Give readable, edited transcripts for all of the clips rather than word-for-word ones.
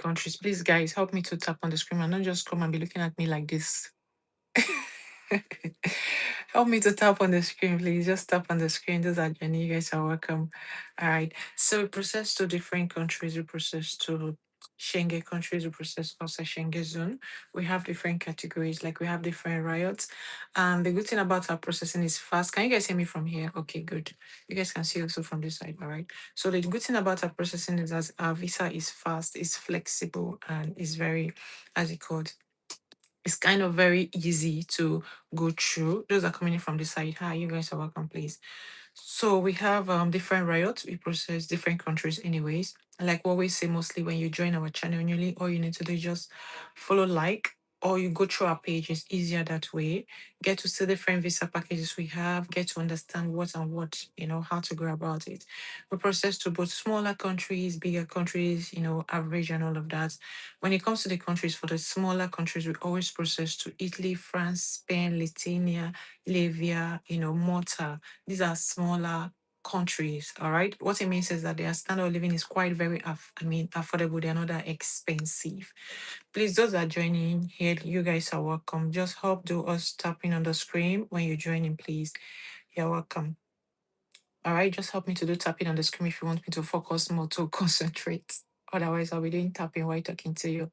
countries. Please, guys, help me to tap on the screen and not just come and be looking at me like this. Help me to tap on the screen, please. Just tap on the screen. Those are Jenny. You guys are welcome. All right. So we process to different countries. We process to Schengen countries. We process outside Schengen zone. We have different categories. Like we have different riots. And the good thing about our processing is fast. Can you guys hear me from here? Okay, good. You guys can see also from this side. All right. So the good thing about our processing is that our visa is fast, is flexible, and is very, as it called, it's kind of very easy to go through. Those are coming in from the side. Hi, you guys are welcome, please. So we have different riots. We process different countries anyways. Like what we say mostly when you join our channel newly, all you need to do is just follow like or you go through our page. It's easier that way. Get to see different visa packages we have, get to understand what and what, how to go about it. We process to both smaller countries, bigger countries, average and all of that. When it comes to the countries, for the smaller countries, we always process to Italy, France, Spain, Lithuania, Latvia, Malta. These are smaller countries, all right? What it means is that their standard of living is quite very, affordable. They're not that expensive. Please, those that are joining here, you guys are welcome. Just help do us tapping on the screen when you're joining, please. You're welcome. All right, just help me to do tapping on the screen if you want me to focus more to concentrate. Otherwise, I'll be doing tapping while talking to you.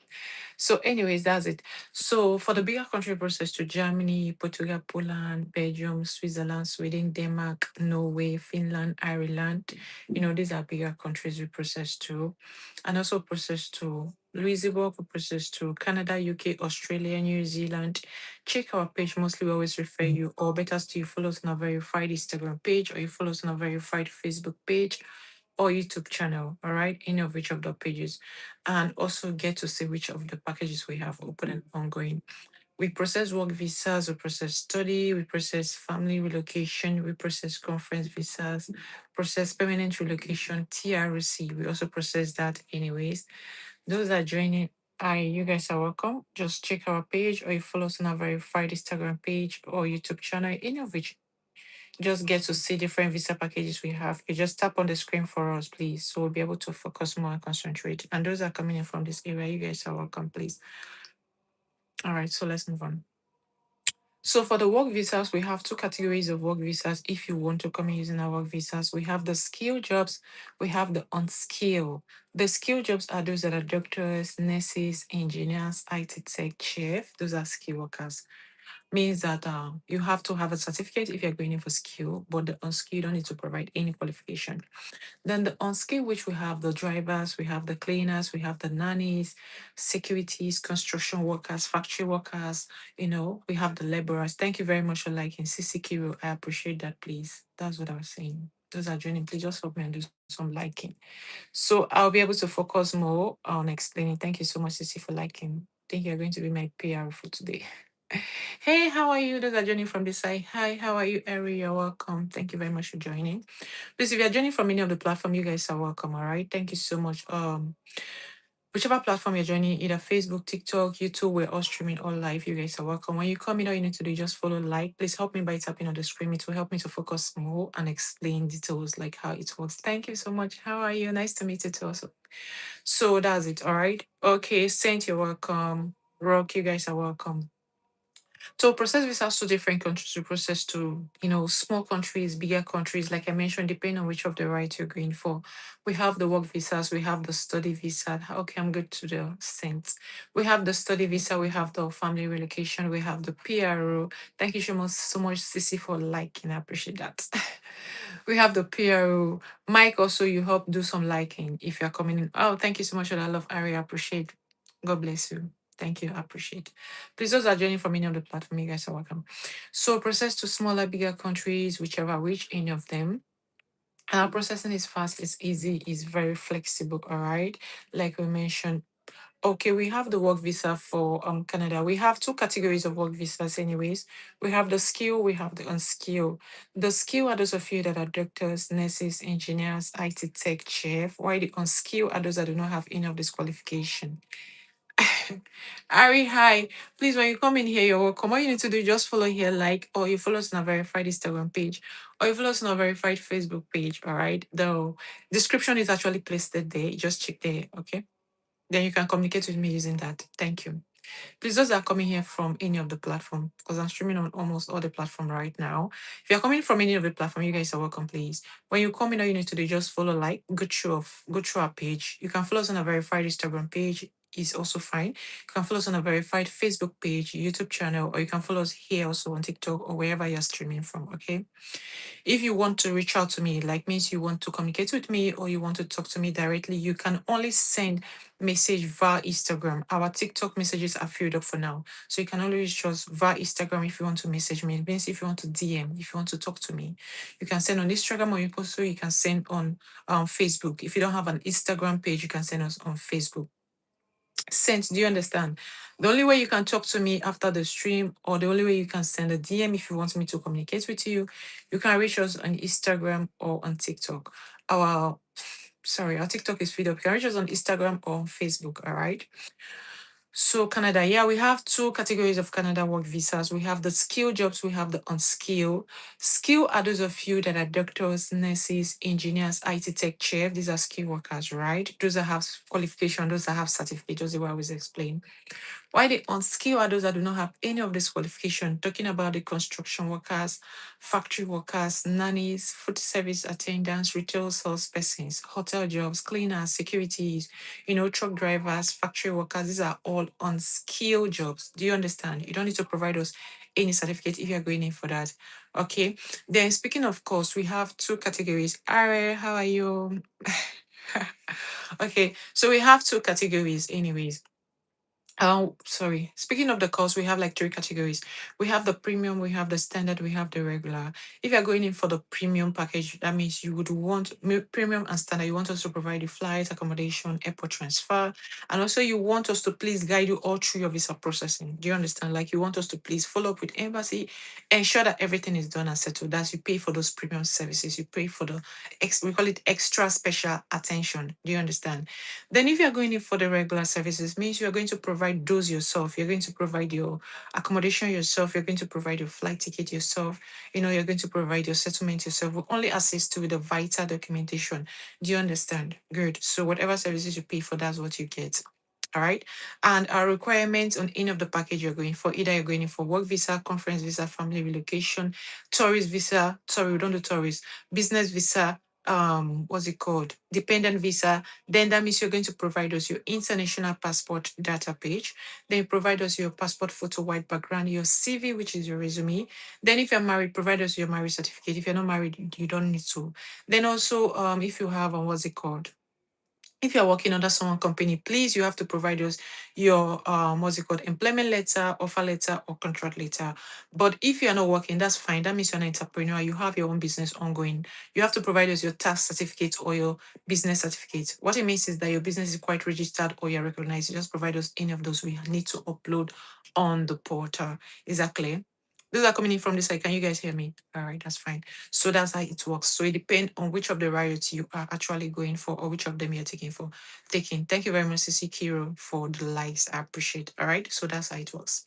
So, anyways, that's it. So, for the bigger country process to Germany, Portugal, Poland, Belgium, Switzerland, Sweden, Denmark, Norway, Finland, Ireland, these are bigger countries we process to. And also process to Luxembourg, we process to Canada, UK, Australia, New Zealand. Check our page. Mostly, we always refer you, or better still, you follow us on a verified Instagram page, or you follow us on a verified Facebook page or YouTube channel, all right? Any of which of the pages. And also get to see which of the packages we have open and ongoing. We process work visas, we process study, we process family relocation, we process conference visas, process permanent relocation, TRC. We also process that anyways. Those are joining. Hi, you guys are welcome. Just check our page or you follow us on our verified Instagram page or YouTube channel, any of which just get to see different visa packages we have. You just tap on the screen for us, please. So we'll be able to focus more and concentrate. And those are coming in from this area. You guys are welcome, please. All right, so let's move on. So for the work visas, we have two categories of work visas. If you want to come in using our work visas, we have the skill jobs, we have the unskilled. The skill jobs are those that are doctors, nurses, engineers, IT tech, chef. Those are skill workers. Means that you have to have a certificate if you're going in for skill, but the unskilled don't need to provide any qualification. Then the unskilled, which we have the drivers, we have the cleaners, we have the nannies, securities, construction workers, factory workers, we have the laborers. Thank you very much for liking CC Kiro. I appreciate that, please. That's what I was saying. Those are joining, please just help me and do some liking. So I'll be able to focus more on explaining. Thank you so much, CC, for liking. I think you're going to be my PR for today. Hey, how are you? Those are joining from this side. Hi, how are you, Ari? You're welcome. Thank you very much for joining. Please, if you're joining from any of the platform, you guys are welcome. All right. Thank you so much. Whichever platform you're joining, either Facebook, TikTok, YouTube, we're all streaming all live. You guys are welcome. When you come in, all you need to do is just follow like. Please help me by tapping on the screen. It will help me to focus more and explain details like how it works. Thank you so much. How are you? Nice to meet you too. Also. So that's it. All right. Okay, Saint, you're welcome. Rock, you guys are welcome. So process visas to different countries. We process to, small countries, bigger countries, like I mentioned, depending on which of the right you're going for. We have the work visas, we have the study visa. Okay, I'm good to the sense. We have the study visa, we have the family relocation, we have the PRO. Thank you so much, Sissy, for liking. I appreciate that. We have the PRO. Mike, also, you help do some liking if you're coming in. Oh, thank you so much for that love, Ari. I appreciate. God bless you. Thank you. I appreciate. Please, those are joining from any of the platform, you guys are welcome. So process to smaller, bigger countries, whichever which any of them. And our processing is fast, it's easy, it's very flexible, all right? Like we mentioned. Okay, we have the work visa for Canada. We have two categories of work visas anyways. We have the skill, we have the unskill. The skill are those of you that are doctors, nurses, engineers, IT tech, chef, while the unskill are those that do not have any of this qualification. Ari, hi. Please, when you come in here, you're welcome. All you need to do is just follow here, like, or you follow us on a verified Instagram page, or you follow us on a verified Facebook page. All right. The description is actually placed there. Just check there. Okay. Then you can communicate with me using that. Thank you. Please, those that are coming here from any of the platform, because I'm streaming on almost all the platform right now. If you're coming from any of the platform, you guys are welcome, please. When you come in, all you need to do is just follow, like, go through our page. You can follow us on a verified Instagram page, is also fine. You can follow us on a verified Facebook page, YouTube channel, or you can follow us here also on TikTok or wherever you're streaming from. Okay. If you want to reach out to me, like means you want to communicate with me or you want to talk to me directly, you can only send message via Instagram. Our TikTok messages are filled up for now. So you can only reach us via Instagram if you want to message me. It means if you want to DM, if you want to talk to me, you can send on Instagram or you can send on Facebook. If you don't have an Instagram page, you can send us on Facebook. Sense, do you understand? The only way you can talk to me after the stream, or the only way you can send a DM if you want me to communicate with you, you can reach us on Instagram or on TikTok. Our our TikTok is filled up. You can reach us on Instagram or on Facebook. All right. So Canada, yeah, we have two categories of Canada work visas. We have the skill jobs, we have the unskilled. Skill are those of you that are doctors, nurses, engineers, IT tech chef. These are skill workers, right? Those that have qualification, those that have certificate, those are what I always explain. Why the unskilled are those that do not have any of this qualification, talking about the construction workers, factory workers, nannies, food service attendants, retail sales persons, hotel jobs, cleaners, securities, truck drivers, factory workers. These are all unskilled jobs. Do you understand? You don't need to provide us any certificate if you're going in for that. Okay. Then speaking of course, we have two categories. Are, how are you? Okay, so we have two categories anyways. Oh, sorry. Speaking of the course, we have like three categories. We have the premium, we have the standard, we have the regular. If you're going in for the premium package, that means you would want premium and standard. You want us to provide you flight, accommodation, airport transfer, and also you want us to please guide you all through your visa processing. Do you understand? Like you want us to please follow up with embassy, ensure that everything is done and settled. That's you pay for those premium services. You pay for the we call it extra special attention. Do you understand? Then if you're going in for the regular services, means you're going to provide those yourself. You're going to provide your accommodation yourself. You're going to provide your flight ticket yourself. You're going to provide your settlement yourself. We only assist you with the vital documentation. Do you understand? Good. So whatever services you pay for, that's what you get. All right. And our requirements on any of the package you're going for, either you're going in for work visa, conference visa, family relocation, tourist visa. Sorry, we don't do tourist. Business visa, what's it called? Dependent visa, then that means you're going to provide us your international passport data page. Then you provide us your passport photo white background, your CV, which is your resume. Then if you're married, provide us your marriage certificate. If you're not married, you don't need to. Then also, if you have, what's it called? If you're working under someone company, please, you have to provide us your what's it called, employment letter, offer letter, or contract letter. But if you're not working, that's fine. That means you're an entrepreneur. You have your own business ongoing. You have to provide us your tax certificate or your business certificate. What it means is that your business is quite registered or you're recognized. You just provide us any of those we need to upload on the portal. Is that clear? Those are coming in from this side. Can you guys hear me? All right, that's fine. So that's how it works. So it depends on which of the riots you are actually going for or which of them you're taking for. Taking. Thank you very much, Ceci Kiro, for the likes. I appreciate. All right. So that's how it works.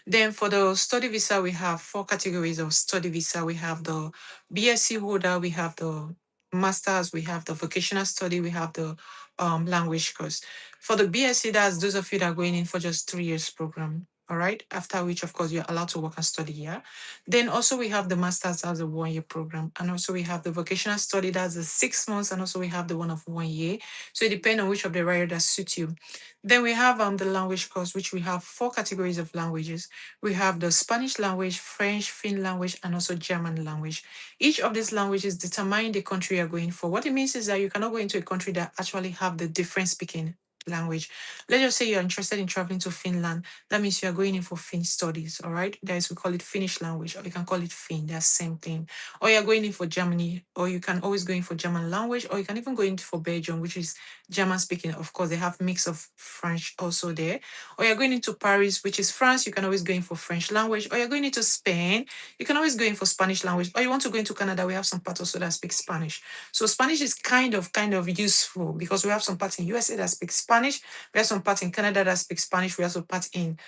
Then for the study visa, we have four categories of study visa. We have the BSc holder, we have the masters, we have the vocational study, we have the language course. For the BSc, that's those of you that are going in for just 3 years program. All right. After which, of course, you're allowed to work and study here. Then also we have the masters as a 1 year program. And also we have the vocational study that's the 6 months. And also we have the one of 1 year. So it depends on which of the rider that suit you. Then we have the language course, which we have four categories of languages. We have the Spanish language, French, Finn language, and also German language. Each of these languages determine the country you're going for. What it means is that you cannot go into a country that actually have the different speaking language. Let's just say you're interested in traveling to Finland. That means you're going in for Finn studies, all right? That is, we call it Finnish language, or you can call it Finn, they're same thing. Or you're going in for Germany, or you can always go in for German language, or you can even go in for Belgium, which is German speaking. Of course, they have mix of French also there. Or you're going into Paris, which is France, you can always go in for French language. Or you're going into Spain, you can always go in for Spanish language. Or you want to go into Canada, we have some parts also that speak Spanish. So Spanish is kind of useful because we have some parts in USA that speak Spanish. We have some parts in Canada that speak Spanish. We have some parts in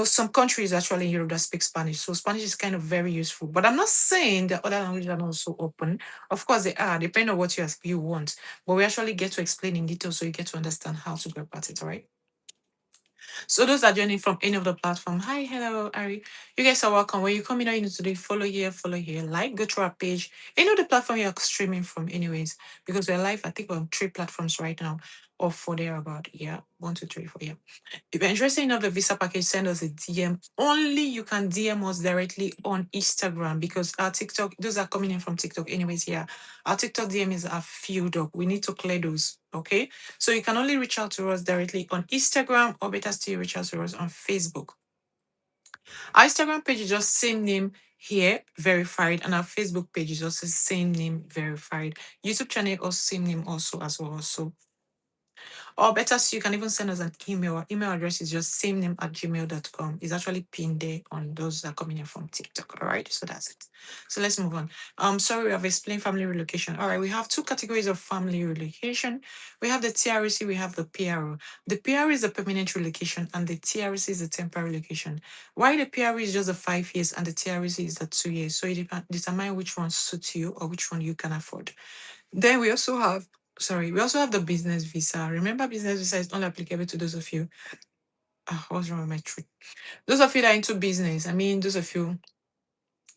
some countries actually in Europe that speak Spanish. So Spanish is kind of very useful. But I'm not saying that other languages are not so open. Of course they are, depending on what you want. But we actually get to explain in detail so you get to understand how to go about it, all right? So those are joining from any of the platform. Hi, hello, Ari. You guys are welcome. When you come in, all you need to do follow here, like, go to our page. Any of the platform you're streaming from, anyways, because we're live. I think we're on 3 platforms right now, or 4 there about. Yeah, 1, 2, 3, 4. Yeah. If you're interested in the visa package, send us a DM. Only you can DM us directly on Instagram because our TikTok, those are coming in from TikTok. Anyways, yeah. Our TikTok DM is are filled up. We need to clear those. Okay. So you can only reach out to us directly on Instagram, or better still reach out to us on Facebook. Our Instagram page is just same name here, verified, and our Facebook page is also same name, verified. YouTube channel also same name also as well. So or better, so you can even send us an email. Our email address is just same name at gmail.com. It's actually pinned there on those that are coming in from TikTok. All right. So that's it. So let's move on. Sorry, we have explained family relocation. All right. We have two categories of family relocation. We have the TRC, we have the PRO. The PRO is a permanent relocation and the TRC is a temporary relocation. Why the PRO is just the 5 years and the TRC is the 2 years. So it determine which one suits you or which one you can afford. Then we also have the business visa. Remember, business visa is only applicable to those of you. What's wrong with my tree? Those of you that are into business. I mean, those of you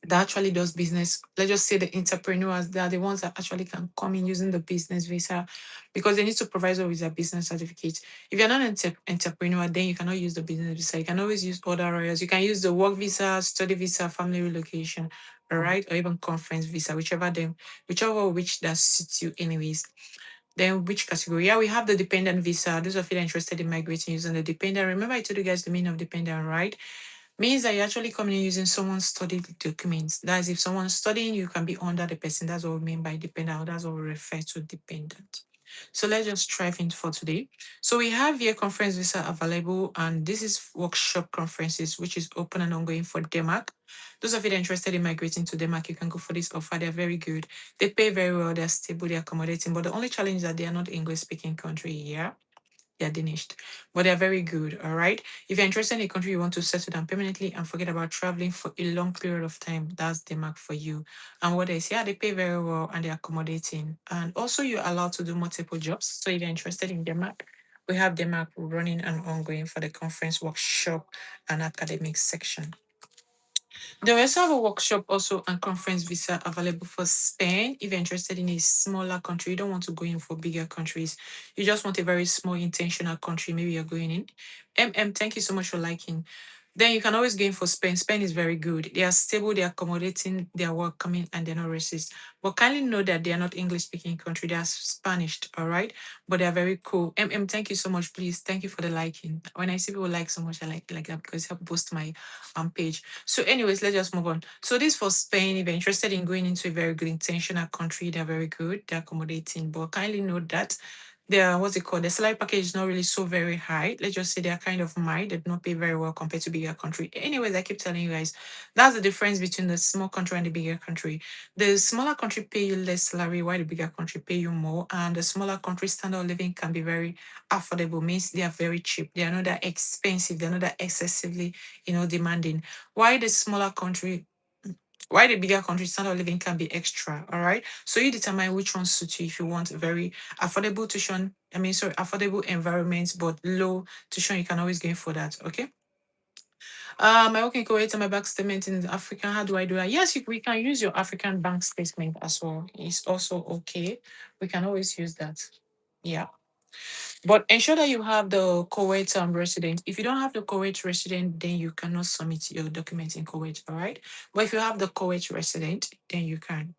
that actually does business. Let's just say the entrepreneurs, they are the ones that actually can come in using the business visa because they need to provide us with a business certificate. If you're not an entrepreneur, then you cannot use the business visa. You can always use other areas. You can use the work visa, study visa, family relocation, all right, or even conference visa, whichever which that suits you anyways. Then which category? Yeah, we have the dependent visa. Those of you that are interested in migrating using the dependent. Remember I told you guys the meaning of dependent, right? Means that you're actually coming in using someone's studied documents. That is, if someone's studying, you can be under the person. That's what we mean by dependent. That's what we refer to dependent. So let's just strive in for today. So we have here conference visa available, and this is workshop conferences, which is open and ongoing for Denmark. Those of you that are interested in migrating to Denmark, you can go for this offer. They're very good. They pay very well. They're stable. They're accommodating. But the only challenge is that they are not English speaking country. Yeah, they're Danish, but they're very good. All right. If you're interested in a country you want to settle down permanently and forget about traveling for a long period of time, that's Denmark for you. And what is, yeah, they pay very well and they're accommodating. And also, you're allowed to do multiple jobs. So if you're interested in Denmark, we have Denmark running and ongoing for the conference, workshop, and academic section. They also have a workshop also and conference visa available for Spain. If you're interested in a smaller country, you don't want to go in for bigger countries. You just want a very small intentional country, maybe you're going in. Thank you so much for liking. Then you can always go in for Spain. Spain is very good. They are stable, they're accommodating, they're welcoming, and they're not racist. But kindly know that they are not English speaking country, they are Spanish, all right? But they're very cool. Thank you so much, please. Thank you for the liking. When I see people like so much, I like that because it helps boost my page. So, anyways, let's just move on. So, this for Spain. If you're interested in going into a very good intentional country, they're very good, they're accommodating. But kindly note that their what's it called? The salary package is not really so very high. Let's just say they're kind of mild, they do not pay very well compared to bigger country. Anyways, I keep telling you guys, that's the difference between the small country and the bigger country. The smaller country pay you less salary, while the bigger country pay you more. And the smaller country standard of living can be very affordable, means they are very cheap. They are not that expensive, they're not that excessively, demanding. Why the smaller country, why the bigger country standard of living can be extra, all right? So you determine which one suits you if you want a very affordable tuition, affordable environment, but low tuition, you can always go in for that, okay? My working Kuwait and my bank statement in Africa, how do I do that? Yes, we can use your African bank statement as well. It's also okay. We can always use that. Yeah. But ensure that you have the Kuwait resident. If you don't have the Kuwait resident, then you cannot submit your documents in Kuwait, all right? But if you have the Kuwait resident, then you can.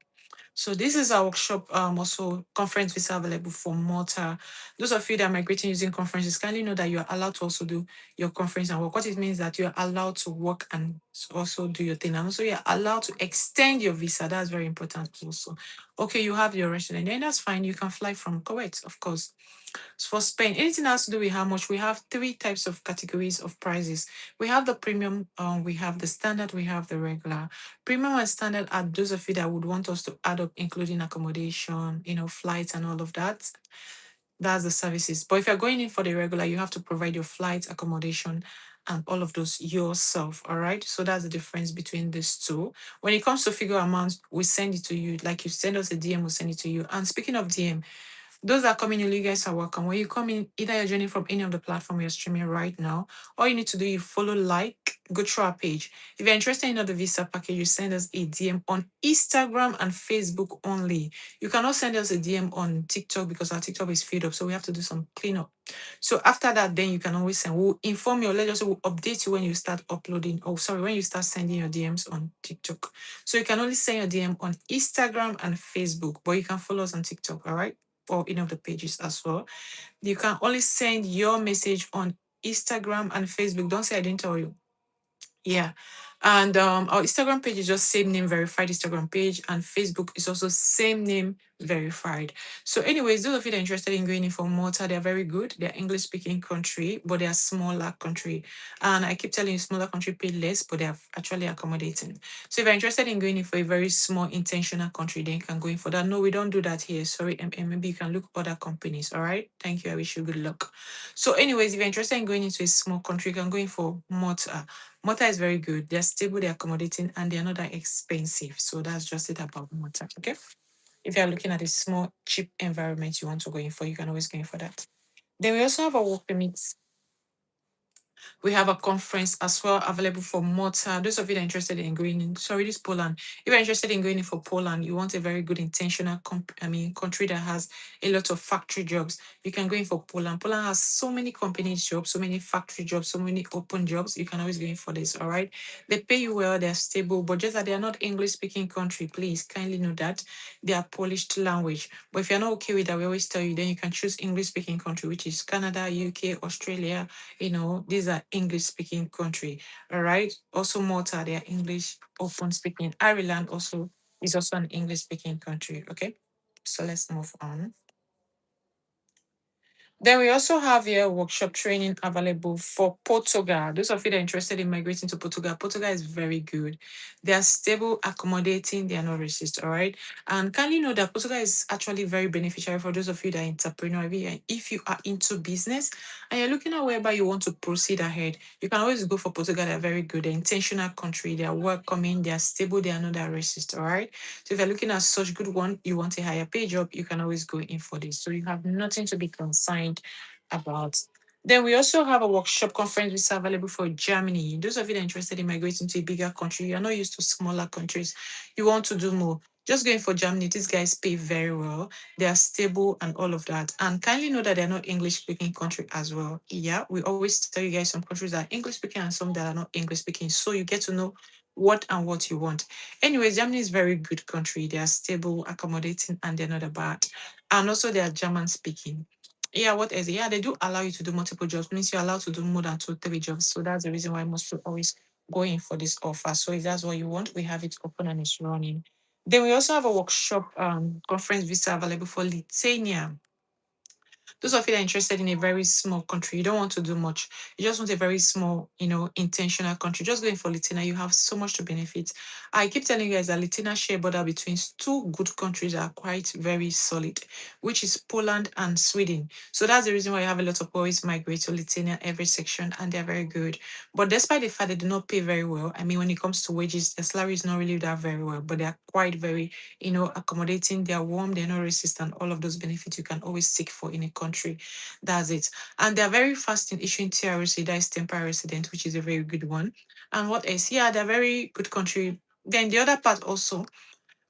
So this is our workshop, also conference visa available for Malta. Those of you that are migrating using conferences, kindly know that you are allowed to also do your conference and work. What it means that you are allowed to work and also do your thing. And also you're allowed to extend your visa. That's very important also. Okay, you have your resident, then that's fine. You can fly from Kuwait, of course. For Spain, anything else to do with how much, we have three types of categories of prices. We have the premium, we have the standard, we have the regular. Premium and standard are those of you that would want us to add up, including accommodation, flights and all of that. That's the services. But if you're going in for the regular, you have to provide your flight, accommodation, and all of those yourself. All right. So that's the difference between these two. When it comes to figure amounts, we send it to you. Like you send us a DM, we'll send it to you. And speaking of DM, those that are coming in, you guys are welcome. When you come in, either you're joining from any of the platform you're streaming right now, all you need to do is follow, like, go through our page. If you're interested in the visa package, you send us a DM on Instagram and Facebook only. You cannot send us a DM on TikTok because our TikTok is filled up, so we have to do some cleanup. So after that, then you can always send. We'll inform you, or let us we'll update you when you start uploading. Oh, sorry, when you start sending your DMs on TikTok. So you can only send your DM on Instagram and Facebook, but you can follow us on TikTok, all right? Or any of the pages as well. You can only send your message on Instagram and Facebook. Don't say I didn't tell you. Yeah. And our Instagram page is just same name verified Instagram page, and Facebook is also same name verified. So, anyways, those of you that are interested in going in for Malta, they're very good. They're English speaking country, but they're smaller country. And I keep telling you, smaller country pay less, but they're actually accommodating. So, if you're interested in going in for a very small intentional country, then you can go in for that. No, we don't do that here. Sorry, maybe you can look other companies. All right. Thank you. I wish you good luck. So, anyways, if you're interested in going into a small country, you can go in for Malta. Malta is very good. They're stable, they're accommodating, and they're not that expensive. So that's just it about Malta. Okay. If you're looking at a small, cheap environment you want to go in for, you can always go in for that. Then we also have a work permit. We have a conference as well available for Malta. Those of you that are interested in going in, sorry, this is Poland. If you're interested in going in for Poland, you want a very good intentional, country that has a lot of factory jobs. You can go in for Poland. Poland has so many companies jobs, so many factory jobs, so many open jobs. You can always go in for this. All right. They pay you well. They're stable, but just that they are not English speaking country. Please kindly know that they are Polish language. But if you're not okay with that, we always tell you then you can choose English speaking country, which is Canada, UK, Australia, these are English speaking country. All right. Also Malta, they are English open speaking. Ireland also is also an English speaking country. Okay. So let's move on. Then we also have here workshop training available for Portugal. Those of you that are interested in migrating to Portugal, Portugal is very good. They are stable, accommodating, they are not racist, all right? And can you know that Portugal is actually very beneficial for those of you that are entrepreneur? If you are into business and you're looking at whereby you want to proceed ahead, you can always go for Portugal. They're very good. They're intentional country. They are welcoming. They are stable. They are not that racist, all right? So if you're looking at such good one, you want a higher pay job, you can always go in for this. So you have nothing to be concerned about. Then we also have a workshop conference which is available for Germany. Those of you that are interested in migrating to a bigger country, you're not used to smaller countries, you want to do more. Just going for Germany, these guys pay very well. They are stable and all of that. And kindly know that they're not English speaking country as well. Yeah, we always tell you guys some countries that are English speaking and some that are not English speaking. So you get to know what you want. Anyways, Germany is very good country. They are stable, accommodating, and they're not bad. And also they are German speaking. Yeah, what is it? Yeah, they do allow you to do multiple jobs. Means you're allowed to do more than two, three jobs. So that's the reason why most people always go in for this offer. So if that's what you want, we have it open and it's running. Then we also have a workshop conference visa available for Lithuania. Those of you that are interested in a very small country, you don't want to do much. You just want a very small, intentional country. Just going for Lithuania, you have so much to benefit. I keep telling you guys that Lithuania share border between two good countries that are quite very solid, which is Poland and Sweden. So that's the reason why you have a lot of boys migrate to Lithuania every section, and they're very good. But despite the fact they do not pay very well, I mean, when it comes to wages, the salary is not really that very well, but they are quite very, accommodating. They are warm, they're not racist, and all of those benefits you can always seek for in a country. That's it. And they're very fast in issuing TRC, that is temporary resident, which is a very good one. And what else? Yeah, they're very good country. Then the other part also,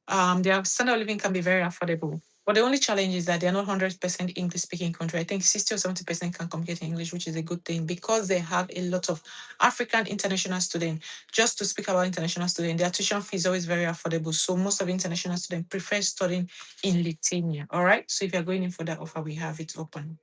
their standard of living can be very affordable. But the only challenge is that they're not 100% English speaking country. I think 60 or 70% can communicate in English, which is a good thing because they have a lot of African international students. Just to speak about international students, their tuition fee is always very affordable. So most of the international students prefer studying in Lithuania. All right. So if you're going in for that offer, we have it open.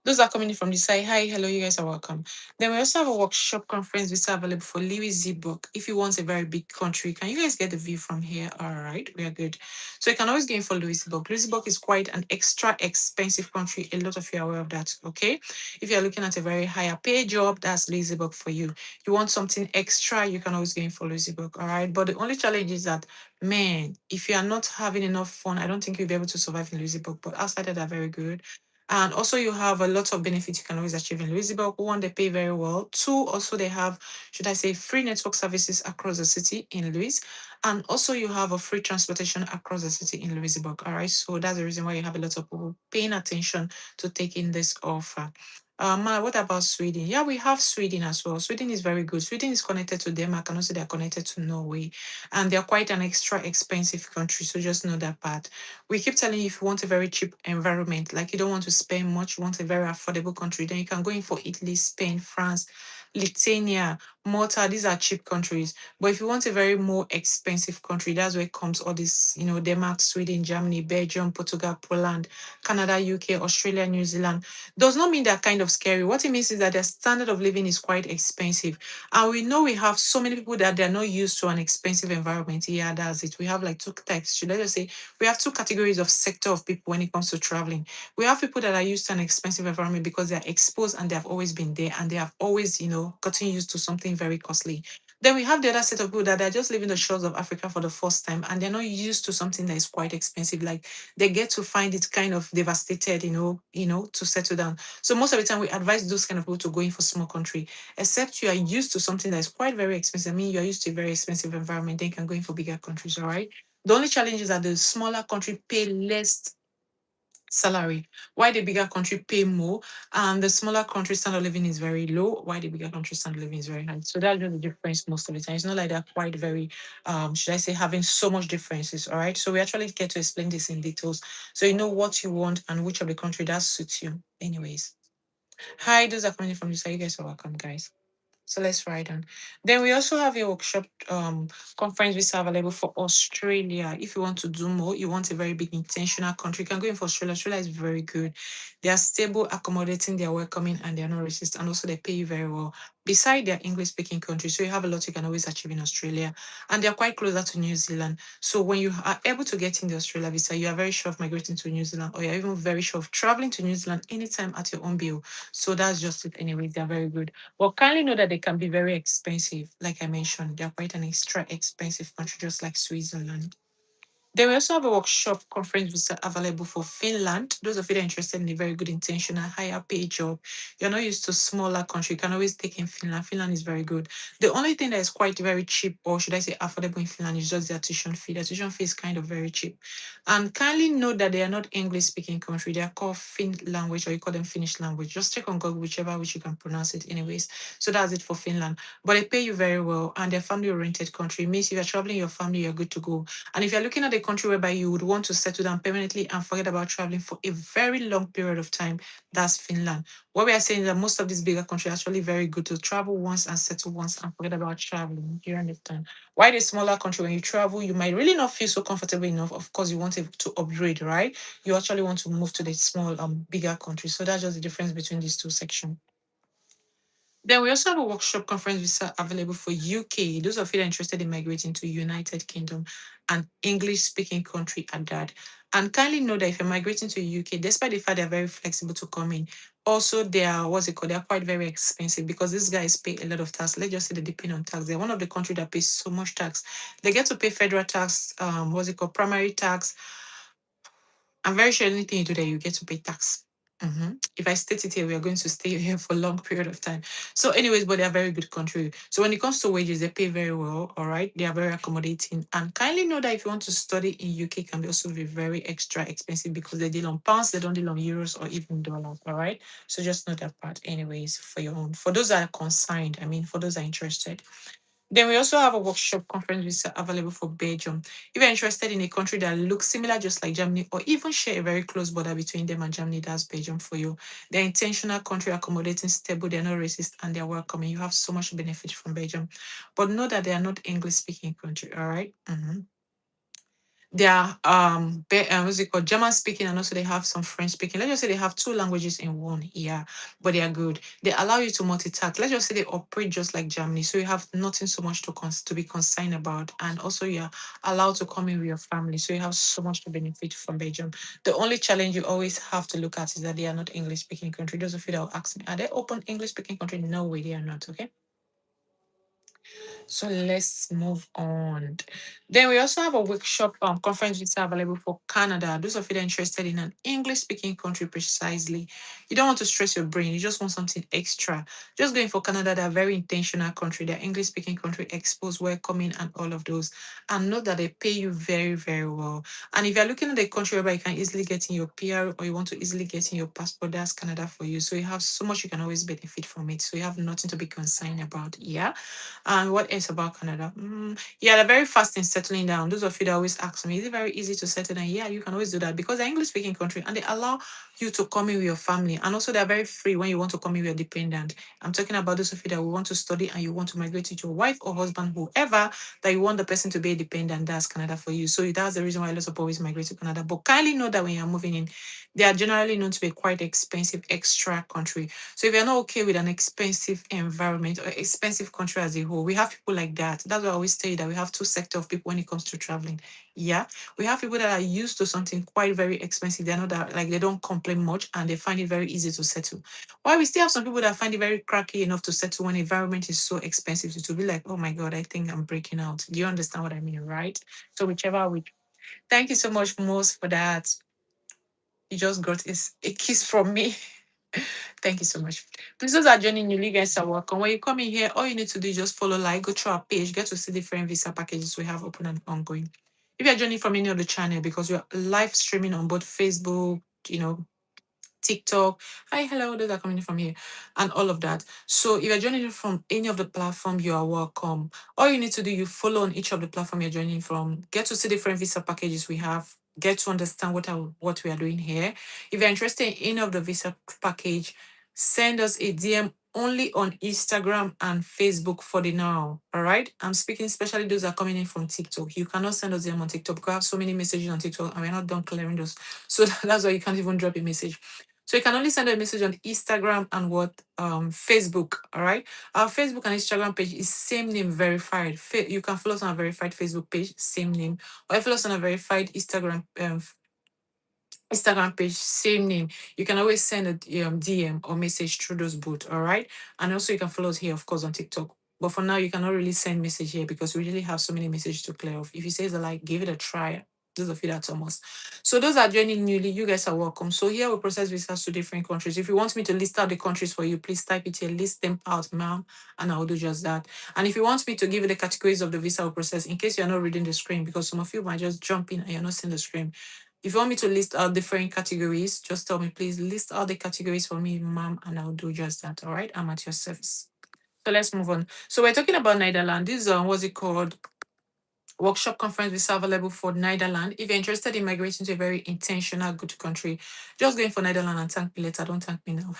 Those are coming in from the side. Hi, hello, you guys are welcome. Then we also have a workshop conference visa available for Louis Zbook. If you want a very big country, can you guys get the view from here? All right, we are good. So you can always go in for Louis Zbook. Louis Zbook is quite an extra expensive country. A lot of you are aware of that. Okay. If you're looking at a very higher pay job, that's Louis Zbook for you. You want something extra, you can always go in for Louis Zbook. All right. But the only challenge is that, man, if you are not having enough fun, I don't think you'll be able to survive in Louis Zbook. But outside of that, very good. And also, you have a lot of benefits you can always achieve in Louisville. One, they pay very well. Two, also they have, should I say, free network services across the city in Louis. And also, you have a free transportation across the city in Louisville. All right, so that's the reason why you have a lot of people paying attention to taking this offer. What about Sweden? Yeah, we have Sweden as well. Sweden is very good. Sweden is connected to Denmark and also they're connected to Norway. And they're quite an extra expensive country. So just know that part. We keep telling you if you want a very cheap environment, like you don't want to spend much, you want a very affordable country, then you can go in for Italy, Spain, France, Lithuania, Malta. These are cheap countries. But if you want a very more expensive country, that's where it comes all this, Denmark, Sweden, Germany, Belgium, Portugal, Poland, Canada, UK, Australia, New Zealand. Does not mean they're kind of scary. What it means is that their standard of living is quite expensive. And we know we have so many people that they're not used to an expensive environment. Yeah, that's it. We have like two types. Should I just say we have two categories of sector of people when it comes to traveling. We have people that are used to an expensive environment because they're exposed and they have always been there and they have always, gotten used to something very costly. Then we have the other set of people that are just leaving the shores of Africa for the first time and they're not used to something that is quite expensive. Like they get to find it kind of devastated, to settle down. So most of the time we advise those kind of people to go in for small country, except you are used to something that is quite very expensive. I mean, you're used to a very expensive environment, then you can go in for bigger countries, all right? The only challenge is that the smaller country pay less salary, while the bigger country pay more, and the smaller country standard of living is very low, while the bigger country standard of living is very high. So that's just the difference most of the time. It's not like they're quite very, should I say, having so much differences. All right. So we actually get to explain this in details, so you know what you want and which of the country that suits you. Anyways, hi, those are coming from the side. You guys are welcome, guys. So let's write on. Then we also have a workshop conference visa available for Australia. If you want to do more, you want a very big intentional country, you can go in for Australia. Australia is very good. They are stable, accommodating, they are welcoming, and they are not racist. And also they pay you very well. Beside their English speaking country, so you have a lot you can always achieve in Australia. And they're quite closer to New Zealand. So when you are able to get in the Australia visa, you are very sure of migrating to New Zealand, or you're even very sure of traveling to New Zealand anytime at your own bill. So that's just it anyway. They're very good. But kindly know that they can be very expensive. Like I mentioned, they're quite an extra expensive country, just like Switzerland. Then we also have a workshop conference visa available for Finland. Those of you that are interested in a very good intentional higher pay job, you're not used to smaller country, you can always take in Finland. Finland is very good. The only thing that is quite very cheap, or should I say affordable in Finland, is just their tuition fee. The tuition fee is kind of very cheap. And kindly note that they are not English speaking country. They are called Finn language, or you call them Finnish language. Just check on Google, whichever which you can pronounce it anyways. So that's it for Finland. But they pay you very well and they're family oriented country. It means if you're traveling your family, you're good to go. And if you're looking at a country whereby you would want to settle down permanently and forget about traveling for a very long period of time, that's Finland. What we are saying is that most of these bigger countries are actually very good to travel once and settle once and forget about traveling. Do you understand? Why the smaller country, when you travel, you might really not feel so comfortable enough. Of course, you want to upgrade, right? You actually want to move to the small, bigger country. So that's just the difference between these two sections. Then we also have a workshop conference visa available for UK. Those of you that are interested in migrating to United Kingdom, an English speaking country at that. And kindly know that if you're migrating to UK, despite the fact they're very flexible to come in, also they are what's it called? They're quite very expensive because these guys pay a lot of tax. Let's just say they depend on tax. They're one of the countries that pays so much tax. They get to pay federal tax, what's it called? Primary tax, I'm very sure anything you do there, you get to pay tax. If I state it here, we are going to stay here for a long period of time. So, anyways, but they are very good country. So, when it comes to wages, they pay very well. All right, they are very accommodating. And kindly know that if you want to study in UK, can be also be very extra expensive because they deal on pounds, they don't deal on euros or even dollars. All right, so just know that part, anyways, for your own. For those that are concerned, I mean, for those that are interested. Then we also have a workshop conference visa available for Belgium. If you're interested in a country that looks similar, just like Germany, or even share a very close border between them and Germany, that's Belgium for you. They're intentional country, accommodating, stable, they're not racist, and they're welcoming. You have so much benefit from Belgium. But know that they are not English speaking country, all right? They are what's it called, German speaking, and also they have some French speaking. Let's just say they have two languages in one. Yeah, but they are good. They allow you to multitask. Let's just say they operate just like Germany, so you have nothing so much to be concerned about, and also you're allowed to come in with your family, so you have so much to benefit from Belgium. The only challenge you always have to look at is that they are not English speaking country. Those of you that will ask me, are they open English speaking country? No way, they are not. Okay. So let's move on. Then we also have a workshop conference visa available for Canada. Those of you that are interested in an English speaking country precisely. You don't want to stress your brain. You just want something extra. Just going for Canada, they're a very intentional country. They're English speaking country, exposed, welcoming, and all of those. And know that they pay you very, very well. And if you're looking at a country where you can easily get in your PR or you want to easily get in your passport, that's Canada for you. So you have so much you can always benefit from it. So you have nothing to be concerned about. Yeah. And what else about Canada? Yeah, they're very fast in settling down. Those of you that always ask me, is it very easy to settle down? Yeah, you can always do that because they're English speaking country and they allow you to come in with your family. And also they're very free when you want to come in with your dependent. I'm talking about those of you that will want to study and you want to migrate with your wife or husband, whoever, that you want the person to be a dependent. That's Canada for you. So that's the reason why lots of always migrate to Canada. But kindly know that when you're moving in, they are generally known to be quite expensive extra country. So if you're not okay with an expensive environment or expensive country as a whole, we have people like that. That's why I always tell you that we have two sectors of people when it comes to traveling. Yeah, we have people that are used to something quite very expensive. They're not that, like, they don't complain much and they find it very easy to settle. While we still have some people that find it very cracky enough to settle when environment is so expensive to be like, oh my God, I think I'm breaking out. Do you understand what I mean, right? So whichever we thank you so much, Most, for that. You just got a kiss from me. Thank you so much. Please, those are joining newly, guys are welcome. When you come in here, all you need to do is just follow, like, go through our page, get to see different visa packages we have open and ongoing. If you're joining from any other channel, because we're live streaming on both Facebook, TikTok. Hi, hello, those are coming from here, and all of that. So if you're joining from any of the platform, you are welcome. All you need to do, you follow on each of the platform you're joining from, get to see different visa packages we have, get to understand what we are doing here. If you're interested in any of the visa package, send us a DM only on Instagram and Facebook for the now. All right. I'm speaking especially those that are coming in from TikTok. You cannot send us DM on TikTok because I have so many messages on TikTok and we're not done clearing those. So that's why you can't even drop a message. So you can only send a message on Instagram and what Facebook. All right. Our Facebook and Instagram page is same name verified. You can follow us on a verified Facebook page, same name, or follow us on a verified Instagram page, same name. You can always send a DM or message through those both. All right. And also you can follow us here, of course, on TikTok. But for now, you cannot really send message here because we really have so many messages to clear off. If you say it's a like, give it a try. Those of you that's almost. So those are joining newly, you guys are welcome. So here we process visas to different countries. If you want me to list out the countries for you, please type it here, list them out, ma'am, and I'll do just that. And if you want me to give you the categories of the visa we process, in case you're not reading the screen, because some of you might just jump in and you're not seeing the screen. If you want me to list out different categories, just tell me, please list out the categories for me, ma'am, and I'll do just that. All right. I'm at your service. So let's move on. So we're talking about Netherlands. This is what's it called? Workshop conference visa available for Netherlands. If you're interested in migrating to a very intentional good country, just going for Netherlands and thank me later. Don't thank me now.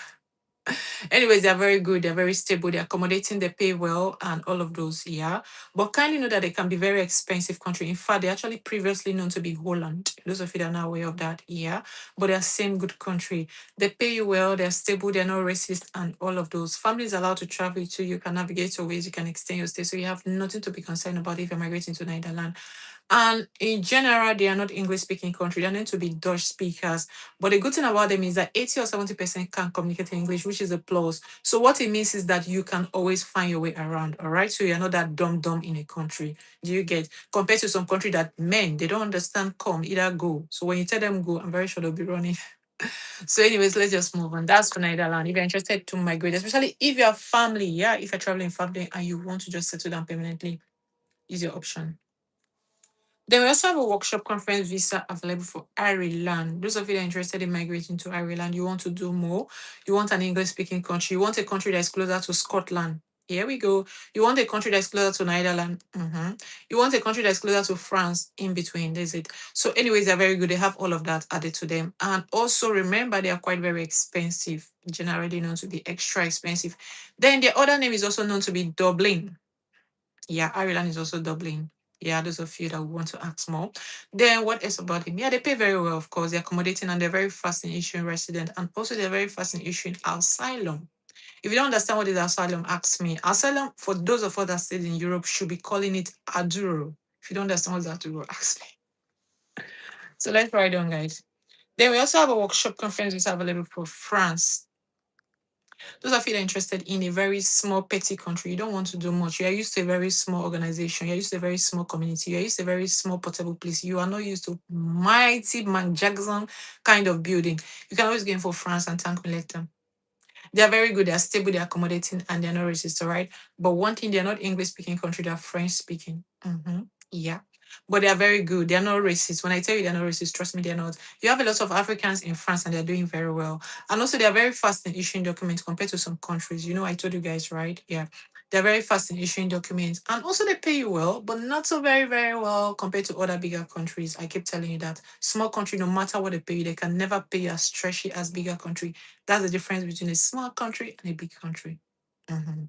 Anyways, they're very good, they're very stable, they're accommodating, they pay well, and all of those, yeah. But kindly know that they can be very expensive country. In fact, they're actually previously known to be Holland. Those of you that are not aware of that, yeah. But they're same good country. They pay you well, they're stable, they're not racist, and all of those. Families allowed to travel to, you can navigate your ways, you can extend your stay. So you have nothing to be concerned about if you're migrating to Netherlands. And in general, they are not English speaking country. They're meant to be Dutch speakers. But the good thing about them is that 80 or 70% can communicate in English, which is a plus. So what it means is that you can always find your way around. All right. So you're not that dumb in a country. Do you get? Compared to some country that men, they don't understand come, either go. So when you tell them go, I'm very sure they'll be running. So, anyways, let's just move on. That's for Netherlands. If you're interested to migrate, especially if you're family, yeah, if you're traveling family and you want to just settle down permanently, is your option. Then we also have a workshop conference visa available for Ireland. Those of you that are interested in migrating to Ireland, you want to do more, you want an English speaking country, you want a country that is closer to Scotland. Here we go. You want a country that's closer to Netherlands. You want a country that's closer to France in between. There's it. So, anyways, they're very good. They have all of that added to them. And also remember, they are quite very expensive, generally known to be extra expensive. Then the other name is also known to be Dublin. Yeah, Ireland is also Dublin. Yeah, those of you that want to ask more. Then what else about them? Yeah, they pay very well, of course. They're accommodating and they're very fast in issuing resident. And also they're very fast in issuing asylum. If you don't understand what is asylum, ask me. Asylum, for those of us that stayed in Europe, should be calling it Aduro. If you don't understand what is Aduro, ask me. So let's write on, guys. Then we also have a workshop conference which is available for France. Those of you that are interested in a very small, petty country, you don't want to do much. You are used to a very small organization. You're used to a very small community. You're used to a very small, portable place. You are not used to mighty Mark Jackson kind of building. You can always go in for France and thank me later. They are very good, they are stable, they're accommodating, and they're not racist, all right? But one thing, they're not English speaking country, they're French speaking. Yeah. But they are very good. They're not racist. When I tell you they're not racist, trust me, they're not. You have a lot of Africans in France and they're doing very well. And also, they're very fast in issuing documents compared to some countries. You know, I told you guys, right? Yeah. They're very fast in issuing documents. And also, they pay you well, but not so very, very well compared to other bigger countries. I keep telling you that. Small country, no matter what they pay you, they can never pay you as stretchy as bigger country. That's the difference between a small country and a big country. Mhm.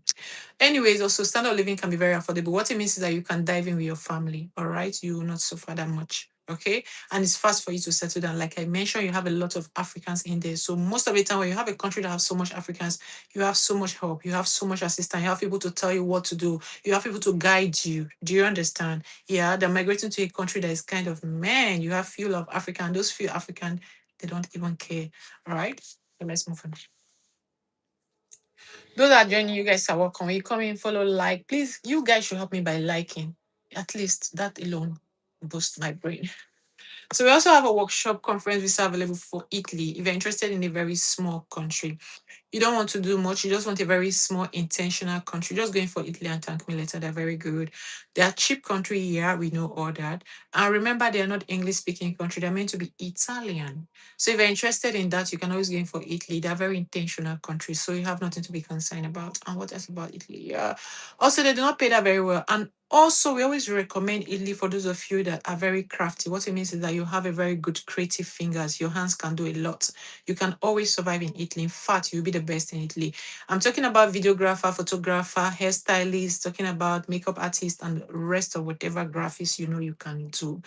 Anyways, also standard of living can be very affordable. What it means is that you can dive in with your family, all right? You will not suffer that much. Okay. And it's fast for you to settle down. Like I mentioned, you have a lot of Africans in there. So most of the time when you have a country that has so much Africans, you have so much help, you have so much assistance, you have people to tell you what to do, you have people to guide you. Do you understand? Yeah, they're migrating to a country that is kind of man, you have few of African, those few African, they don't even care. All right. So let's move on. Those are joining you guys are welcome. When you come in, follow, like. Please, you guys should help me by liking. At least that alone boosts my brain. So we also have a workshop conference visa available for Italy. If you're interested in a very small country, you don't want to do much. You just want a very small, intentional country. Just going for Italy and thank me later. They're very good. They're cheap country. Yeah, we know all that. And remember, they're not English speaking country. They're meant to be Italian. So if you're interested in that, you can always go in for Italy. They're very intentional countries. So you have nothing to be concerned about. And what else about Italy? Yeah. Also, they do not pay that very well. And also, we always recommend Italy for those of you that are very crafty. What it means is that you have a very good creative fingers. Your hands can do a lot. You can always survive in Italy. In fact, you'll be the best in Italy. I'm talking about videographer, photographer, hairstylist, talking about makeup artist, and rest of whatever graphics you know you can do.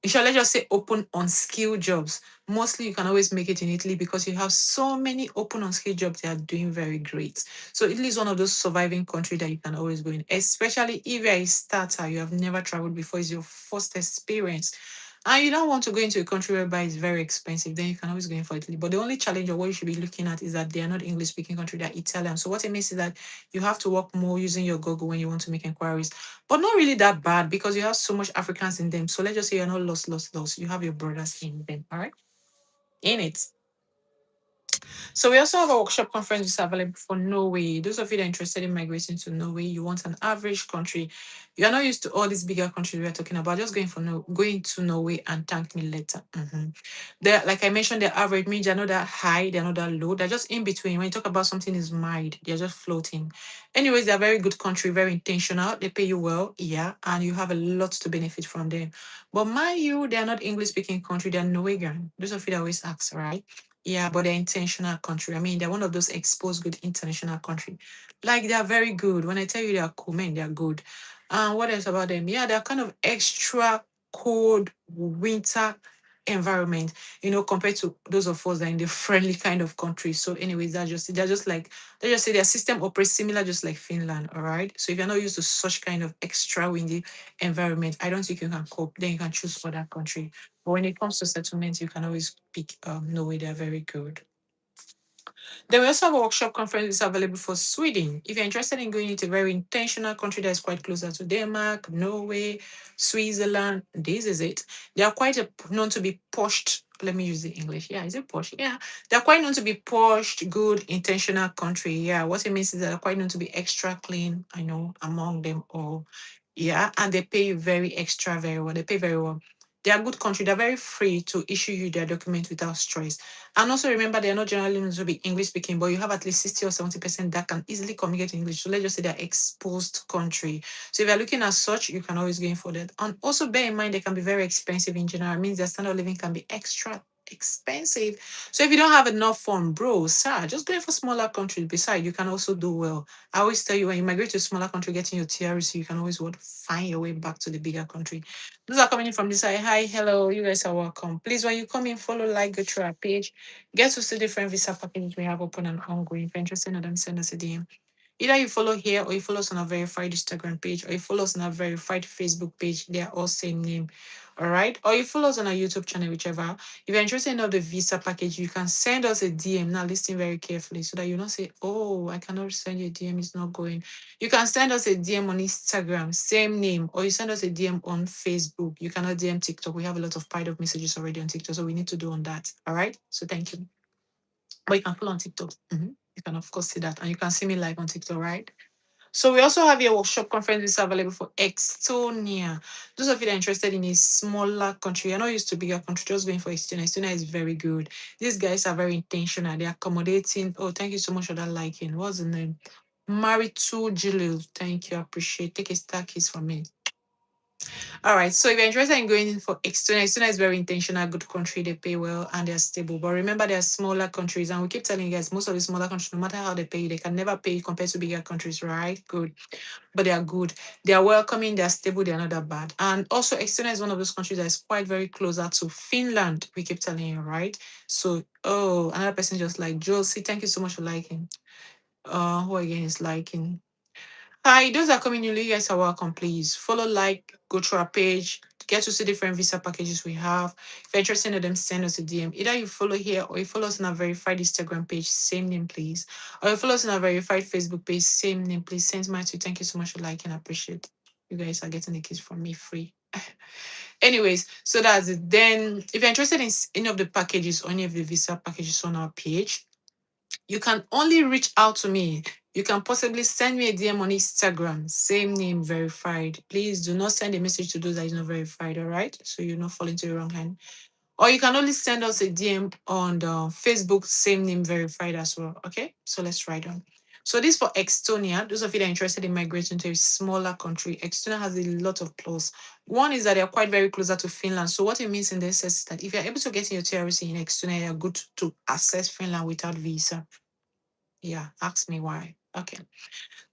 Shall I just say open on skill jobs? Mostly you can always make it in Italy because you have so many open on skill jobs that are doing very great. So Italy is one of those surviving countries that you can always go in, especially if you're a starter, you have never traveled before, it's your first experience. And you don't want to go into a country whereby it's very expensive, then you can always go in for Italy. But the only challenge or what you should be looking at is that they are not English speaking country, they're Italian. So what it means is that you have to work more using your Google when you want to make inquiries. But not really that bad because you have so much Africans in them. So let's just say you're not lost. You have your brothers in them, all right? In it. So we also have a workshop conference which is available for Norway. Those of you that are interested in migrating to Norway, you want an average country. You are not used to all these bigger countries we are talking about. Just going to Norway and thank me later. They're like I mentioned, they're average means they're not that high, they're not that low. They're just in between. When you talk about something is mild, they're just floating. Anyways, they're very good country, very intentional. They pay you well, yeah, and you have a lot to benefit from them. But mind you, they are not English speaking country, they're Norwegian. Those of you that always ask, right? Yeah, but they're intentional country. I mean, they're one of those exposed good international country. Like they're very good. When I tell you they are cool, man, they're good. And what else about them? Yeah, they're kind of extra cold winter environment, compared to those of us that are in the friendly kind of country. So, anyways, they're just like they just say their system operates similar, just like Finland. All right. So if you're not used to such kind of extra windy environment, I don't think you can cope. Then you can choose for that country. But when it comes to settlements, you can always pick Norway. They're very good. Then we also have a workshop conference available for Sweden. If you're interested in going into a very intentional country that is quite closer to Denmark, Norway, Switzerland, this is it. They are quite known to be pushed. Let me use the English. Yeah, is it posh? Yeah. They're quite known to be pushed, good, intentional country. Yeah. What it means is they're quite known to be extra clean, I know, among them all. Yeah. And they pay very extra very well. They pay very well. They are good country. They're very free to issue you their document without stress. And also remember, they're not generally going to be English speaking, but you have at least 60 or 70% that can easily communicate in English. So let's just say they're exposed country. So if you're looking at such, you can always go in for that. And also bear in mind, they can be very expensive in general. It means their standard of living can be extra expensive. So if you don't have enough fund, bro, sir, just going for smaller countries. Besides, you can also do well. I always tell you when you migrate to a smaller country, getting your TRC, you can always what find your way back to the bigger country. Those are coming in from this side. Hi, hello, you guys are welcome. Please, when you come in, follow, like, go through our page. Get to see different visa packages we have open and ongoing. If you're interested in them, send us a DM. Either you follow here or you follow us on a verified Instagram page or you follow us on a verified Facebook page. They are all same name. All right. Or you follow us on our YouTube channel, whichever. If you're interested in all the visa package, you can send us a DM. Now listen very carefully so that you don't say, oh, I cannot send you a DM, it's not going. You can send us a DM on Instagram, same name, or you send us a DM on Facebook. You cannot DM TikTok. We have a lot of piled up messages already on TikTok, so we need to do on that. All right. So thank you. But you can follow on TikTok. You can of course see that, and you can see me live on TikTok, right? So we also have a workshop conference available for Estonia. Those of you that are interested in a smaller country, you're not used to bigger country, just going for Estonia. Estonia is very good. These guys are very intentional. They're accommodating. Oh, thank you so much for that liking. What's the name? Married to Julio. Thank you. I appreciate. Take a star kiss from me. All right. So if you're interested in going in for Estonia, Estonia is very intentional, good country. They pay well and they're stable. But remember, they're smaller countries. And we keep telling you guys, most of the smaller countries, no matter how they pay you, they can never pay you compared to bigger countries, right? Good. But they are good. They are welcoming, they are stable, they are not that bad. And also, Estonia is one of those countries that is quite very closer to Finland. We keep telling you, right? So, oh, another person just like Josie, thank you so much for liking. Who again is liking? Hi, those are coming newly. You guys are welcome. Please follow, like, go through our page, get to see different visa packages we have. If you're interested in them, send us a DM. Either you follow here or you follow us on our verified Instagram page, same name, please. Or you follow us on our verified Facebook page, same name, please. Send my to. Thank you so much for liking. I appreciate it. You guys are getting the kiss from me free. Anyways, so that's it. Then, if you're interested in any of the packages, or any of the visa packages on our page, you can only reach out to me. You can possibly send me a DM on Instagram, same name, verified. Please do not send a message to those that is not verified, all right? So you're not fall into the wrong hand. Or you can only send us a DM on the Facebook, same name, verified as well. Okay, so let's write on. So this for Estonia. Those of you that are interested in migrating to a smaller country, Estonia has a lot of plus. One is that they are quite very closer to Finland. So what it means in this is that if you're able to get in your TRC in Estonia, you're good to access Finland without visa. Yeah, ask me why. Okay.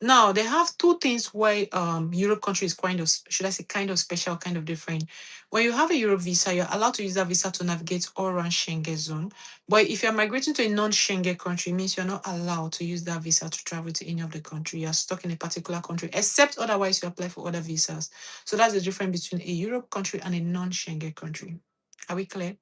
Now they have two things why Europe country is kind of should I say kind of special, kind of different. When you have a Europe visa, you're allowed to use that visa to navigate all around Schengen zone. But if you're migrating to a non-Schengen country, it means you're not allowed to use that visa to travel to any of the country. You're stuck in a particular country, except otherwise you apply for other visas. So that's the difference between a Europe country and a non-Schengen country. Are we clear?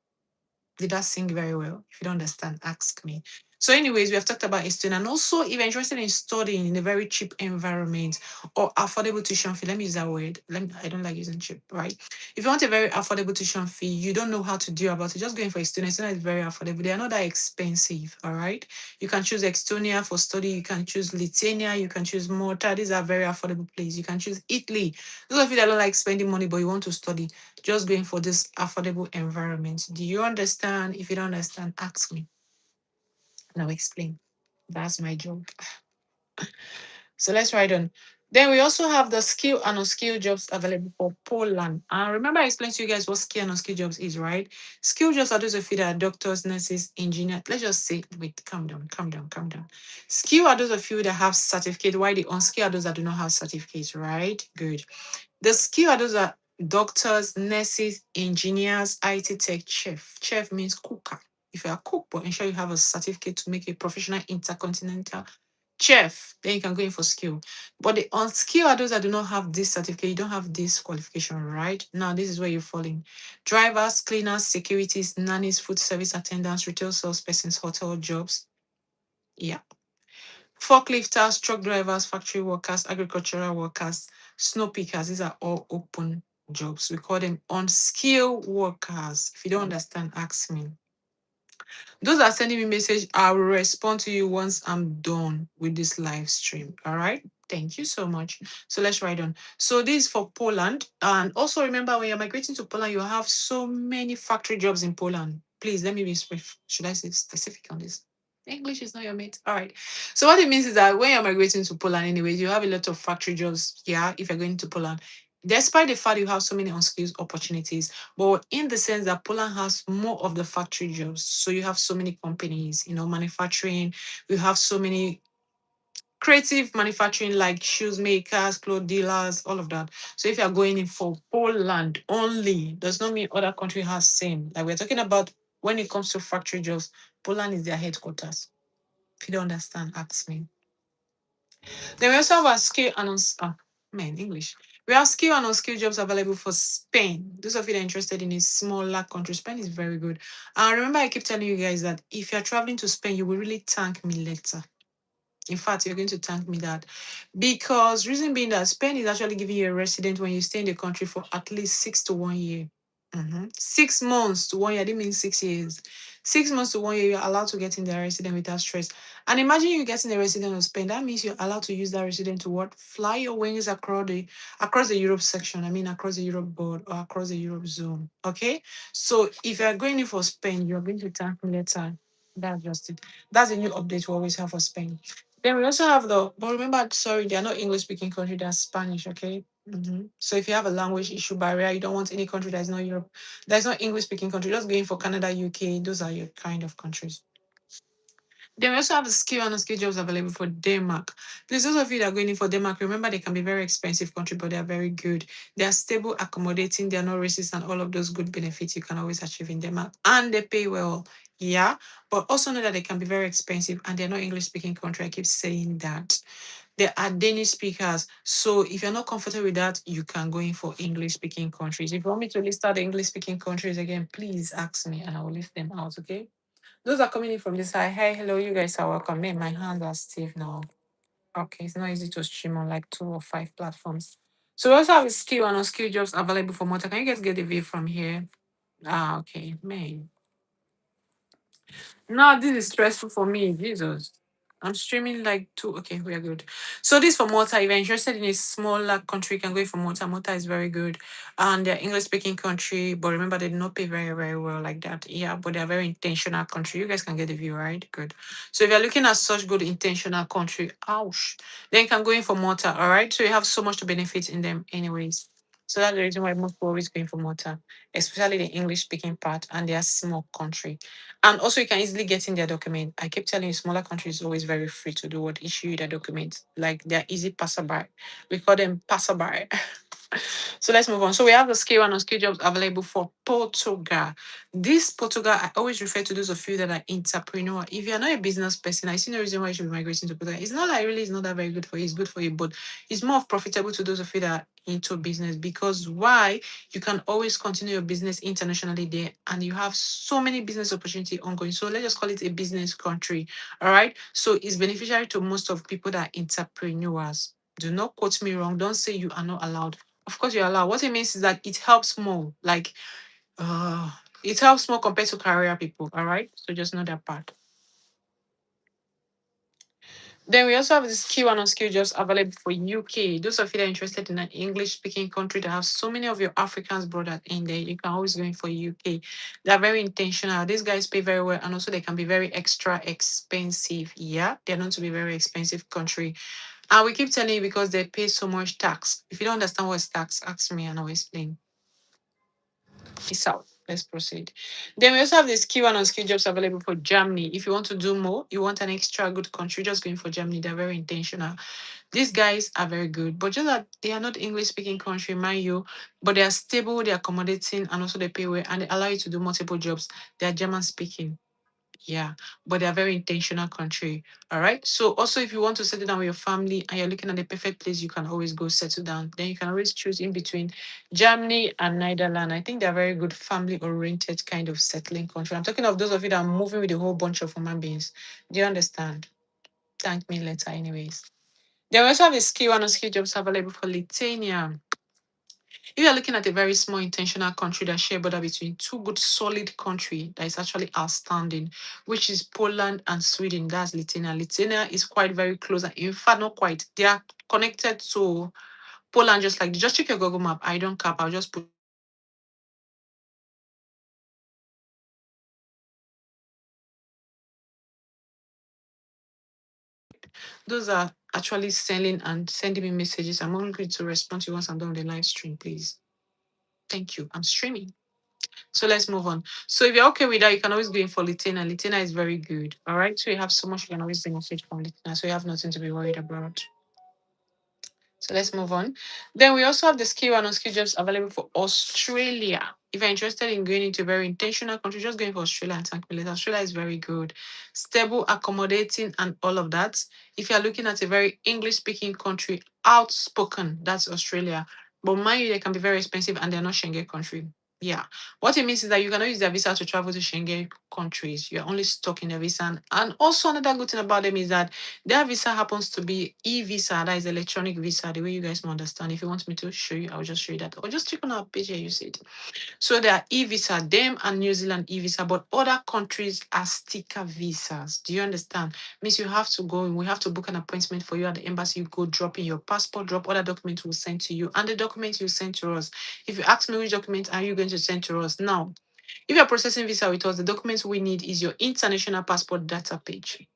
Did that sing very well? If you don't understand, ask me. So, anyways, we have talked about Estonia. And also, if you're interested in studying in a very cheap environment or affordable tuition fee, let me use that word. I don't like using cheap, right? If you want a very affordable tuition fee, you don't know how to do about it, just going for Estonia. Estonia is very affordable. They are not that expensive, all right? You can choose Estonia for study. You can choose Lithuania. You can choose Malta. These are very affordable places. You can choose Italy. Those of you that don't like spending money, but you want to study, just going for this affordable environment. Do you understand? If you don't understand, ask me and I'll explain. That's my job. So let's write on. Then we also have the skill and unskilled jobs available for Poland. And remember, I explained to you guys what skill and unskilled jobs is, right? Skill jobs are those of you that are doctors, nurses, engineers. Let's just say, wait, calm down, calm down, calm down. Skill are those of you that have certificate, while the unskilled are those that do not have certificates, right? Good. The skill are those are doctors, nurses, engineers, IT tech, chef. Chef means cooker. If you're a cook, but ensure you have a certificate to make a professional intercontinental chef, then you can go in for skill. But the unskilled are those that do not have this certificate, you don't have this qualification, right? Now, this is where you're falling. Drivers, cleaners, securities, nannies, food service attendants, retail salespersons, hotel jobs. Yeah. Forklifters, truck drivers, factory workers, agricultural workers, snow pickers, these are all open jobs. We call them unskilled workers. If you don't understand, ask me. Those that are sending me message, I will respond to you once I'm done with this live stream. All right. Thank you so much. So let's write on. So this is for Poland. And also remember when you're migrating to Poland, you have so many factory jobs in Poland. Please let me be should I say specific on this? English is not your mate. All right. So what it means is that when you're migrating to Poland anyways, you have a lot of factory jobs here if you're going to Poland. despite the fact you have so many unskilled opportunities, but in the sense that Poland has more of the factory jobs. So you have so many companies, manufacturing, you have so many creative manufacturing like shoes makers, clothes dealers, all of that. So if you're going in for Poland only, does not mean other country has same. Like we're talking about when it comes to factory jobs, Poland is their headquarters. If you don't understand, ask me. Then we also have our skill and man, English. We have skill and unskilled jobs available for Spain. Those of you that are interested in a smaller country, Spain is very good. And remember, I keep telling you guys that if you're traveling to Spain, you will really thank me later. In fact, you're going to thank me that because reason being that Spain is actually giving you a resident when you stay in the country for at least 6 to 1 year. 6 months to 1 year. I didn't mean 6 years. 6 months to 1 year, you're allowed to get in the resident without stress. And imagine you getting a resident of Spain. That means you're allowed to use that resident to what? Fly your wings across the Europe section. I mean across the Europe board or across the Europe zone. Okay. So if you're going in for Spain, you're going to thank me later. That's just it. That's a new update we always have for Spain. Then we also have but remember, sorry, they are not English speaking country, they're Spanish, okay? So if you have a language issue barrier, you don't want any country that is not Europe, that is not English speaking country, just going for Canada, UK, those are your kind of countries. Then we also have the skill and skill jobs available for Denmark. Please, those of you that are going in for Denmark, remember they can be very expensive country, but they are very good. They are stable, accommodating, they are not racist, and all of those good benefits you can always achieve in Denmark. And they pay well, yeah. But also know that they can be very expensive and they're not English speaking country. I keep saying that. They are Danish speakers. So if you're not comfortable with that, you can go in for English speaking countries. If you want me to list out the English speaking countries again, please ask me and I will list them out, okay? Those are coming in from this side. Hey, hello, you guys are welcome. Man, my hands are stiff now. Okay, it's not easy to stream on like 2 or 5 platforms. So we also have skill and unskilled jobs available for Malta. Can you guys get the view from here? Ah, okay, man. No, this is stressful for me. Jesus. I'm streaming like two. Okay, we are good. So this for Malta. If you're interested in a smaller country, you can go for Malta. Malta is very good. And they're English speaking country, but remember they do not pay very, very well like that. Yeah, but they're a very intentional country. You guys can get the view, right? Good. So if you're looking at such good intentional country, ouch, then you can go in for Malta. All right. So you have so much to benefit in them anyways. So that's the reason why most people always going for Malta, especially the English speaking part, and they are small country. And also, you can easily get in their document. I keep telling you, smaller countries is always very free to do what issue you their documents. Like they're easy passerby. We call them passerby. So let's move on. So we have the skill and unskilled jobs available for Portugal. This Portugal, I always refer to those of you that are entrepreneur. If you're not a business person, I see no reason why you should be migrating to Portugal. It's not like really, it's not that very good for you. It's good for you, but it's more of profitable to those of you that are into business because why? You can always continue your business internationally there and you have so many business opportunity ongoing. So let's just call it a business country. All right. So it's beneficiary to most of people that are entrepreneurs. Do not quote me wrong. Don't say you are not allowed. Of course you're allowed. What it means is that it helps more. Like uh it helps more compared to career people. All right. So just know that part. Then we also have the skill and unskilled jobs available for UK. Those of you that are interested in an English speaking country that have so many of your Africans brothers in there, you can always go in for UK. They're very intentional. These guys pay very well and also they can be very extra expensive. Yeah, they're known to be very expensive country. And we keep telling you because they pay so much tax. If you don't understand what's tax, ask me and I'll explain. Peace out. Let's proceed. Then we also have the skill and unskilled jobs available for Germany. If you want to do more, you want an extra good country, just going for Germany. They're very intentional. These guys are very good, but just that they are not English speaking country, mind you, but they are stable, they're accommodating, and also they pay well, and they allow you to do multiple jobs. They are German speaking. Yeah, but they are very intentional country. All right. So also if you want to settle down with your family and you're looking at the perfect place, you can always go settle down. Then you can always choose in between Germany and Netherlands. I think they're very good family-oriented kind of settling country. I'm talking of those of you that are moving with a whole bunch of human beings. Do you understand? Thank me later, anyways. They also have a skill and unskilled jobs available for Lithuania. If you're looking at a very small intentional country that share border between two good solid country that is actually outstanding, which is Poland and Sweden, that's Lithuania. Lithuania is quite very close. And in fact, not quite. They are connected to Poland just check your Google map. I don't cap. I'll just put those are actually selling and sending me messages. I'm only going to respond to you once I'm done with the live stream, please. Thank you. I'm streaming. So let's move on. So if you're okay with that, you can always go in for Litena. Litena is very good. All right. So you have so much you can always benefit from Litena. So you have nothing to be worried about. So let's move on. Then we also have the skill and unskilled jobs available for Australia. If you're interested in going into a very intentional country, just going for Australia and thank me later. Australia is very good, stable, accommodating, and all of that. If you're looking at a very English speaking country, outspoken, that's Australia. But mind you, they can be very expensive and they're not Schengen country. Yeah. What it means is that you cannot use their visa to travel to Schengen countries. You're only stuck in their visa. And also another good thing about them is that their visa happens to be e-visa, that is electronic visa, the way you guys may understand. If you want me to show you, I'll just show you that. Or just click on our page here, you see it. So they are e-visa, them and New Zealand e-visa, but other countries are sticker visas. Do you understand? Means you have to go and we have to book an appointment for you at the embassy. You go drop in your passport, drop other documents we'll send to you, and the documents you send to us. If you ask me which documents are you going to send to us now, if you're processing visa with us, the documents we need is your international passport data page,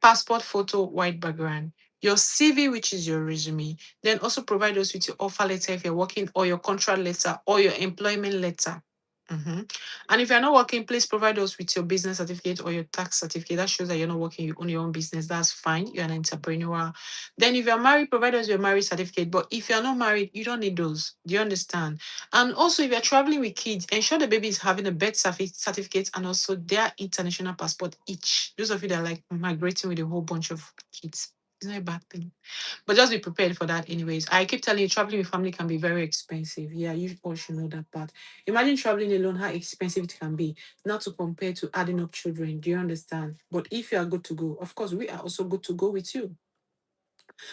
passport photo, white background, your CV, which is your resume. Then also provide us with your offer letter if you're working, or your contract letter, or your employment letter. Mhm. And if you're not working, please provide us with your business certificate or your tax certificate. That shows that you're not working, you own your own business. That's fine. You're an entrepreneur. Then if you're married, provide us your marriage certificate. But if you're not married, you don't need those. Do you understand? And also, if you're traveling with kids, ensure the baby is having a birth certificate and also their international passport each. Those of you that are like migrating with a whole bunch of kids, it's not a bad thing. But just be prepared for that, anyways. I keep telling you, traveling with family can be very expensive. Yeah, you all should know that part. Imagine traveling alone, how expensive it can be, not to compare to adding up children. Do you understand? But if you are good to go, of course, we are also good to go with you.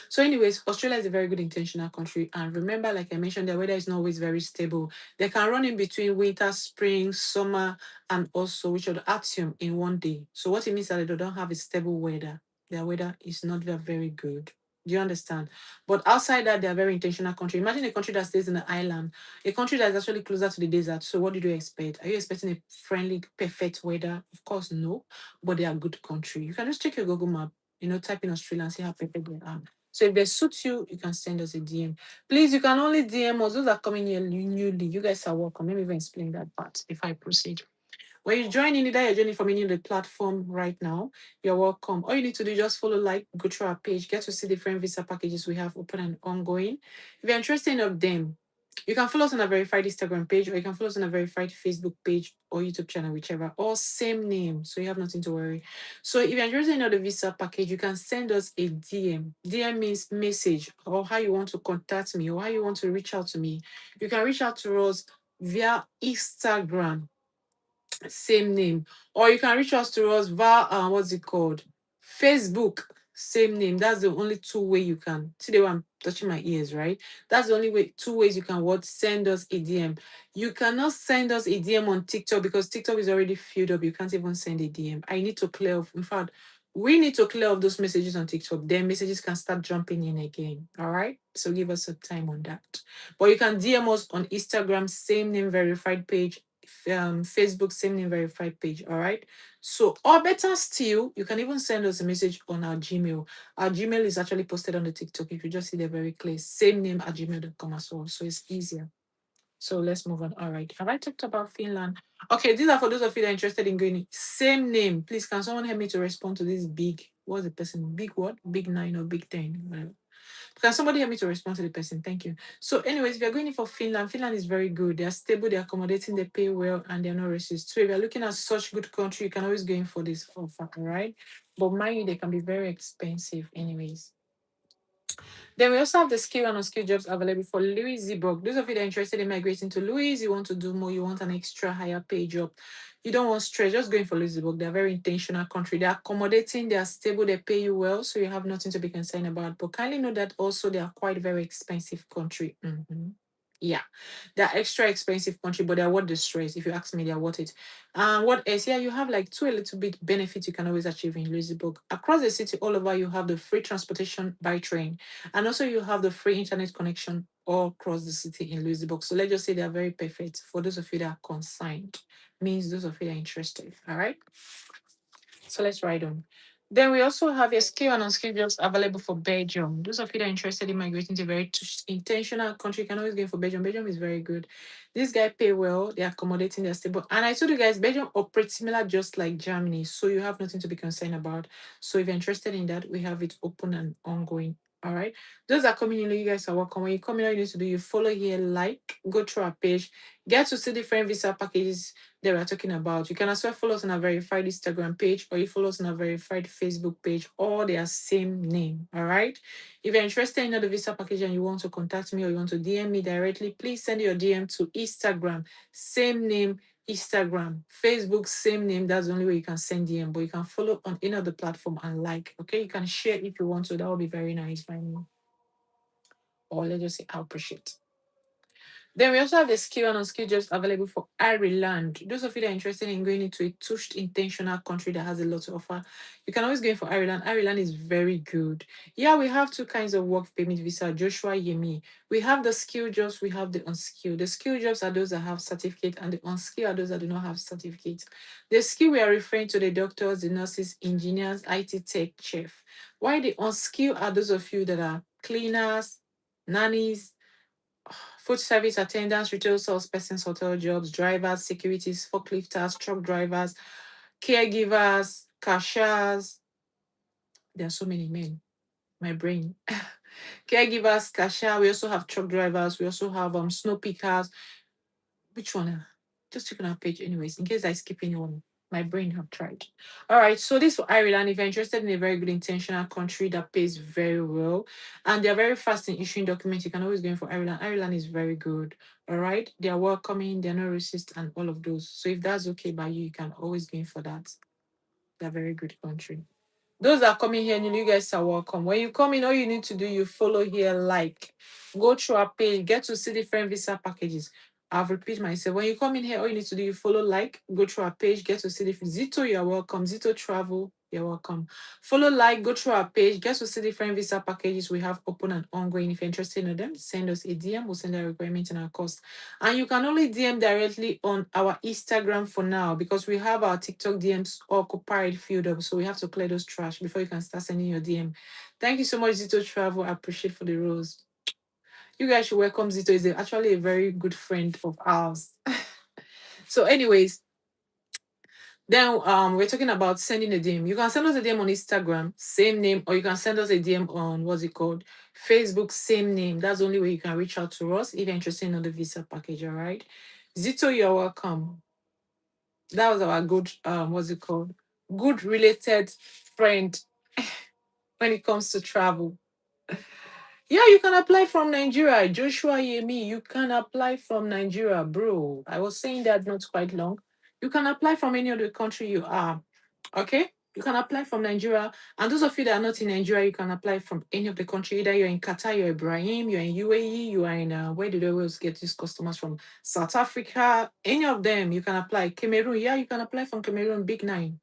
So, anyways, Australia is a very good intentional country. And remember, like I mentioned, the weather is not always very stable. They can run in between winter, spring, summer, and also which are the autumn in one day. So, what it means that they don't have a stable weather. Their weather is not very good. Do you understand? But outside that, they are very intentional country. Imagine a country that stays in the island, a country that is actually closer to the desert. So, what did you expect? Are you expecting a friendly, perfect weather? Of course, no. But they are good country. You can just check your Google map, type in Australia and see how perfect they are. So if they suit you, you can send us a DM. Please, you can only DM us. Those are coming here newly. You guys are welcome. Let me even explain that part if I proceed. When you join in, either you're joining from any of the platform right now, you're welcome. All you need to do is just follow, like, go through our page, get to see different visa packages we have open and ongoing. If you're interested in any of them, you can follow us on a verified Instagram page, or you can follow us on a verified Facebook page or YouTube channel, whichever. All same name, so you have nothing to worry. So if you're interested in the visa package, you can send us a DM. DM means message, or how you want to contact me, or how you want to reach out to me. You can reach out to us via Instagram, same name. Or you can reach us to us via what's it called? Facebook, same name. That's the only two way you can see the way I'm touching my ears, right? That's the only way, two ways you can what send us a DM. You cannot send us a DM on TikTok because TikTok is already filled up. You can't even send a DM. I need to clear off. In fact, we need to clear off those messages on TikTok. Then messages can start jumping in again. All right. So give us some time on that. But you can DM us on Instagram, same name verified page, Facebook, same name verified page. All right. So, or better still, you can even send us a message on our Gmail. Our Gmail is actually posted on the TikTok. If you just see the very clear, same name at gmail.com as well. So it's easier. So let's move on. All right. Have I talked about Finland? Okay, these are for those of you that are interested in going. Same name. Please, can someone help me to respond to this big? What's the person? Big what? Big 9 or big 10? Whatever. Can somebody help me to respond to the person? Thank you. So, anyways, if you're going in for Finland, Finland is very good. They're stable, they're accommodating, they pay well, and they're not racist. So, if you're looking at such good country, you can always go in for this offer, all right? But mind you, they can be very expensive, anyways. Then we also have the skill and unskilled jobs available for Louisburg. Those of you that are interested in migrating to Louis, you want to do more, you want an extra higher pay job. You don't want stress, just going for Louisburg. They're a very intentional country. They're accommodating, they are stable, they pay you well, so you have nothing to be concerned about. But kindly know that also they are quite very expensive country. Mhm. Yeah, they're extra expensive country, but they're worth the stress. If you ask me, they're worth it. What else? Yeah, you have like two a little bit benefits you can always achieve in Louisburg. Across the city, all over, you have the free transportation by train. And also you have the free internet connection all across the city in Louisburg. So let's just say they are very perfect for those of you that are concerned. Means those of you that are interested. All right. So let's ride on. Then we also have a skill and unskilled jobs available for Belgium. Those of you that are interested in migrating to a very intentional country, you can always go for Belgium. Belgium is very good. This guy pay well, they're accommodating, they're stable. And I told you guys, Belgium operates similar just like Germany. So you have nothing to be concerned about. So if you're interested in that, we have it open and ongoing. All right. Those are coming in, you guys are welcome. When you come in, all you need to do, you follow here, like, go through our page, get to see different visa packages that we're talking about. You can as well follow us on a verified Instagram page or you follow us on a verified Facebook page, all their same name. All right. If you're interested in the visa package and you want to contact me or you want to DM me directly, please send your DM to Instagram, same name, Instagram, Facebook, same name. That's the only way you can send DM, but you can follow on any of the platform and like. Okay, you can share if you want to. That would be very nice by me. Or let's just say I appreciate. Then we also have the skill and unskilled jobs available for Ireland. Those of you that are interested in going into a touched intentional country that has a lot to offer, you can always go in for Ireland. Ireland is very good. Yeah, we have two kinds of work permit visa, Joshua Yemi. We have the skilled jobs, we have the unskilled. The skilled jobs are those that have certificate, and the unskilled are those that do not have certificates. The skill we are referring to the doctors, the nurses, engineers, IT tech, chef. While the unskilled are those of you that are cleaners, nannies, food service attendants, retail salespersons, hotel jobs, drivers, securities, forklifters, truck drivers, caregivers, cashiers. There are so many men. My brain. Caregivers, cashier. We also have truck drivers. We also have snow pickers. Which one? Just check on our page, anyways, in case I skip anyone. My brain have tried. All right, so this for Ireland. If you're interested in a very good intentional country that pays very well, and they're very fast in issuing documents, you can always go in for Ireland. Ireland is very good. All right, they're welcoming, they're not racist, and all of those. So if that's okay by you, you can always go in for that. They're a very good country. Those that are coming here, you guys are welcome. When you come in, all you need to do, you follow here, like, go through our page, get to see different visa packages. I've repeated myself. When you come in here, all you need to do, you follow, like, go through our page, get to see different Zito, you're welcome. Zito Travel, you're welcome. Follow, like, go through our page, get to see different visa packages we have open and ongoing. If you're interested in them, send us a DM, we'll send a requirement and our cost. And you can only DM directly on our Instagram for now because we have our TikTok DMs occupied filled up. So we have to clear those trash before you can start sending your DM. Thank you so much, Zito Travel. I appreciate for the rose. You guys should welcome Zito. He's actually a very good friend of ours. So, anyways, then we're talking about sending a DM. You can send us a DM on Instagram, same name, or you can send us a DM on what's it called? Facebook, same name. That's the only way you can reach out to us if you're interested in the visa package, all right? Zito, you're welcome. That was our good what's it called? Good related friend when it comes to travel. Yeah, you can apply from Nigeria. Joshua Yemi, you can apply from Nigeria, bro. I was saying that not quite long. You can apply from any other country you are. Okay? You can apply from Nigeria. And those of you that are not in Nigeria, you can apply from any of the country. Either you're in Qatar, you're Ibrahim, you're in UAE, you are in where did they always get these customers from? South Africa, any of them, you can apply. Cameroon, yeah, you can apply from Cameroon, Big Nine.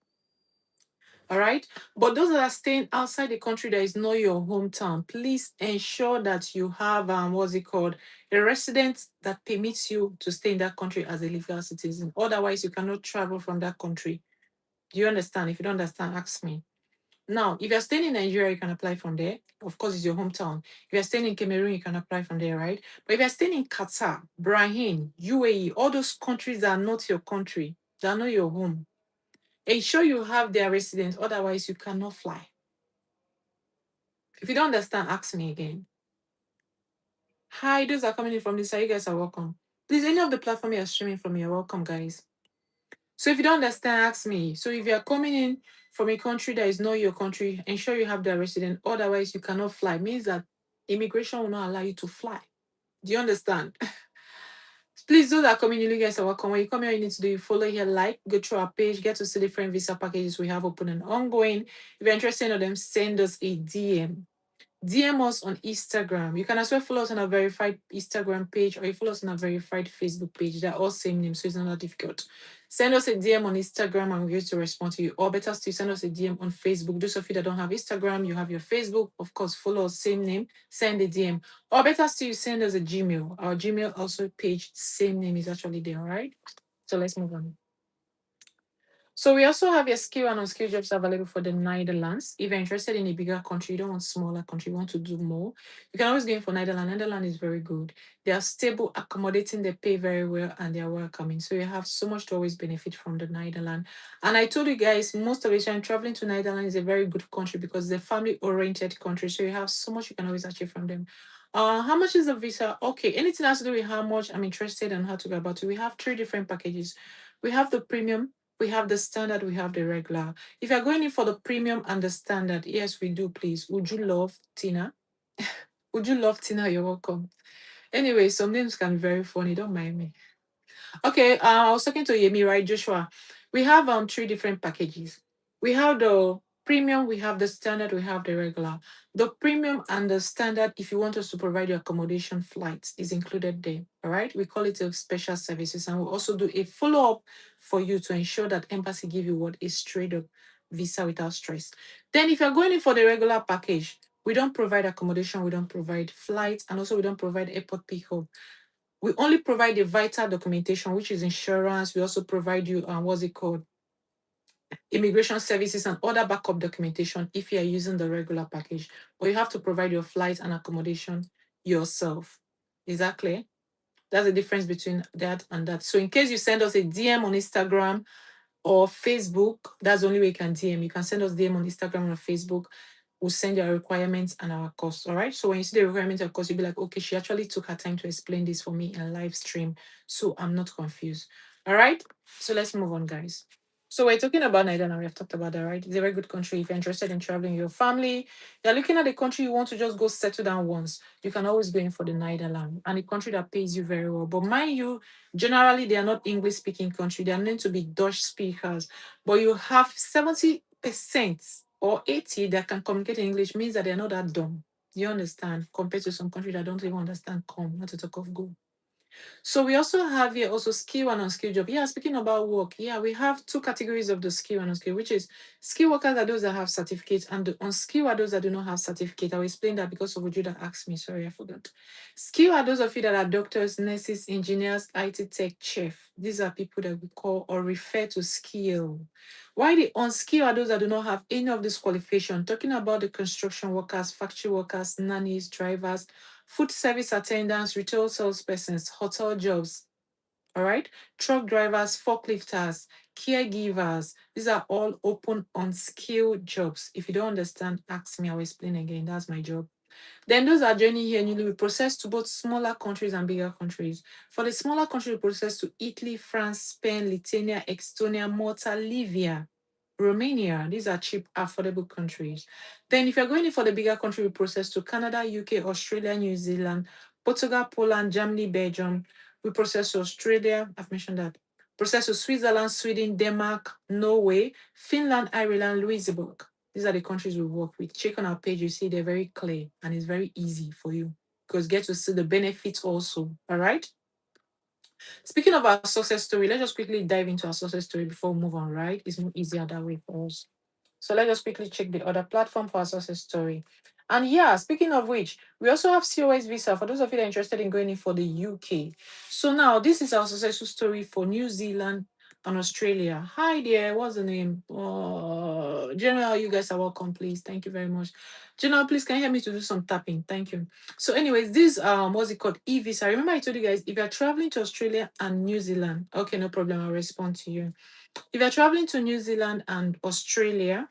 All right. But those that are staying outside the country that is not your hometown, please ensure that you have what's it called? A resident that permits you to stay in that country as a legal citizen. Otherwise, you cannot travel from that country. Do you understand? If you don't understand, ask me. Now, if you're staying in Nigeria, you can apply from there. Of course, it's your hometown. If you're staying in Cameroon, you can apply from there, right? But if you're staying in Qatar, Bahrain, UAE, all those countries that are not your country, they are not your home, ensure you have their residence, otherwise you cannot fly. If you don't understand, ask me again. Hi, those are coming in from this side. You guys are welcome. Please, any of the platform you're streaming from, you're welcome, guys. So if you don't understand, ask me. So if you're coming in from a country that is not your country, ensure you have their resident, otherwise you cannot fly. Means that immigration will not allow you to fly. Do you understand? Please, those that are coming in, you guys are welcome. When you come here, you need to do you follow here, like, go through our page, get to see different visa packages we have open and ongoing. If you're interested in them, send us a DM. DM us on Instagram. You can as well follow us on a verified Instagram page or you follow us on a verified Facebook page. They're all same name, so it's not that difficult. Send us a DM on Instagram and we're going to respond to you. Or better still, send us a DM on Facebook. Those of you that don't have Instagram, you have your Facebook. Of course, follow us, same name, send a DM. Or better still, you send us a Gmail. Our Gmail also page, same name is actually there, all right? So let's move on. So we also have your skill and unskilled jobs available for the Netherlands. If you're interested in a bigger country, you don't want smaller country, you want to do more, you can always go in for Netherlands. Netherlands is very good. They are stable, accommodating, they pay very well, and they are welcoming. So you have so much to always benefit from the Netherlands. And I told you guys, most of the time traveling to Netherlands is a very good country because they're family-oriented country. So you have so much you can always achieve from them. How much is the visa? Okay, anything has to do with how much I'm interested and how to go about it. We have three different packages. We have the premium, we have the standard, we have the regular. If you're going in for the premium and the standard, yes, we do, please. Would you love Tina? Would you love Tina? You're welcome. Anyway, some names can be very funny. Don't mind me. Okay, I was talking to Yemi, right, Joshua? We have three different packages. We have the premium, we have the standard, we have the regular. The premium and the standard, if you want us to provide your accommodation flights, is included there. All right, we call it a special services, and we'll also do a follow up for you to ensure that embassy give you what is straight up visa without stress. Then, if you're going in for the regular package, we don't provide accommodation, we don't provide flights, and also we don't provide airport pickup. We only provide the vital documentation, which is insurance. We also provide you, what's it called? Immigration services and other backup documentation if you are using the regular package. But you have to provide your flight and accommodation yourself. Is that clear? That's the difference between that and that. So in case you send us a DM on Instagram or Facebook, that's the only way you can DM. You can send us DM on Instagram or Facebook. We'll send you our requirements and our costs. All right. So when you see the requirements and costs, you'll be like, okay, she actually took her time to explain this for me in live stream. So I'm not confused. All right. So let's move on, guys. So we're talking about Nigeria. We have talked about that, right? It's a very good country. If you're interested in traveling with your family, you're looking at the country you want to just go settle down once, you can always go in for the Netherlands and a country that pays you very well. But mind you, generally they are not English speaking country. They are meant to be Dutch speakers. But you have 70% or 80 that can communicate in English means that they're not that dumb. You understand? Compared to some countries that don't even understand come, not to talk of go. So we also have here also skill and unskilled job. Yeah, speaking about work, yeah, we have two categories of the skill and unskilled, which is skill workers are those that have certificates and the unskilled are those that do not have certificate. I will explain that because of what you that asked me. Sorry, I forgot. Skill are those of you that are doctors, nurses, engineers, IT tech, chef. These are people that we call or refer to skill. Why the unskilled are those that do not have any of this qualification? Talking about the construction workers, factory workers, nannies, drivers, food service attendants, retail salespersons, hotel jobs, all right? Truck drivers, forklifters, caregivers. These are all open unskilled jobs. If you don't understand, ask me, I'll explain again. That's my job. Then those are journey here newly we process to both smaller countries and bigger countries. For the smaller countries, we process to Italy, France, Spain, Lithuania, Estonia, Malta, Libya, Romania. These are cheap, affordable countries. Then if you're going in for the bigger country, we process to Canada, UK, Australia, New Zealand, Portugal, Poland, Germany, Belgium. We process to Australia. I've mentioned that. Process to Switzerland, Sweden, Denmark, Norway, Finland, Ireland, Luxembourg. These are the countries we work with. Check on our page, you see they're very clear and it's very easy for you because get to see the benefits also. All right. Speaking of our success story, let's just quickly dive into our success story before we move on, right? It's more easier that way for us. So let's just quickly check the other platform for our success story. And yeah, speaking of which, we also have COS visa for those of you that are interested in going in for the UK. So now this is our successful story for New Zealand and Australia. Hi there, what's the name? General, you guys are welcome, please. Thank you very much. General, please can you help me to do some tapping? Thank you. So, anyways, this what's it called? E-visa. Remember I told you guys if you're traveling to Australia and New Zealand, okay, no problem, I'll respond to you. If you're traveling to New Zealand and Australia,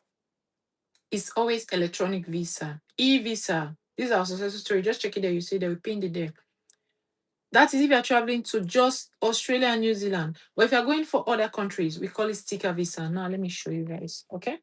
it's always electronic visa, e-visa. This is our successful story. Just check it there. You see, they will pin it there. That is if you're traveling to just Australia and New Zealand. But if you're going for other countries, we call it sticker visa. Now, let me show you guys. Okay.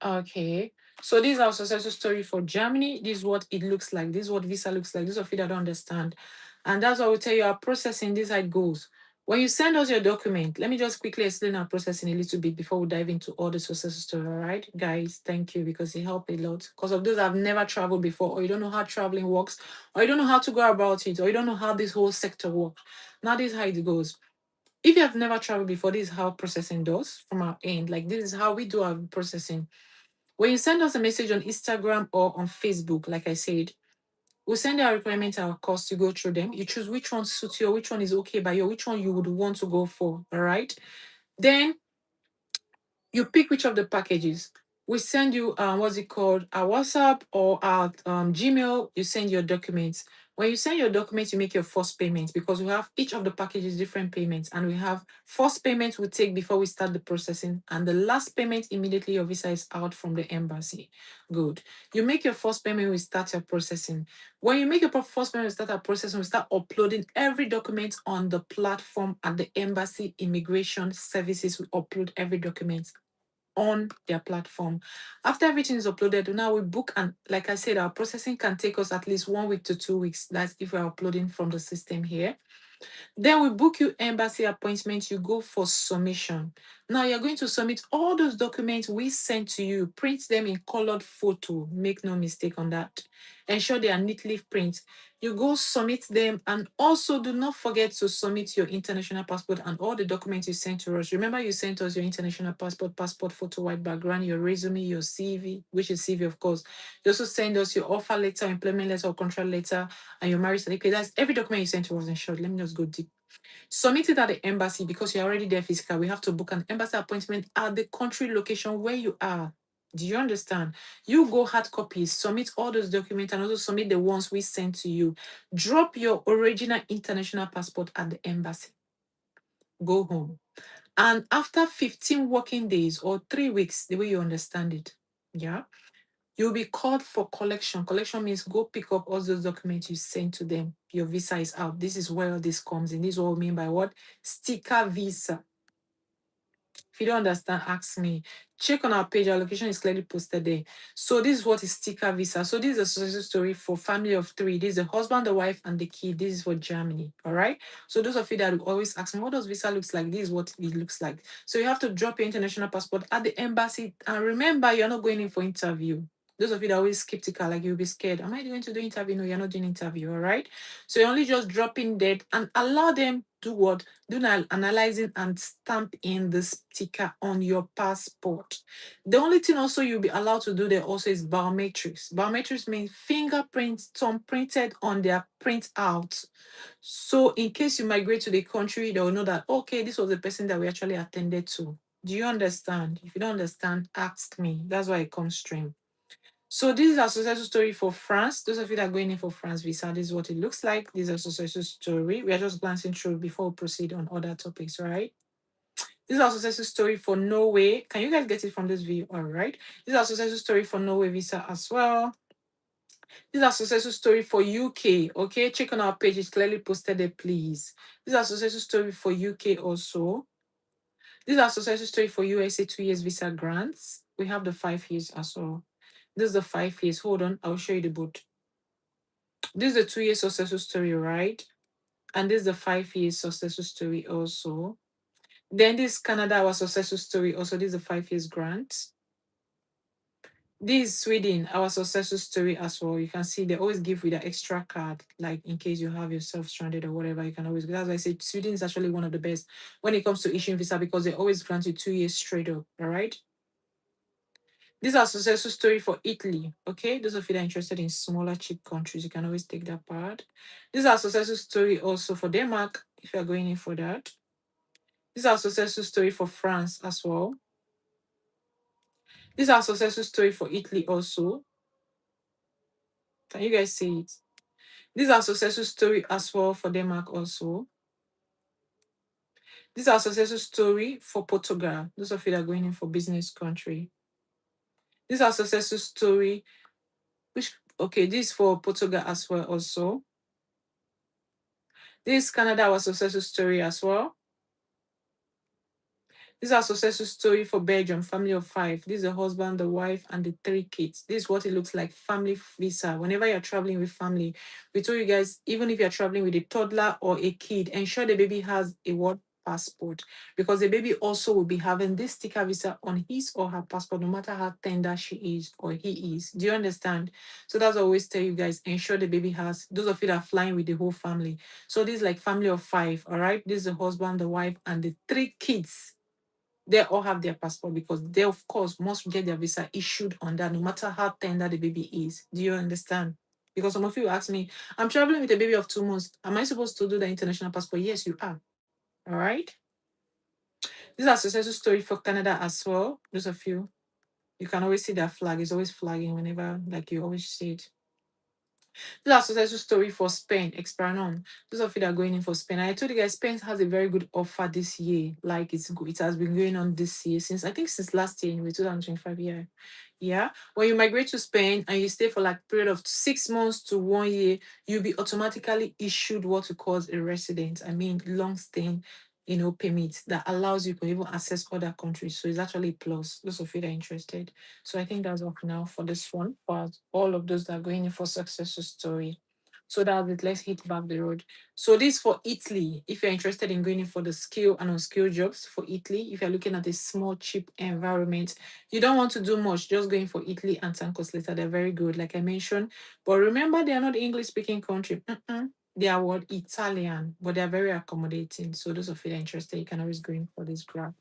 Okay. So this is our successful story for Germany. This is what it looks like. This is what visa looks like. This is what I don't understand. And that's what we tell you our processing. This is how it goes. When you send us your document, let me just quickly explain our processing a little bit before we dive into all the success story. All right, guys, thank you because it helped a lot. Because of those that have never traveled before, or you don't know how traveling works, or you don't know how to go about it, or you don't know how this whole sector works. Now this is how it goes. If you have never traveled before, this is how processing does from our end. Like this is how we do our processing. When you send us a message on Instagram or on Facebook, like I said, We'll send you our requirements, our costs. You go through them. You choose which one suits you, or which one is okay by you, or which one you would want to go for. All right. Then you pick which of the packages. We send you what's it called, our WhatsApp or our Gmail. You send your documents. When you send your documents, you make your first payment because we have each of the packages different payments, and we have first payment we take before we start the processing, and the last payment immediately your visa is out from the embassy. Good. You make your first payment, we start your processing. When you make your first payment, we start our processing. We start uploading every document on the platform at the embassy immigration services. We upload every document on their platform. After everything is uploaded, now we book, and like I said, our processing can take us at least 1 week to 2 weeks. That's if we're uploading from the system here. Then we book you embassy appointment. You go for submission. Now you're going to submit all those documents we sent to you. Print them in colored photo. Make no mistake on that. Ensure they are neatly print. You go submit them, and also do not forget to submit your international passport and all the documents you sent to us. Remember, you sent us your international passport, passport photo, white background, your resume, your CV, which is CV, of course. You also send us your offer letter, employment letter, or contract letter, and your marriage certificate. That's every document you sent to us in short. Let me just go deep. Submit it at the embassy because you're already there physical. We have to book an embassy appointment at the country location where you are. Do you understand? You go hard copies, submit all those documents, and also submit the ones we sent to you. Drop your original international passport at the embassy. Go home. And after 15 working days or 3 weeks, the way you understand it, yeah, you'll be called for collection. Collection means go pick up all those documents you sent to them. Your visa is out. This is where this comes in. This is what we mean by what? Sticker visa. If you don't understand, ask me. Check on our page. Our location is clearly posted there. So this is what is sticker visa. So this is a success story for family of three. This is the husband, the wife, and the kid. This is for Germany. All right. So those of you that will always ask me, what does visa looks like? This is what it looks like. So you have to drop your international passport at the embassy. And remember, you're not going in for interview. Those of you that are always skeptical, like you'll be scared. Am I going to do interview? No, you're not doing interview. All right. So you're only just dropping that and allow them do what? Do not analyzing and stamp in the sticker on your passport. The only thing also you'll be allowed to do there also is biometrics. Biometrics means fingerprints, thumb printed on their printout. So in case you migrate to the country, they'll know that, okay, this was the person that we actually attended to. Do you understand? If you don't understand, ask me. That's why I come stream. So this is our successful story for France. Those of you that are going in for France visa, this is what it looks like. This is a successful story. We are just glancing through before we proceed on other topics, right? This is our successful story for Norway. Can you guys get it from this view? All right. This is our successful story for Norway visa as well. This is our successful story for UK. Okay, check on our page. It's clearly posted there, please. This is our successful story for UK also. This is our successful story for USA 2 years visa grants. We have the 5 years as well. This is the 5 years. Hold on, I'll show you the boat. This is the 2 years successful story, right? And this is the 5 years successful story also. Then this Canada, our successful story also. This is the 5 years grant. This is Sweden, our successful story as well. You can see they always give with an extra card, like in case you have yourself stranded or whatever, you can always go. As I said, Sweden is actually one of the best when it comes to issuing visa because they always grant you 2 years straight up. All right. This is our successful story for Italy. Okay, those of you that are interested in smaller, cheap countries, you can always take that part. This is our successful story also for Denmark, if you are going in for that. This is our successful story for France as well. This is our successful story for Italy also. Can you guys see it? This is our successful story as well for Denmark also. This is our successful story for Portugal. Those of you that are going in for business country. This is our successful story, which, okay, this is for Portugal as well also. This is Canada, our successful story as well. This is our successful story for Belgium, family of five. This is the husband, the wife, and the 3 kids. This is what it looks like, family visa. Whenever you're traveling with family, we told you guys, even if you're traveling with a toddler or a kid, ensure the baby has a what? Passport. Because the baby also will be having this sticker visa on his or her passport, no matter how tender she is or he is. Do you understand? So that's what I always tell you guys, ensure the baby has, those of you that are flying with the whole family. So this is like family of five, all right? This is the husband, the wife, and the 3 kids. They all have their passport because they, of course, must get their visa issued on that, no matter how tender the baby is. Do you understand? Because some of you ask me, I'm traveling with a baby of 2 months. Am I supposed to do the international passport? Yes, you are. All right. These are successful story for Canada as well. Those of you, you can always see that flag. It's always flagging whenever, like you always see it. This is a successful story for Spain, Expranon. Those of you that are going in for Spain. I told you guys Spain has a very good offer this year. Like it has been going on this year since I think since last year anyway, 2025 year. Yeah. When you migrate to Spain and you stay for like period of 6 months to 1 year, you'll be automatically issued what we call a resident. I mean long staying, permit that allows you to even access other countries. So it's actually a plus. Those of you that are interested. So I think that's all for now for this one. For all of those that are going in for success story. So that's it. Let's hit back the road. So this for Italy. If you're interested in going in for the skill and unskilled jobs for Italy, if you're looking at a small, cheap environment, you don't want to do much, just going for Italy and Tancos later. They're very good, like I mentioned. But remember, they are not English speaking country. They are what Italian, but they're very accommodating. So those of you that are interested, you can always go in for this graph.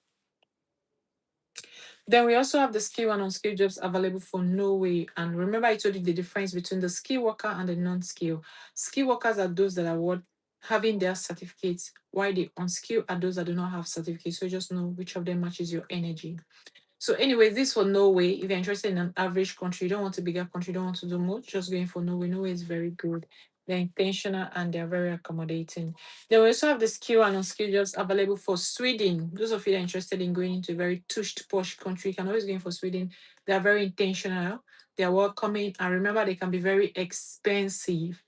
Then we also have the skill and unskilled jobs available for Norway. And remember, I told you the difference between the skill worker and the non-skill. Skill workers are those that are what having their certificates, while the unskilled are those that do not have certificates. So just know which of them matches your energy. So, anyway, this for Norway. If you're interested in an average country, you don't want a bigger country, you don't want to do much, just going for Norway. Norway is very good. They're intentional and they're very accommodating. Then we also have the skill and unskilled jobs available for Sweden. Those of you that are interested in going into a very tushed, posh country, you can always go in for Sweden. They are very intentional, they are welcoming, and remember, they can be very expensive.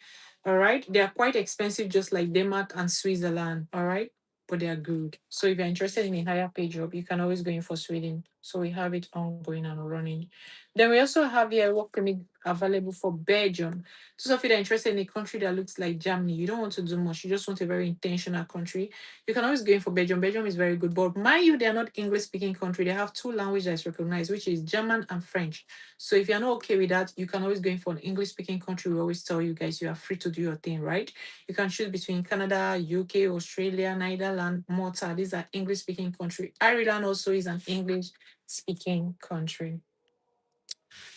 All right. They are quite expensive, just like Denmark and Switzerland. All right, but they are good. So if you're interested in a higher pay job, you can always go in for Sweden. So we have it ongoing and running. Then we also have here work permit available for Belgium. So if you're interested in a country that looks like Germany, you don't want to do much. You just want a very intentional country. You can always go in for Belgium. Belgium is very good. But mind you, they are not English speaking country. They have two languages that's recognized, which is German and French. So if you're not okay with that, you can always go in for an English speaking country. We always tell you guys you are free to do your thing, right? You can choose between Canada, UK, Australia, Netherlands, Malta. These are English speaking country. Ireland also is an English speaking country.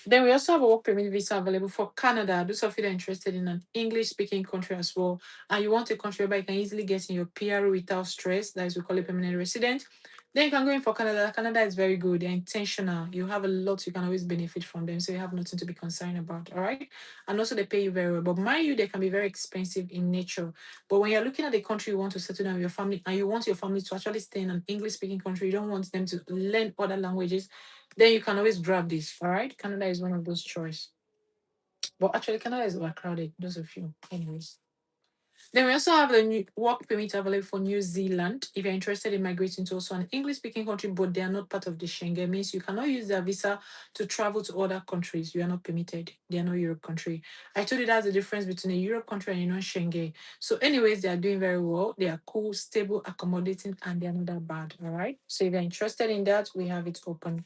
Then we also have a work permit visa available for Canada. Those of you that are interested in an English speaking country as well, and you want a country where you can easily get in your PR without stress, that is, we call it permanent resident. Then you can go in for Canada. Canada is very good. They're intentional. You have a lot you can always benefit from them. So you have nothing to be concerned about. All right. And also they pay you very well. But mind you, they can be very expensive in nature. But when you're looking at the country you want to settle down with your family and you want your family to actually stay in an English speaking country, you don't want them to learn other languages, then you can always grab this. All right. Canada is one of those choice. But actually, Canada is overcrowded. Those of you. Anyways. Then we also have the new work permit available for New Zealand. If you're interested in migrating to also an English speaking country, but they are not part of the Schengen, means you cannot use their visa to travel to other countries. You are not permitted. They are not Europe country. I told you that's the difference between a Europe country and a non-Schengen. So, anyways, they are doing very well. They are cool, stable, accommodating, and they are not that bad. All right. So if you're interested in that, we have it open.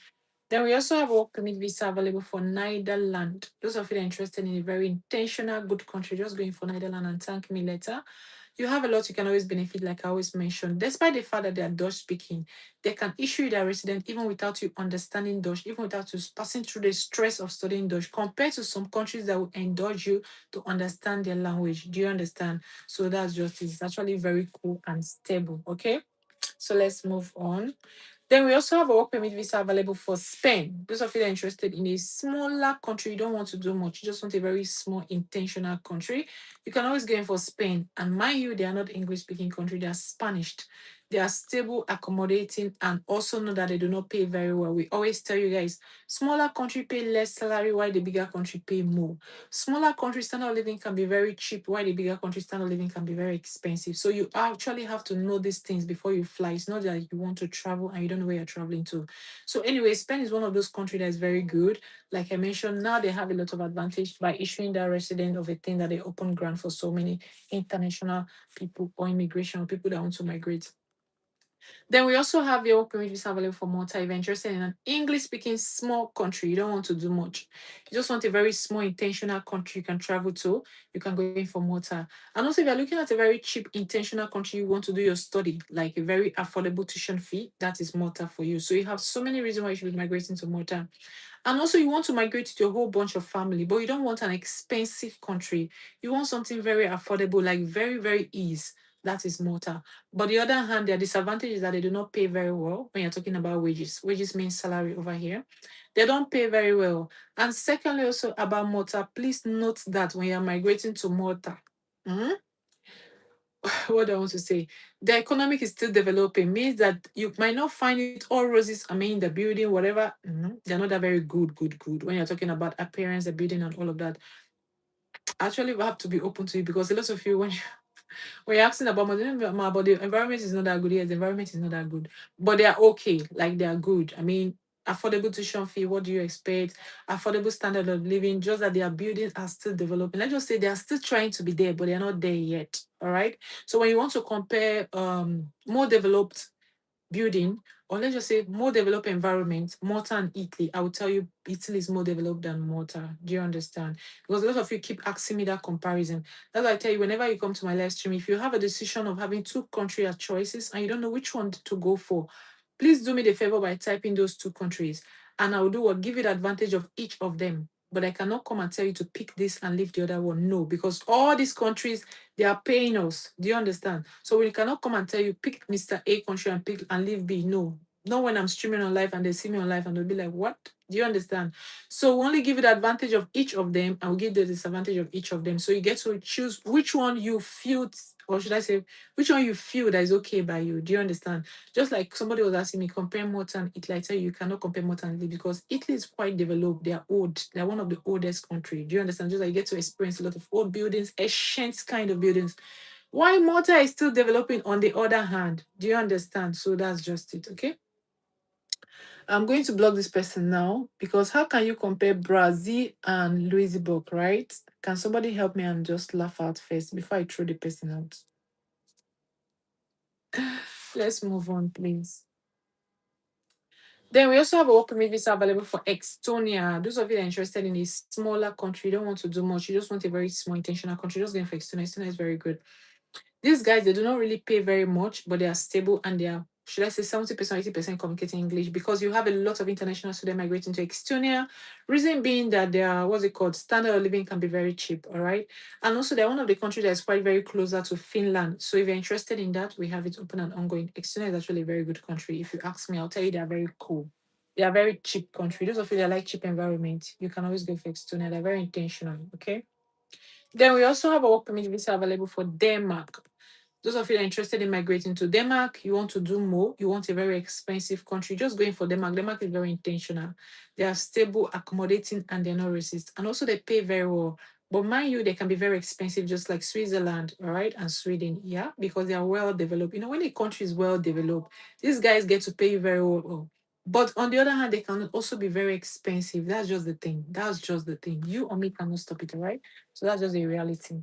Then we also have a work permit visa available for Netherlands. Those of you that are interested in a very intentional, good country, just going for Netherlands and thank me later. You have a lot you can always benefit, like I always mentioned. Despite the fact that they are Dutch speaking, they can issue you their resident even without you understanding Dutch, even without you passing through the stress of studying Dutch, compared to some countries that will indulge you to understand their language. Do you understand? So that's just it's actually very cool and stable. Okay. So let's move on. Then we also have a work permit visa available for Spain. Those of you that are interested in a smaller country, you don't want to do much, you just want a very small, intentional country. You can always go in for Spain. And mind you, they are not English speaking country, they are Spanish. They are stable, accommodating, and also know that they do not pay very well. We always tell you guys, smaller country pay less salary, while the bigger country pay more. Smaller country standard of living can be very cheap, while the bigger country standard of living can be very expensive. So you actually have to know these things before you fly. It's not that you want to travel and you don't know where you're traveling to. So anyway, Spain is one of those countries that is very good. Like I mentioned, now they have a lot of advantage by issuing that resident of a thing that they open grant for so many international people or immigration or people that want to migrate. Then we also have your work permit visa available for Malta. If you're interested in an English speaking small country, you don't want to do much. You just want a very small intentional country you can travel to, you can go in for Malta. And also, if you're looking at a very cheap intentional country you want to do your study, like a very affordable tuition fee, that is Malta for you. So you have so many reasons why you should be migrating to Malta. And also, you want to migrate to a whole bunch of family, but you don't want an expensive country. You want something very affordable, like very, very ease. That is Malta. But the other hand, their disadvantage is that they do not pay very well when you're talking about wages. Wages means salary over here. They don't pay very well. And secondly, also about Malta, please note that when you're migrating to Malta, mhm, what do I want to say? The economic is still developing, means that you might not find it all roses. I mean, the building, whatever, they're not that very good. When you're talking about appearance, the building, and all of that, actually, we have to be open to it because a lot of you, when you're asking about about the environment is not that good. Yes, the environment is not that good, but they are okay. Like they are good. I mean, affordable tuition fee. What do you expect? Affordable standard of living. Just that their buildings are still developing. Let's just say they are still trying to be there, but they are not there yet. All right. So when you want to compare more developed building, or let's just say more developed environment, Malta and Italy, I will tell you Italy is more developed than Malta. Do you understand? Because a lot of you keep asking me that comparison. That's why I tell you, whenever you come to my live stream, if you have a decision of having two country as choices and you don't know which one to go for, please do me the favor by typing those two countries. And I will do what give you the advantage of each of them. But I cannot come and tell you to pick this and leave the other one. No, because all these countries they are paying us. Do you understand? So we cannot come and tell you pick Mr. A country and pick and leave B. No. Not when I'm streaming on live and they see me on live and they'll be like, what? Do you understand? So we only give you the advantage of each of them and we give the disadvantage of each of them. So you get to choose which one you feel, or should I say, which one you feel that is okay by you. Do you understand? Just like somebody was asking me, compare Malta and Italy. I tell you, you cannot compare Malta and Italy because Italy is quite developed. They are old. They are one of the oldest country. Do you understand? Just like you get to experience a lot of old buildings, ancient kind of buildings. Why Malta is still developing on the other hand. Do you understand? So that's just it. Okay. I'm going to block this person now because how can you compare Brazil and Louisburg, right? Can somebody help me and just laugh out first before I throw the person out? Let's move on, please. Then we also have a work permit visa available for Estonia. Those of you that are interested in a smaller country, you don't want to do much, you just want a very small intentional country, just going for Estonia. Estonia is very good. These guys, they do not really pay very much, but they are stable and they are, should I say, 70%, 80% communicating English because you have a lot of international students migrating to Estonia. Reason being that their, what's it called, standard of living can be very cheap, all right? And also, they're one of the countries that is quite very closer to Finland. So if you're interested in that, we have it open and ongoing. Estonia is actually a very good country. If you ask me, I'll tell you they are very cool. They are very cheap country. Those of you that like cheap environment, you can always go for Estonia. They're very intentional, okay? Then we also have a work permit visa available for Denmark. Those of you that are interested in migrating to Denmark, you want to do more, you want a very expensive country, just going for Denmark. Denmark is very intentional. They are stable, accommodating, and they're not racist. And also they pay very well. But mind you, they can be very expensive, just like Switzerland, all right, and Sweden, yeah, because they are well developed. You know, when a country is well developed, these guys get to pay you very well. But on the other hand, they can also be very expensive. That's just the thing. That's just the thing. You or me cannot stop it, all right? So that's just a reality.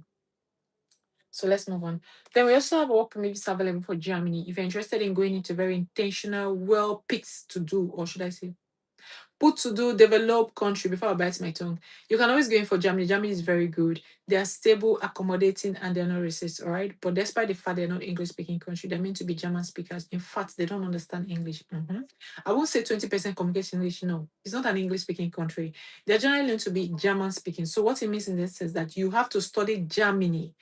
So let's move on. Then we also have a work permit visa available for Germany. If you're interested in going into very intentional, well picked to do, or should I say, put to do, develop country before I bite my tongue. You can always go in for Germany. Germany is very good. They are stable, accommodating, and they're not racist, all right? But despite the fact they're not English speaking country, they're meant to be German speakers. In fact, they don't understand English. I won't say 20% communicate English. No, it's not an English speaking country. They're generally known to be German speaking. So what it means in this is that you have to study Germany,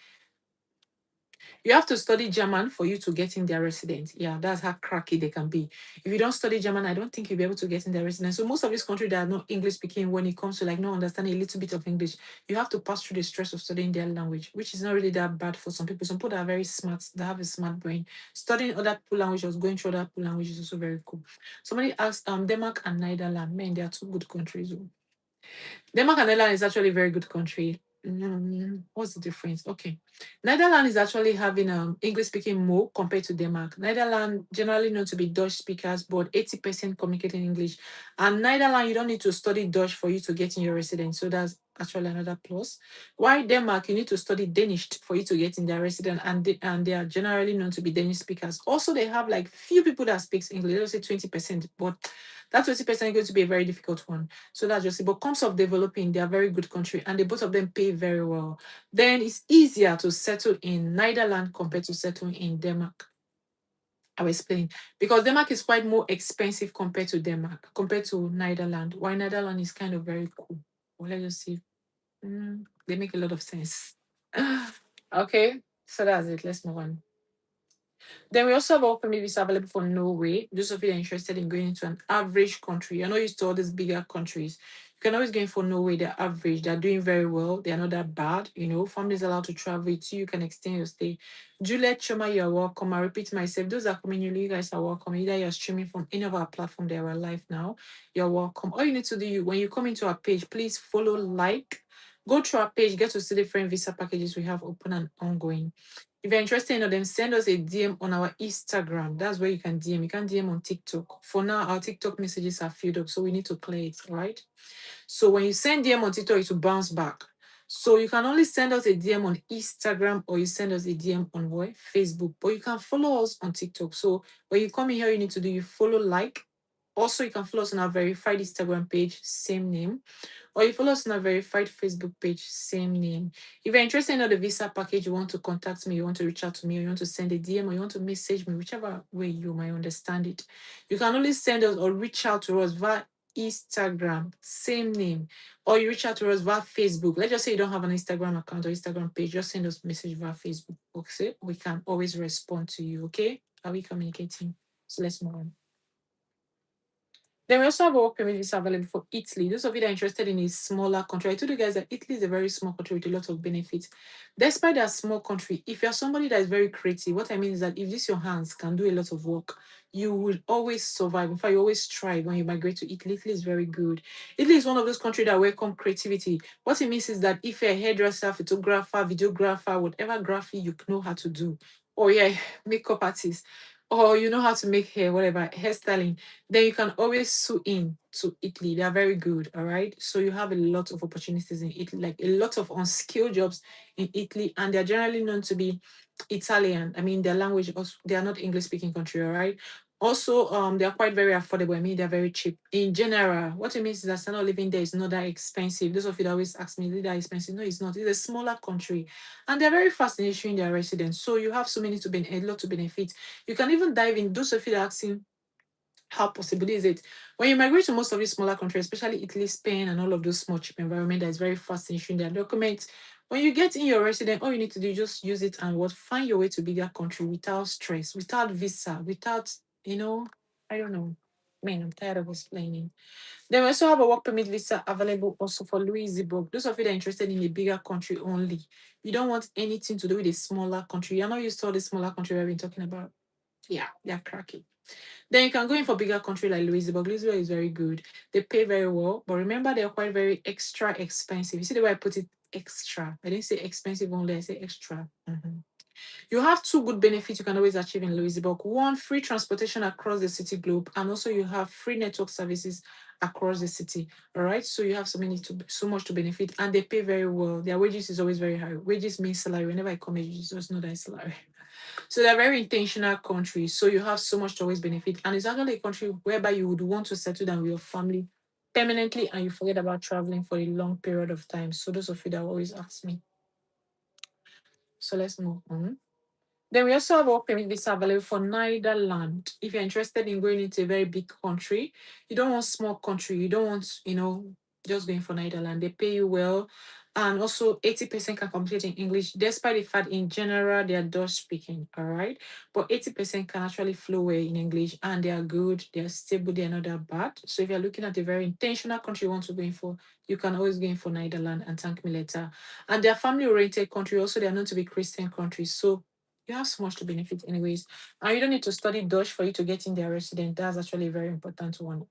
you have to study German for you to get in their residence. Yeah, that's how cracky they can be. If you don't study German, I don't think you'll be able to get in their residence. So most of these countries that are not English speaking, when it comes to like not understanding a little bit of English, you have to pass through the stress of studying their language, which is not really that bad for some people. Some people that are very smart, they have a smart brain. Studying other people languages, going through other people languages is also very cool. Somebody asked Denmark and Netherlands. Man, they are two good countries. Oh. Denmark and Netherlands is actually a very good country. What's the difference? Okay. Netherlands is actually having English speaking more compared to Denmark. Netherlands generally known to be Dutch speakers, but 80% communicating English. And Netherlands, you don't need to study Dutch for you to get in your residence. So that's actually another plus. Why Denmark, you need to study Danish for you to get in their residence, and they are generally known to be Danish speakers. Also, they have like few people that speaks English. Let's say 20%, but that 20% is going to be a very difficult one. So that's just it. But comes of developing, they are very good country and they both of them pay very well. Then it's easier to settle in Netherlands compared to settling in Denmark. I'll explain. Because Denmark is quite more expensive compared to Denmark, compared to Netherlands. Why Netherlands is kind of very cool. Well, let's just see. They make a lot of sense. Okay, so that's it. Let's move on. Then we also have work permit visa available for Norway. Those of you that are interested in going into an average country, you're not used to all these bigger countries. You can always go in for Norway. They're average. They're doing very well. They're not that bad. Families allowed to travel with you. You can extend your stay. Juliet Choma, you're welcome. I repeat myself. Those that are coming newly, you guys are welcome. Either you're streaming from any of our platform that are live now, you're welcome. All you need to do, when you come into our page, please follow, like, go through our page, get to see different visa packages we have open and ongoing. If you're interested in them, send us a DM on our Instagram. That's where you can DM. You can DM on TikTok. For now, our TikTok messages are filled up, so we need to clear it, all right? So when you send DM on TikTok, it will bounce back. So you can only send us a DM on Instagram or you send us a DM on what? Facebook. But you can follow us on TikTok. So when you come in here, you need to do you follow, like. Also, you can follow us on our verified Instagram page, same name, or you follow us on our verified Facebook page, same name. If you're interested in the visa package, you want to contact me, you want to reach out to me, or you want to send a DM, or you want to message me, whichever way you might understand it, you can only send us or reach out to us via Instagram, same name, or you reach out to us via Facebook. Let's just say you don't have an Instagram account or Instagram page, just send us a message via Facebook. Okay, we can always respond to you. Okay, are we communicating? So let's move on. Then we also have a work permit visa available for Italy. Those of you that are interested in a smaller country, I told you guys that Italy is a very small country with a lot of benefits. Despite that small country, if you're somebody that is very creative, what I mean is that if this your hands can do a lot of work, you will always survive. In fact, you always strive when you migrate to Italy. Italy is very good. Italy is one of those countries that welcome creativity. What it means is that if you're a hairdresser, photographer, videographer, whatever graphic you know how to do, or yeah, makeup artist, or you know how to make hair, whatever, hairstyling, then you can always sue in to Italy. They are very good, all right? So you have a lot of opportunities in Italy, like a lot of unskilled jobs in Italy, and they're generally known to be Italian. I mean, their language also, they are not English speaking country, all right? Also, they are quite very affordable. I mean, they're very cheap. In general, what it means is that standard of living there is not that expensive. Those of you that always ask me, is it that expensive? No, it's not. It's a smaller country. And they're very fast in issuing their residents. So you have so many a lot to benefit. You can even dive in. Those of you that are asking how possible is it? When you migrate to most of these smaller countries, especially Italy, Spain, and all of those small cheap environment that is very fast in issuing their documents, when you get in your resident, all you need to do is just use it and find your way to bigger country without stress, without visa, without, I don't know. Man, I'm tired of explaining. Then we also have a work permit visa available also for Louisburg. Those of you that are interested in a bigger country only. You don't want anything to do with a smaller country. You're not used to all the smaller country we've been talking about. Yeah, they're cracking. Then you can go in for bigger country like Louisburg. Louisburg is very good. They pay very well, but remember they're quite very extra expensive. You see the way I put it, extra. I didn't say expensive only. I say extra. You have two good benefits you can always achieve in Louisburg. One, free transportation across the city globe, and also you have free network services across the city. All right, so you have so much to benefit, and they pay very well. Their wages is always very high. Wages means salary. Whenever I come, you just know that salary. So they're very intentional countries. So you have so much to always benefit. And it's actually a country whereby you would want to settle down with your family permanently and you forget about traveling for a long period of time. So those of you that always ask me. So let's move on. Then we also have work permit visa available for Netherlands. If you're interested in going into a very big country, you don't want small country, you don't want, just going for Netherlands. They pay you well. And also 80% can communicate in English, despite the fact in general they are Dutch speaking, all right? But 80% can actually flow well in English and they are good, they are stable, they are not that bad. So if you're looking at a very intentional country you want to go in for, you can always go in for Netherlands and thank me later. And they're family-oriented country, also they're known to be Christian countries. So you have so much to benefit anyways. And you don't need to study Dutch for you to get in their resident. That's actually a very important one.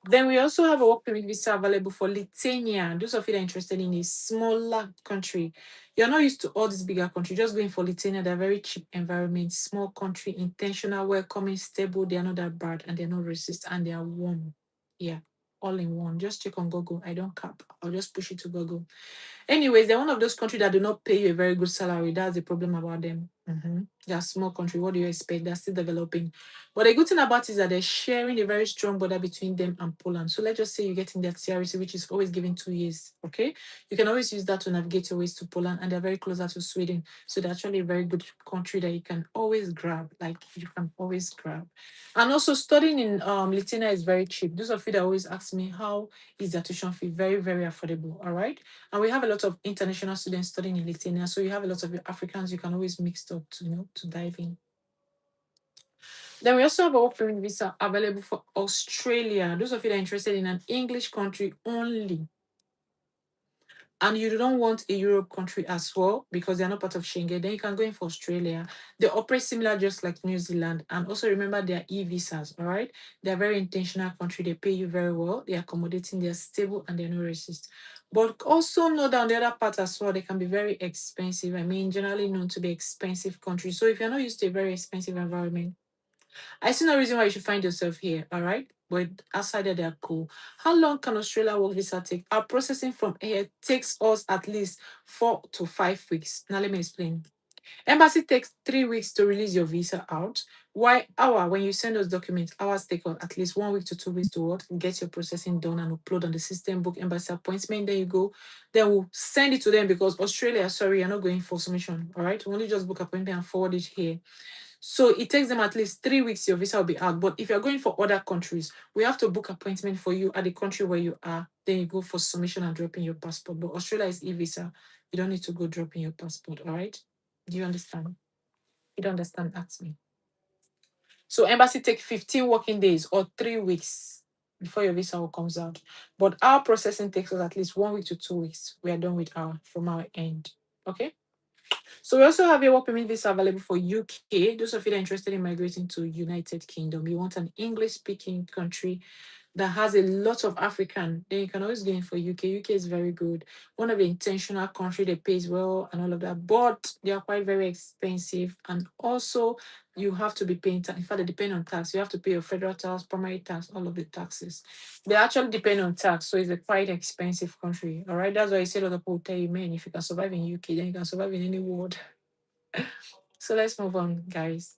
Then we also have a work permit visa available for Lithuania. Those of you that are interested in a smaller country. You're not used to all these bigger countries. Just going for Lithuania, they're very cheap environment, small country, intentional, welcoming, stable. They are not that bad and they're not racist and they are warm. Yeah, all in one. Just check on Google. I don't cap. I'll just push it to Google. Anyways, they're one of those countries that do not pay you a very good salary. That's the problem about them. They're a small country. What do you expect? They're still developing. But the good thing about it is that they're sharing a very strong border between them and Poland. So let's just say you're getting their TRC, which is always given 2 years. Okay. You can always use that to navigate your ways to Poland, and they're very closer to Sweden. So they're actually a very good country that you can always grab. Like you can always grab. And also studying in Lithuania is very cheap. Those of you that always ask me how is their tuition fee, very, very affordable. All right. And we have a lot of international students studying in Lithuania. So you have a lot of Africans you can always mix up to, to dive in. Then we also have a work permit visa available for Australia. Those of you that are interested in an English country only, and you don't want a Europe country as well because they're not part of Schengen, then you can go in for Australia. They operate similar just like New Zealand. And also remember their e-visas, all right? They're very intentional country. They pay you very well. They're accommodating, they're stable, and they're no racist. But also know that on the other part as well, they can be very expensive. I mean, generally known to be expensive countries. So if you're not used to a very expensive environment, I see no reason why you should find yourself here, all right? But outside there, they're cool. How long can Australia work visa take? Our processing from here takes us at least 4 to 5 weeks. Now, let me explain. Embassy takes 3 weeks to release your visa out. Why when you send us documents, ours take at least 1 week to 2 weeks to what? Get your processing done and upload on the system, book embassy appointment. Then you go. Then we'll send it to them because Australia, sorry, you're not going for submission. All right. We only just book appointment and forward it here. So it takes them at least 3 weeks, your visa will be out. But if you're going for other countries, we have to book appointment for you at the country where you are. Then you go for submission and drop in your passport. But Australia is e-visa. You don't need to go drop in your passport, all right? Do you understand? You don't understand, ask me. So embassy take 15 working days or 3 weeks before your visa will comes out. But our processing takes us at least 1 week to 2 weeks. We are done with our from our end. Okay? So we also have a work permit visa available for UK. Those of you that are interested in migrating to United Kingdom, you want an English speaking country that has a lot of African, then you can always go in for UK. UK is very good. One of the intentional country that pays well and all of that, but they are quite very expensive. And also you have to be paying tax. In fact, they depend on tax. You have to pay your federal tax, primary tax, all of the taxes. They actually depend on tax. So it's a quite expensive country. All right. That's why I say a lot of people tell you, man, if you can survive in UK, then you can survive in any world. So let's move on, guys.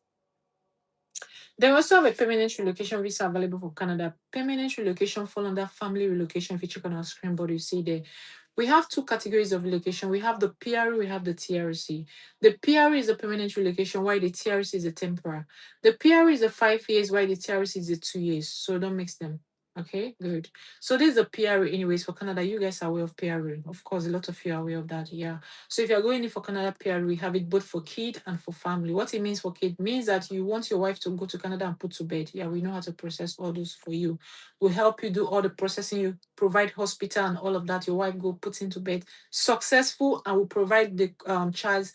They also have a permanent relocation visa available for Canada. Permanent relocation fall under family relocation. If you check on our screen board, you see there. We have two categories of relocation. We have the PRE, we have the TRC. The PRE is a permanent relocation, while the TRC is a temporary. The PRE is a 5 years, while the TRC is a 2 years. So don't mix them. Okay, good. So this is the PRE anyways for Canada. You guys are aware of PRE. Of course, a lot of you are aware of that. Yeah. So if you're going in for Canada PR, we have it both for kid and for family. What it means for kid means that you want your wife to go to Canada and put to bed. Yeah, we know how to process all those for you. We'll help you do all the processing. You provide hospital and all of that. Your wife go put into bed successful, and will provide the child's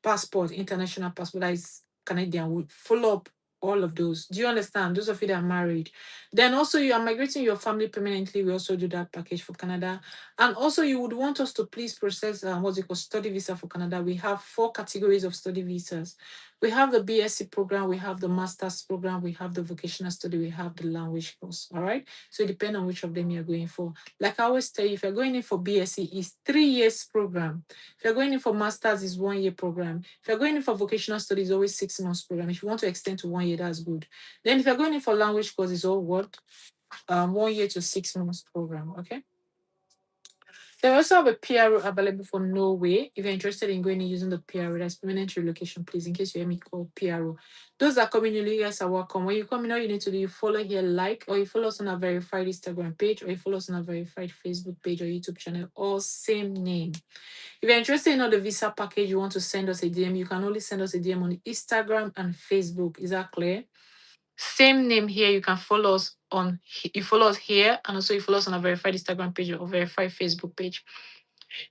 passport, international passport that is Canadian. We follow up all of those. Do you understand? Those of you that are married. Then also you are migrating your family permanently. We also do that package for Canada. And also you would want us to please process what's it called study visa for Canada. We have 4 categories of study visas. We have the BSc program, we have the master's program, we have the vocational study, we have the language course. All right. So it depends on which of them you're going for. Like I always tell you, if you're going in for BSc, it's 3 years program. If you're going in for master's, it's 1 year program. If you're going in for vocational studies, it's always 6 months program. If you want to extend to 1 year, that's good. Then if you're going in for language course, it's all what? 1 year to 6 months program. Okay. They also have a PRO available for Norway. If you're interested in going and using the PRO, that's permanent relocation, please, in case you hear me call PRO. Those that come in, you guys are welcome. When you come in, all you need to do, you follow here, like, or you follow us on a verified Instagram page, or you follow us on a verified Facebook page or YouTube channel, all same name. If you're interested in all the visa package, you want to send us a DM, you can only send us a DM on Instagram and Facebook. Is that clear? Same name here. You can follow us on. You follow us here, and also you follow us on a verified Instagram page or verified Facebook page.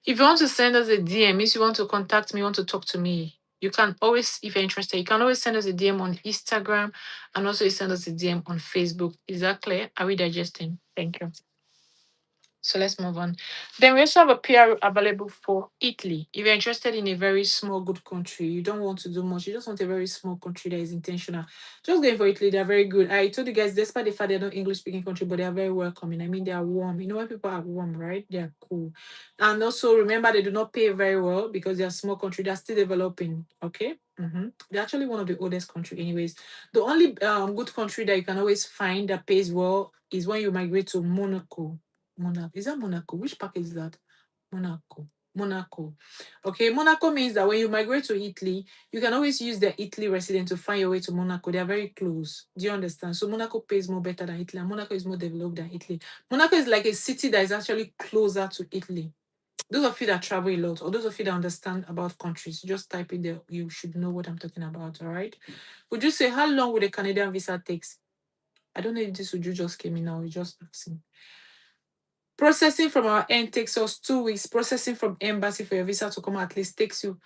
If you want to send us a DM, means you want to contact me, you want to talk to me. You can always, if you're interested, you can always send us a DM on Instagram, and also you send us a DM on Facebook. Is that clear? Are we digesting? Thank you. So let's move on. Then we also have a PR available for Italy. If you're interested in a very small, good country, you don't want to do much, you just want a very small country that is intentional. Just going for Italy, they're very good. I told you guys, despite the fact they're not English speaking country, but they are very welcoming. I mean, they are warm. You know, when people are warm, right? They are cool. And also remember, they do not pay very well because they are small country. They're still developing. Okay. They're actually one of the oldest country, anyways. The only good country that you can always find that pays well is when you migrate to Monaco. Monaco. Is that Monaco? Which package is that? Monaco. Monaco. Okay, Monaco means that when you migrate to Italy, you can always use the Italy resident to find your way to Monaco. They are very close. Do you understand? So Monaco pays more better than Italy, and Monaco is more developed than Italy. Monaco is like a city that is actually closer to Italy. Those of you that travel a lot, or those of you that understand about countries, just type in there. You should know what I'm talking about. All right. Would you say how long would a Canadian visa takes? I don't know if this would you just came in now. You just asking. Processing from our end takes us 2 weeks. Processing from embassy for your visa to come at least takes you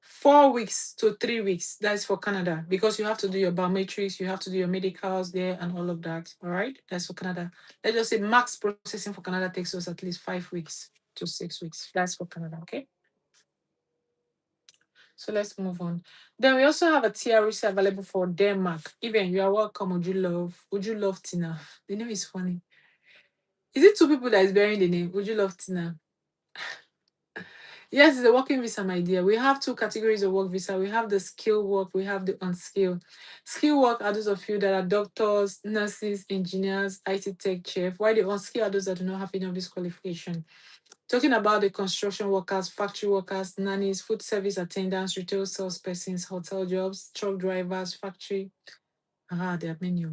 4 weeks to 3 weeks. That is for Canada because you have to do your biometrics, you have to do your medicals there and all of that. All right, that's for Canada. Let's just say max processing for Canada takes us at least 5 weeks to 6 weeks. That's for Canada. Okay. So let's move on. Then we also have a TRC available for Denmark. Even you are welcome. Would you love Tina? The name is funny. Is it two people that is bearing the name? Would you love Tina? Yes, it's a working visa, my dear. We have two categories of work visa. We have the skill work, we have the unskilled. Skill work are those of you that are doctors, nurses, engineers, IT tech chef, while the unskilled are those that do not have any of this qualification. Talking about the construction workers, factory workers, nannies, food service attendants, retail salespersons, hotel jobs, truck drivers, factory. There are many.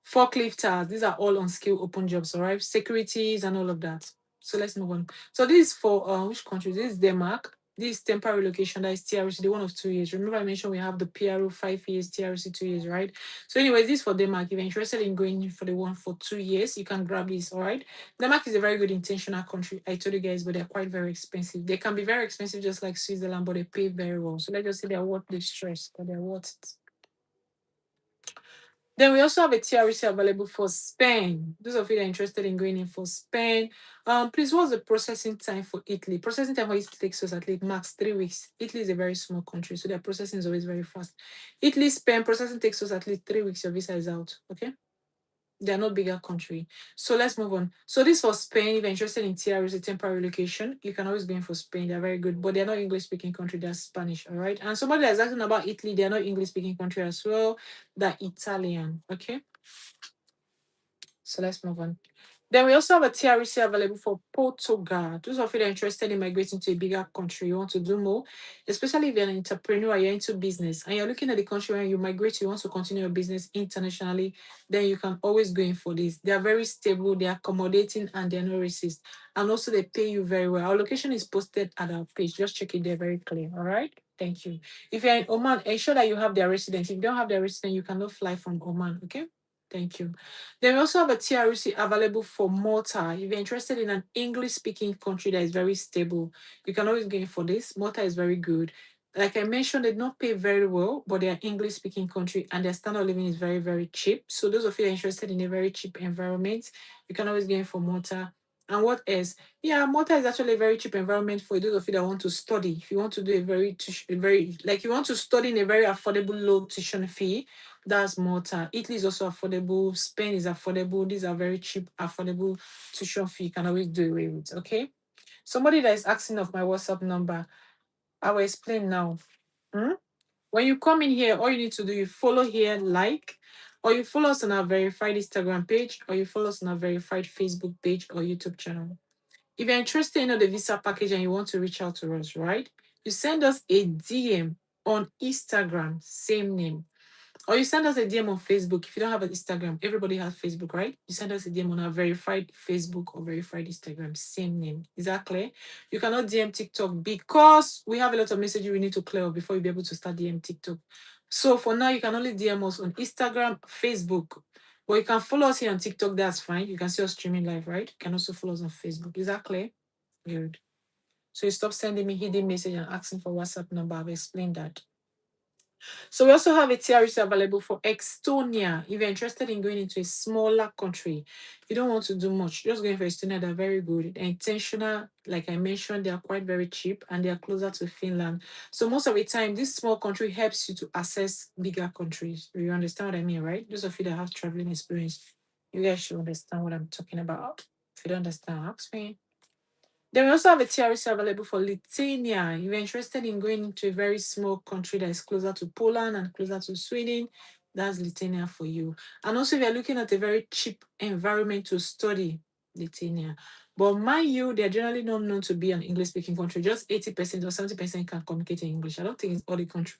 Forklifters, these are all unskilled open jobs, all right? Securities and all of that. So let's move on. So this is for which country? This is Denmark. This is temporary location, that is TRC, the one of 2 years. Remember, I mentioned we have the PRO 5 years, TRC 2 years, right? So, anyways, this is for Denmark. If you're interested in going for the one for 2 years, you can grab this, all right? Denmark is a very good intentional country. I told you guys, but they're quite very expensive. They can be very expensive, just like Switzerland, but they pay very well. So let's just say they're worth the stress, but they're worth it. Then we also have a TRC available for Spain. Those of you that are interested in going in for Spain, please, what's the processing time for Italy? Processing time for Italy takes us at least max 3 weeks. Italy is a very small country, so their processing is always very fast. Italy, Spain, processing takes us at least 3 weeks. Your visa is out. Okay. They are not bigger country. So let's move on. So this for Spain. If you're interested in TRC temporary location, you can always go in for Spain. They're very good, but they're not English speaking country. They're Spanish. All right. And somebody that's asking about Italy, they're not English speaking country as well. They're Italian. Okay. So let's move on. Then we also have a TRC available for Portugal. Those of you that are interested in migrating to a bigger country, you want to do more, especially if you're an entrepreneur, you're into business, and you're looking at the country when you migrate, you want to continue your business internationally, then you can always go in for this. They are very stable, they're accommodating, and they're no racist. And also, they pay you very well. Our location is posted at our page. Just check it there very clear. All right. Thank you. If you're in Oman, ensure that you have their residence. If you don't have their residence, you cannot fly from Oman. Okay. Thank you. Then we also have a TRC available for Malta. If you're interested in an English speaking country that is very stable, you can always go in for this. Malta is very good. Like I mentioned, they don't pay very well, but they are English speaking country and their standard of living is very, very cheap. So those of you that are interested in a very cheap environment, you can always go in for Malta. And what else? Yeah, Malta is actually a very cheap environment for those of you that want to study. If you want to do a very like you want to study in a very affordable low tuition fee, that's Malta. Italy is also affordable. Spain is affordable. These are very cheap, affordable tuition fee. You can always do away with. Okay. Somebody that is asking of my WhatsApp number, I will explain now. Hmm? When you come in here, all you need to do, you follow here, like, or you follow us on our verified Instagram page, or you follow us on our verified Facebook page or YouTube channel. If you're interested in the visa package and you want to reach out to us, right? You send us a DM on Instagram, same name. Or you send us a DM on Facebook. If you don't have an Instagram, everybody has Facebook, right? You send us a DM on our verified Facebook or verified Instagram, same name. Is that clear? You cannot DM TikTok because we have a lot of messages we need to clear up before you be able to start DM TikTok. So for now, you can only DM us on Instagram, Facebook. But you can follow us here on TikTok, that's fine. You can see us streaming live, right? You can also follow us on Facebook. Is that clear? Good. So you stop sending me hidden message and asking for WhatsApp number. I've explained that. So we also have a TRC available for Estonia. If you're interested in going into a smaller country, you don't want to do much, just going for Estonia, they're very good. They're intentional, like I mentioned, they are quite very cheap and they are closer to Finland. So most of the time, this small country helps you to access bigger countries. You understand what I mean, right? Those of you that have traveling experience, you guys should understand what I'm talking about. If you don't understand, ask me. Then we also have a TRC available for Lithuania. If you're interested in going into a very small country that is closer to Poland and closer to Sweden, that's Lithuania for you. And also, if you're looking at a very cheap environment to study, Lithuania. But mind you, they're generally not known to be an English speaking country. Just 80% or 70% can communicate in English. I don't think it's all the country,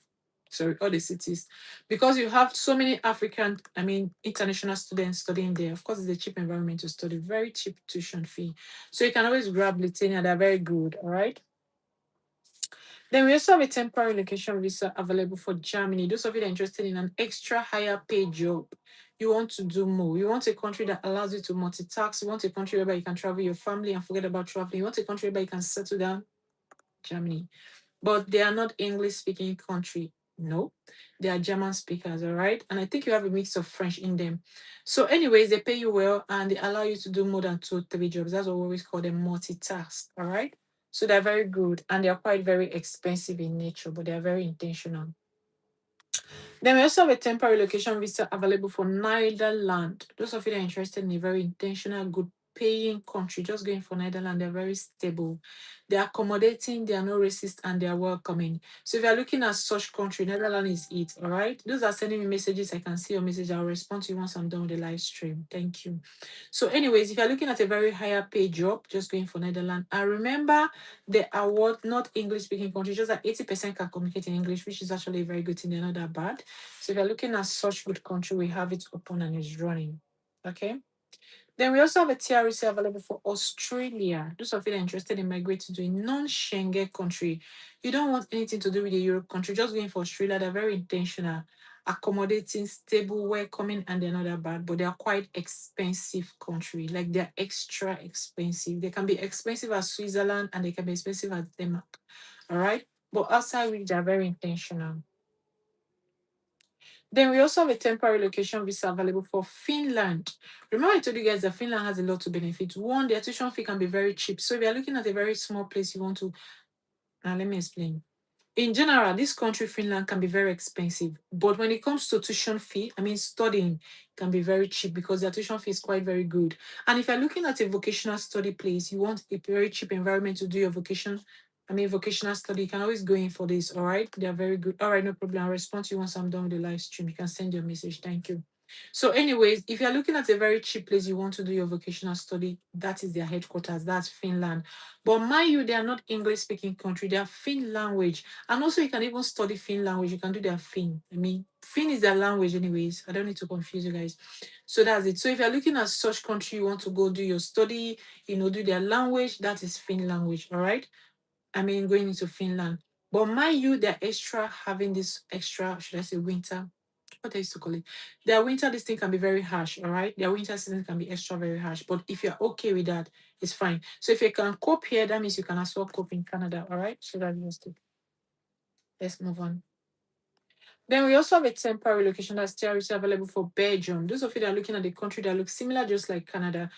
sorry, all the cities. Because you have so many African, I mean, international students studying there. Of course, it's a cheap environment to study, very cheap tuition fee. So you can always grab Lithuania. They're very good. All right. Then we also have a temporary location visa available for Germany. Those of you that are interested in an extra higher paid job, you want to do more. You want a country that allows you to multitask. You want a country where you can travel your family and forget about traveling. You want a country where you can settle down. Germany, but they are not English speaking country. No, they are German speakers, all right? And I think you have a mix of French in them. So, anyways, they pay you well and they allow you to do more than two, three jobs. That's what we always call them multitask, all right? So they're very good and they're quite very expensive in nature, but they're very intentional. Then we also have a temporary location visa available for Netherlands. Those of you that are interested in a very intentional, good paying country, just going for Netherlands, they're very stable. They're accommodating, they are not racist, and they are welcoming. So if you're looking at such country, Netherlands is it, all right? Those are sending me messages. I can see your message. I'll respond to you once I'm done with the live stream. Thank you. So, anyways, if you're looking at a very higher pay job, just going for Netherlands, and remember the award, not English speaking countries, just that 80% can communicate in English, which is actually a very good thing. They're not that bad. So if you're looking at such good country, we have it open and it's running. Okay. Then we also have a TRC available for Australia. Those of you that are interested in migrating to a non-Schengen country, you don't want anything to do with a Europe country, just going for Australia. They're very intentional, accommodating, stable, welcoming, and they're not that bad, but they are quite expensive country. Like they're extra expensive. They can be expensive as Switzerland and they can be expensive as Denmark. All right. But outside which they're very intentional. Then we also have a temporary location visa available for Finland. Remember, I told you guys that Finland has a lot to benefit. One, their tuition fee can be very cheap. So if you're looking at a very small place, you want to. Now, let me explain. In general, this country, Finland, can be very expensive. But when it comes to tuition fee, I mean, studying can be very cheap because their tuition fee is quite very good. And if you're looking at a vocational study place, you want a very cheap environment to do your vocation. I mean, vocational study, you can always go in for this, all right? They're very good. All right, no problem. I'll respond to you once I'm done with the live stream. You can send your message. Thank you. So, anyways, if you're looking at a very cheap place you want to do your vocational study, that is their headquarters. That's Finland. But mind you, they are not English speaking country. They are Finn language. And also, you can even study Finn language. You can do their Finn. I mean, Finn is their language, anyways. I don't need to confuse you guys. So that's it. So if you're looking at such country, you want to go do your study, do their language, that is Finn language. All right. I mean, going into Finland. But mind you, they're extra having this extra, should I say, winter? What I used to call it. Their winter, this thing can be very harsh, all right? Their winter season can be extra very harsh. But if you're okay with that, it's fine. So if you can cope here, that means you can as well cope in Canada, all right? So that's just it. Let's move on. Then we also have a temporary location that's still available for Belgium. Those of you that are looking at the country that looks similar, just like Canada,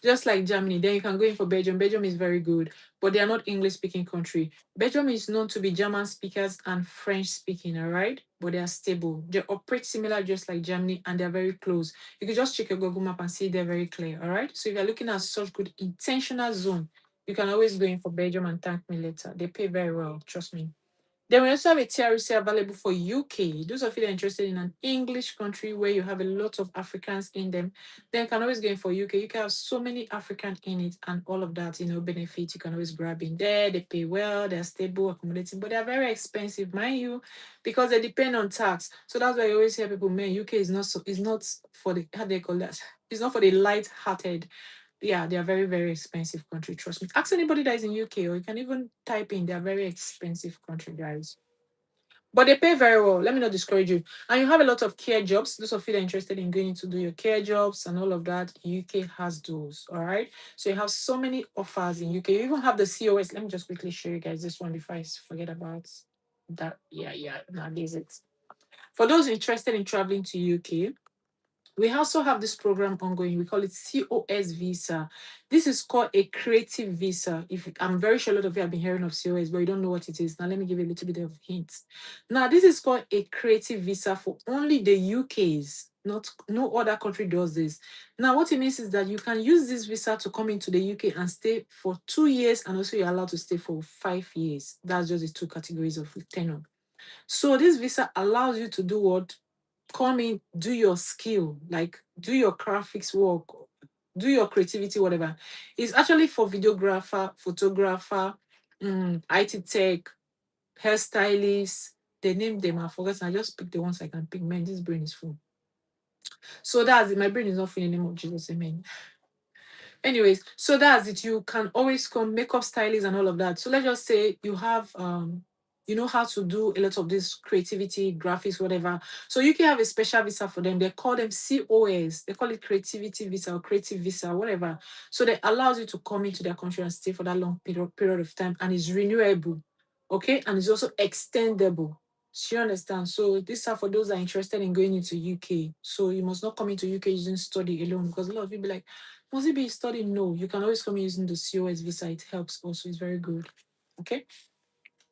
just like Germany, then you can go in for Belgium. Belgium is very good, but they are not English speaking country. Belgium is known to be German speakers and French speaking, all right? But they are stable. They operate similar just like Germany and they're very close. You can just check your Google map and see they're very clear, all right? So if you're looking at such good intentional zone, you can always go in for Belgium and thank me later. They pay very well, trust me. Then we also have a TRC available for UK. Those of you that are interested in an English country where you have a lot of Africans in them, then you can always go in for UK. UK has so many Africans in it and all of that, benefits. You can always grab in there. They pay well, they're stable, accommodating, but they're very expensive, mind you, because they depend on tax. So that's why I always hear people, man, UK is not for the, how do they call that? It's not for the light-hearted. Yeah, they are very, very expensive country. Trust me. Ask anybody that is in UK, or you can even type in. They are very expensive country, guys. But they pay very well. Let me not discourage you. And you have a lot of care jobs. Those of you that are interested in going to do your care jobs and all of that, UK has those. All right. So you have so many offers in UK. You even have the COS. Let me just quickly show you guys this one before I forget about. That yeah, now this it. For those interested in traveling to UK, we also have this program ongoing. We call it COS visa. This is called a creative visa. If I'm very sure a lot of you have been hearing of COS, but you don't know what it is. Now let me give you a little bit of hints. Now this is called a creative visa for only the UK's. Not no other country does this. Now what it means is that you can use this visa to come into the UK and stay for 2 years, and also you're allowed to stay for 5 years. That's just the two categories of tenure. So this visa allows you to do what? Come in, do your skill, like do your graphics work, do your creativity, whatever. It's actually for videographer, photographer, IT tech, hairstylist. They name them, I forgot. I just pick the ones I can pick. Man, this brain is full. So that's it. My brain is not full in the name of Jesus. Amen. Anyways, so that's it. You can always come makeup stylist and all of that. So let's just say you have you know how to do a lot of this creativity, graphics, whatever. So you can have a special visa for them. They call them COS. They call it creativity visa or creative visa, whatever. So they allows you to come into their country and stay for that long period of time, and it's renewable. Okay, and it's also extendable. So you understand? So these are for those that are interested in going into UK. So you must not come into UK using study alone, because a lot of people be like, must it be study? No, you can always come using the COS visa. It helps also. It's very good. Okay,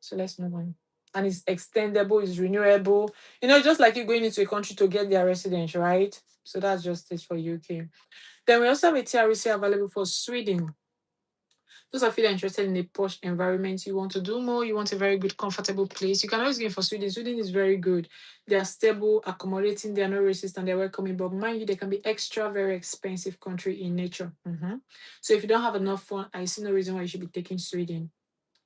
so let's move on. And it's extendable, it's renewable. You know, just like you going into a country to get their residence, right? So that's just it for UK. Then we also have a TRC available for Sweden. Those of you that are interested in a posh environment, you want to do more, you want a very good, comfortable place, you can always go for Sweden. Sweden is very good. They are stable, accommodating, they are not racist, and they're welcoming. But mind you, they can be extra, very expensive country in nature. So if you don't have enough fun, I see no reason why you should be taking Sweden.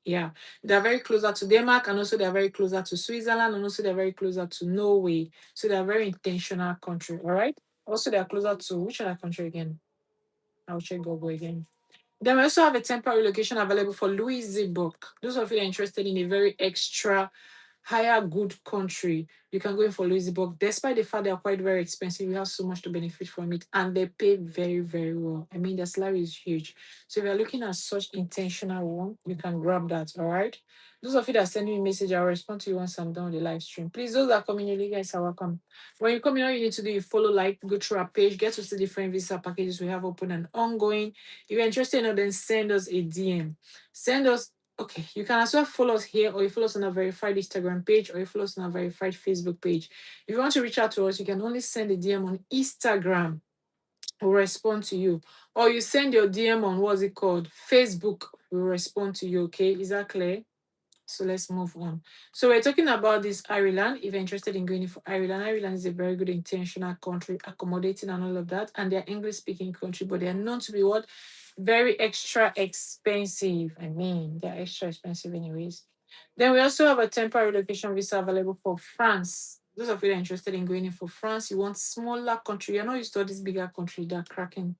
Yeah, they're very closer to Denmark, and also they're very closer to Switzerland, and also they're very closer to Norway. So they're very intentional country. All right. Also, they're closer to which other country again? I'll check Google again. Then we also have a temporary location available for Louisburg. Those of you that are interested in a very extra, higher good country, you can go in for Louisburg. Despite the fact they are quite very expensive, you have so much to benefit from it, and they pay very, very well. I mean, their salary is huge. So if you're looking at such intentional one, you can grab that. All right. Those of you that send me a message, I'll respond to you once I'm done with the live stream. Please, those that are coming, you guys are welcome. When you come in, all you need to do is follow, like, go through our page, get to see different visa packages we have open and ongoing. If you're interested in it, then send us a DM. Send us, okay, you can as well follow us here, or you follow us on a verified Instagram page, or you follow us on a verified Facebook page. If you want to reach out to us, you can only send a DM on Instagram. We'll respond to you. Or you send your DM on what's it called? Facebook. We'll respond to you. Okay. Is that clear? So let's move on. So we're talking about this Ireland. If you're interested in going for Ireland, Ireland is a very good intentional country, accommodating and all of that. And they're English speaking country, but they're known to be what? Very extra expensive. I mean, they're extra expensive anyways. Then we also have a temporary location visa available for France. Those of you that are interested in going in for France, you want smaller country. You're not used to all this bigger country that are cracking.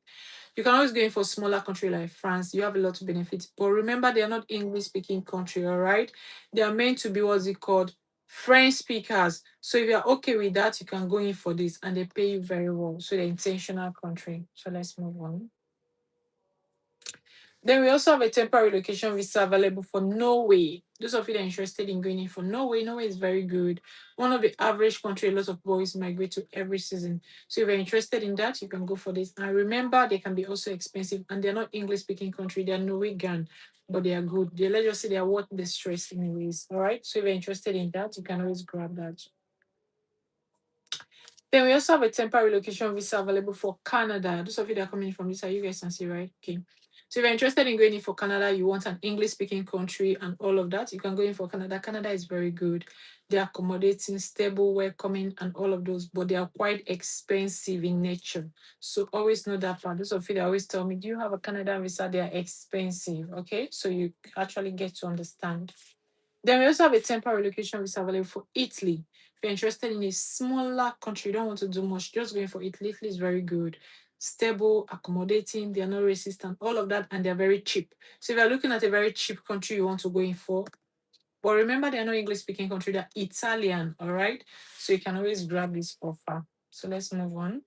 You can always go in for a smaller country like France. You have a lot to benefit. But remember, they are not English speaking country, all right? They are meant to be what's it called? French speakers. So if you're okay with that, you can go in for this, and they pay you very well. So they're intentional country. So let's move on. Then we also have a temporary location visa available for Norway. Those of you that are interested in going in for Norway, Norway is very good. One of the average country a lot of boys migrate to every season. So if you're interested in that, you can go for this. And remember, they can be also expensive, and they're not English speaking country. They're Norwegian, but they are good. They, let's just say, they are worth the stress anyways. All right. So if you're interested in that, you can always grab that. Then we also have a temporary location visa available for Canada. Those of you that are coming from this, are you guys can see, right? Okay. So if you're interested in going in for Canada, you want an English speaking country and all of that, you can go in for Canada. Canada is very good. They're accommodating, stable, welcoming, and all of those, but they are quite expensive in nature. So always know that part. Those of you that always tell me, do you have a Canada visa? They are expensive. Okay. So you actually get to understand. Then we also have a temporary location visa available for Italy. If you're interested in a smaller country, you don't want to do much, just going for Italy. Italy is very good, stable, accommodating, they are not racist and all of that, and they're very cheap. So if you're looking at a very cheap country you want to go in for, but remember they're not English speaking country, they're Italian, all right? So you can always grab this offer. So let's move on.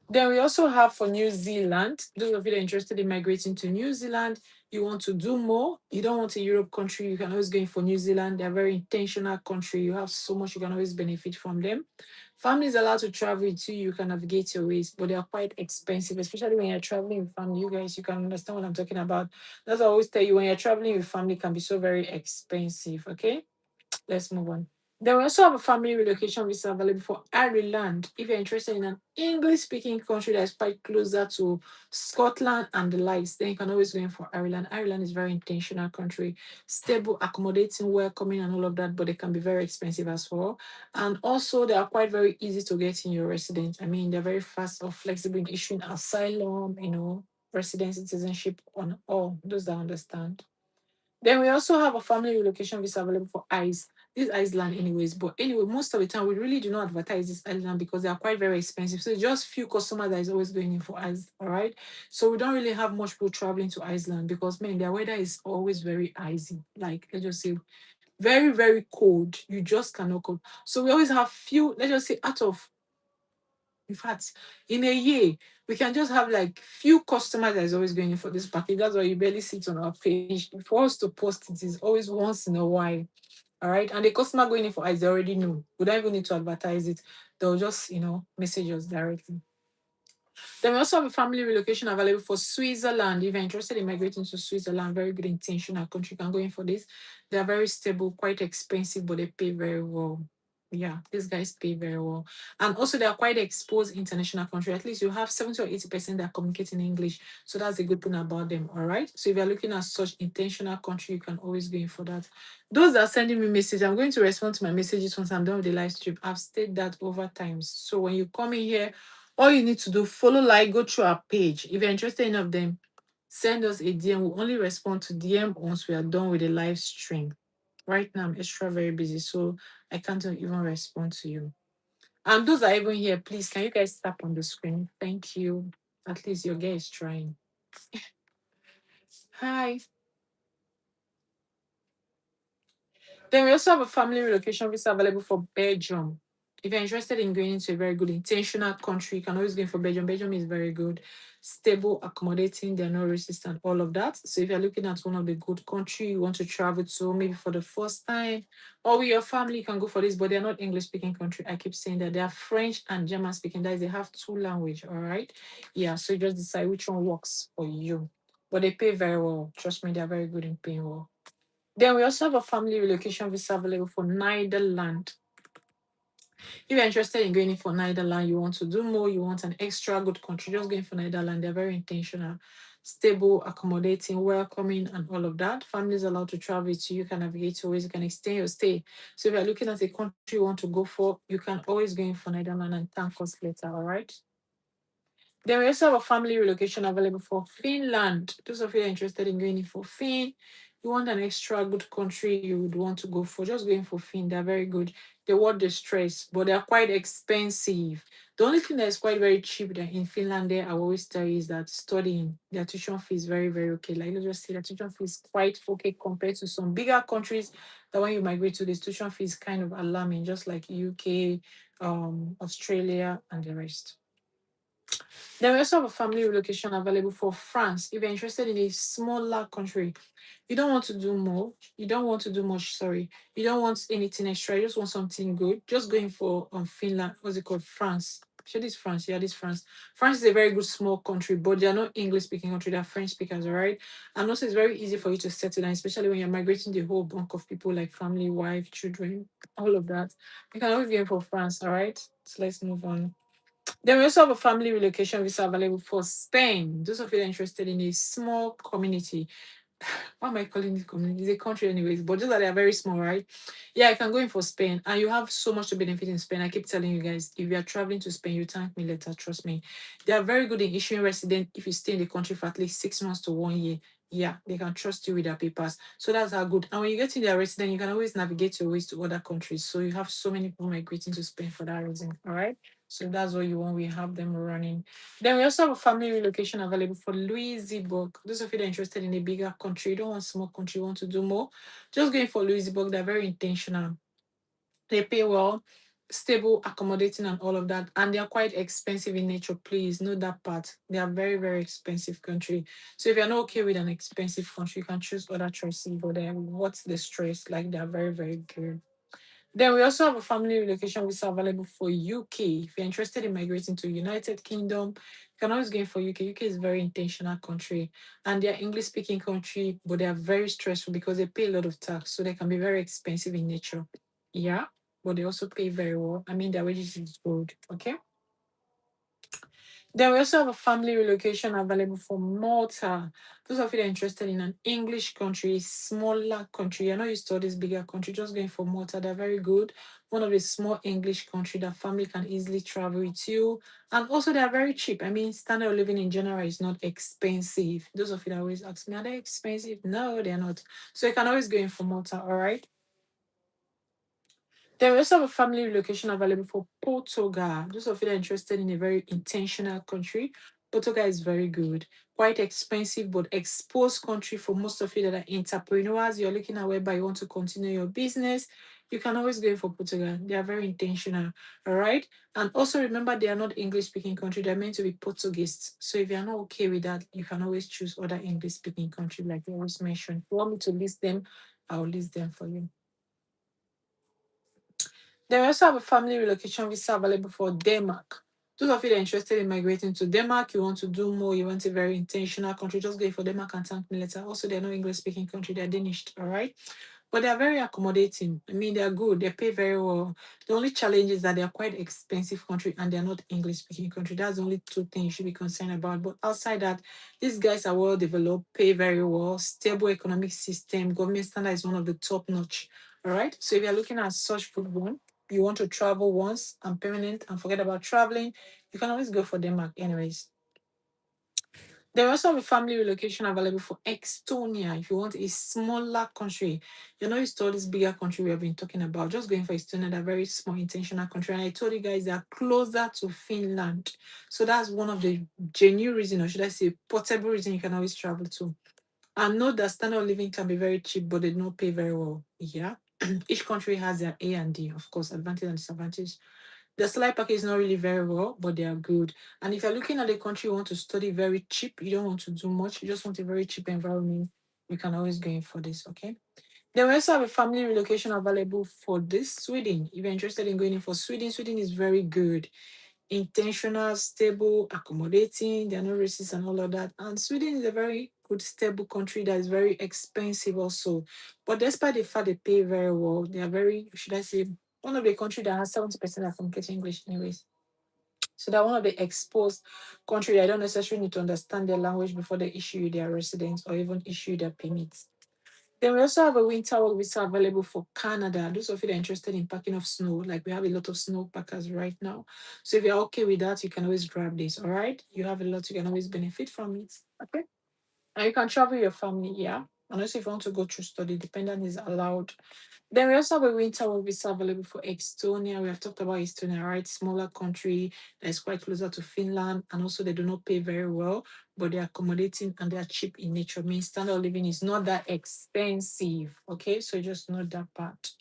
Then we also have for New Zealand, those of you that are interested in migrating to New Zealand, you want to do more. You don't want a Europe country, you can always go in for New Zealand. They're a very intentional country. You have so much you can always benefit from them. Family is allowed to travel with you. You can navigate your ways, but they are quite expensive, especially when you're traveling with family. You guys, you can understand what I'm talking about. That's what I always tell you, when you're traveling with family, it can be so very expensive. Okay, let's move on. Then we also have a family relocation visa available for Ireland. If you're interested in an English speaking country that is quite closer to Scotland and the likes, then you can always go in for Ireland. Ireland is a very intentional country, stable, accommodating, welcoming, and all of that, but they can be very expensive as well. And also, they are quite very easy to get in your residence. I mean, they're very fast or flexible in issuing asylum, resident citizenship on all those that understand. Then we also have a family relocation visa available for ICE. This Iceland, anyways. But anyway, most of the time we really do not advertise this island because they are quite very expensive. So it's just few customers that is always going in for ICE. All right. So we don't really have much people traveling to Iceland because man, their weather is always very icy. Like let's just say very, very cold. You just cannot cope. So we always have few, let's just say out of in fact, in a year, we can just have like few customers that is always going in for this package. That's why you barely see it on our page. For us to post it is always once in a while. All right. And the customer going in for us, they already know. We don't even need to advertise it. They'll just, message us directly. Then we also have a family relocation available for Switzerland. If you're interested in migrating to Switzerland, very good intentional country, you can go in for this. They are very stable, quite expensive, but they pay very well. Yeah, these guys pay very well. And also they are quite exposed international country. At least you have 70 or 80% that communicate in English. So that's a good thing about them. All right. So if you're looking at such intentional country, you can always go in for that. Those that are sending me message, I'm going to respond to my messages once I'm done with the live stream. I've stated that over times. So when you come in here, all you need to do, follow, like, go through our page. If you're interested in any of them, send us a DM. We'll only respond to DM once we are done with the live stream. Right now, I'm extra very busy, so I can't even respond to you. And those that are even here, please, can you guys tap on the screen? Thank you. At least your guy is trying. Hi. Then we also have a family relocation visa available for Belgium. If you're interested in going into a very good intentional country, you can always go in for Belgium. Belgium is very good, stable, accommodating, they're not racist and all of that. So if you're looking at one of the good country you want to travel to, maybe for the first time, or with your family, you can go for this, but they're not English speaking country. I keep saying that they are French and German speaking. That is, they have two language, all right? Yeah, so you just decide which one works for you. But they pay very well. Trust me, they're very good in paying well. Then we also have a family relocation visa available for Netherlands. If you're interested in going in for Netherlands, you want to do more, you want an extra good country, just going for Netherlands. They're very intentional, stable, accommodating, welcoming, and all of that. Families allowed to travel to you, can navigate your ways, you can extend your stay. So if you're looking at a country you want to go for, you can always go in for Netherlands and thank us later, all right? Then we also have a family relocation available for Finland. Those of you are interested in going in for Fin, you want an extra good country you would want to go for, just going for Fin. They're very good. They worth the stress, but they're quite expensive. The only thing that is quite very cheap there in Finland, there I always tell you is that studying, their tuition fee is very, very okay. Like let's just say the tuition fee is quite okay compared to some bigger countries that when you migrate to this tuition fee is kind of alarming, just like UK, Australia, and the rest. Then we also have a family relocation available for France. If you're interested in a smaller country, you don't want to do more, you don't want to do much, sorry. You don't want anything extra, you just want something good. Just going for Finland, what's it called? France. Sure, this France. Yeah, this France. France is a very good small country, but they are not English speaking country, they're French speakers, all right? And also it's very easy for you to settle down, especially when you're migrating the whole bunch of people like family, wife, children, all of that. You can always go for France, all right? So let's move on. Then we also have a family relocation visa available for Spain. Those of you that are interested in a small community, why am I calling it community? It's a country anyways, but just that they are very small, right? Yeah, I can go in for Spain. And you have so much to benefit in Spain. I keep telling you guys, if you are traveling to Spain, you thank me later, trust me. They are very good in issuing resident if you stay in the country for at least 6 months to 1 year. Yeah, they can trust you with their papers. So that's how good. And when you get in their resident, you can always navigate your ways to other countries. So you have so many people migrating to Spain for that reason. All right. So that's what you want. We have them running. Then we also have a family relocation available for Louisburg. Those of you that are interested in a bigger country, you don't want small country, you want to do more, just going for Louisburg. They're very intentional. They pay well. stable, accommodating, and all of that. And they are quite expensive in nature. Please know that part. They are very, very expensive country. So if you're not okay with an expensive country, you can choose other choices. But then what's the stress? Like they are very, very good. Then we also have a family relocation visa available for UK. If you're interested in migrating to United Kingdom, you can always go in for UK. UK is a very intentional country and they're English speaking country, but they are very stressful because they pay a lot of tax. So they can be very expensive in nature. Yeah, but they also pay very well. I mean, their wages is good. Okay. Then we also have a family relocation available for Malta. Those of you that are interested in an English country, smaller country, you're not used to all this bigger country, just going for Malta. They're very good. One of the small English country that family can easily travel with you. And also they're very cheap. I mean, standard of living in general is not expensive. Those of you that always ask me, are they expensive? No, they're not. So you can always go in for Malta, all right? There is also have a family relocation available for Portugal. Those of you that are interested in a very intentional country, Portugal is very good. Quite expensive, but exposed country for most of you that are entrepreneurs. You're looking at whereby you want to continue your business. You can always go for Portugal. They are very intentional. All right. And also remember they are not English speaking country. They're meant to be Portuguese. So if you're not okay with that, you can always choose other English speaking country like I was mentioned. If you want me to list them, I'll list them for you. They also have a family relocation visa available for Denmark. Those of you that are interested in migrating to Denmark, you want to do more, you want a very intentional country, just go for Denmark and thank me later. Also, they're no English speaking country, they're Danish, all right? But they're very accommodating. I mean, they're good, they pay very well. The only challenge is that they're quite expensive country and they're not English speaking country. That's the only two things you should be concerned about. But outside that, these guys are well developed, pay very well, stable economic system, government standard is one of the top notch. All right. So if you're looking at such good one, you want to travel once and permanent and forget about traveling, you can always go for Denmark anyways. There also have a family relocation available for Estonia if you want a smaller country. You're not used to all this bigger country we have been talking about. Just going for Estonia, they're very small, intentional country. And I told you guys they're closer to Finland. So that's one of the genuine reason, or should I say portable reason you can always travel to. And know that standard of living can be very cheap, but they don't pay very well. Yeah. Each country has their A and D, of course, advantage and disadvantage. The salary package is not really very well, but they are good. And if you're looking at a country you want to study very cheap, you don't want to do much, you just want a very cheap environment, you can always go in for this, okay? Then we also have a family relocation available for this Sweden. If you're interested in going in for Sweden, Sweden is very good, intentional, stable, accommodating. There are no races and all of that. And Sweden is a very good, stable country that is very expensive also. But despite the fact they pay very well, they are very, should I say, one of the country that has 70% are from getting English anyways. So they're one of the exposed country that don't necessarily need to understand their language before they issue you their residence or even issue their permits. Then we also have a winter work visa available for Canada. Those of you that are interested in packing of snow, like we have a lot of snow packers right now. So if you're okay with that, you can always grab this. All right. You have a lot, you can always benefit from it. Okay. And you can travel your family, yeah. And also if you want to go through study, dependent is allowed. Then we also have a winter work visa available for Estonia. We have talked about Estonia, right? Smaller country that is quite closer to Finland, and also they do not pay very well, but they're accommodating and they're cheap in nature. Means standard of living is not that expensive. Okay, so just note that part.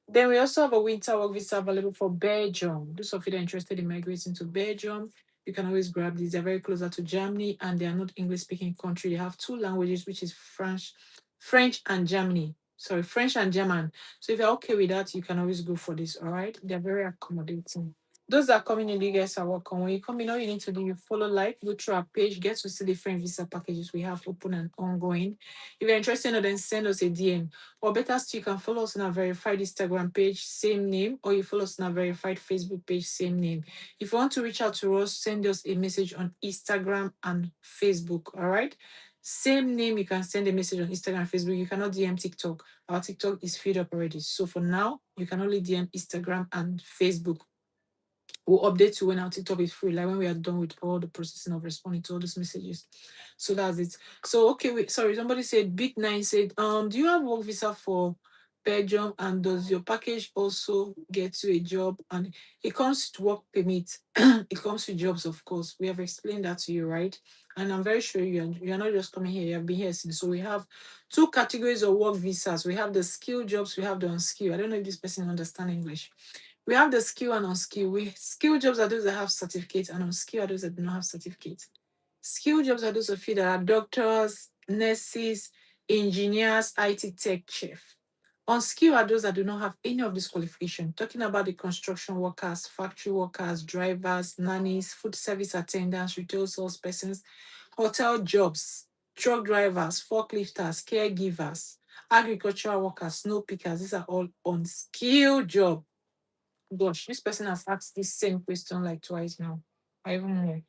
Then we also have a winter work visa available for Belgium. Those of you that are interested in migrating to Belgium, you can always grab these. They're very closer to Germany and they are not English speaking country. They have two languages, which is French and Germany. Sorry, French and German. So if you're okay with that, you can always go for this. All right. They're very accommodating. Those that are coming in, you guys are welcome. When you come in, all you need to do, you follow like, go through our page, get to see different visa packages we have open and ongoing. If you're interested, then send us a DM. Or better still, you can follow us on our verified Instagram page, same name, or you follow us on our verified Facebook page, same name. If you want to reach out to us, send us a message on Instagram and Facebook. All right. Same name, you can send a message on Instagram, Facebook. You cannot DM TikTok. Our TikTok is filled up already. So for now, you can only DM Instagram and Facebook. We'll update you when our TikTok is free, like when we are done with all the processing of responding to all those messages. So that's it. So okay, wait, sorry, somebody said Big Nine said, do you have work visa for Belgium and does your package also get you a job? And it comes to work permit, it comes to jobs, of course. We have explained that to you, right? And I'm very sure you're not just coming here, you have been here since. So we have two categories of work visas. We have the skilled jobs, we have the unskilled. I don't know if this person understands English. We have the skill and unskill. We skill jobs are those that have certificates, and unskill are those that do not have certificates. Skill jobs are those of you that are doctors, nurses, engineers, IT tech chef. Unskilled are those that do not have any of this qualification. Talking about the construction workers, factory workers, drivers, nannies, food service attendants, retail salespersons, hotel jobs, truck drivers, forklifters, caregivers, agricultural workers, snow pickers. These are all unskilled jobs. Gosh, this person has asked this same question like twice now, or even more.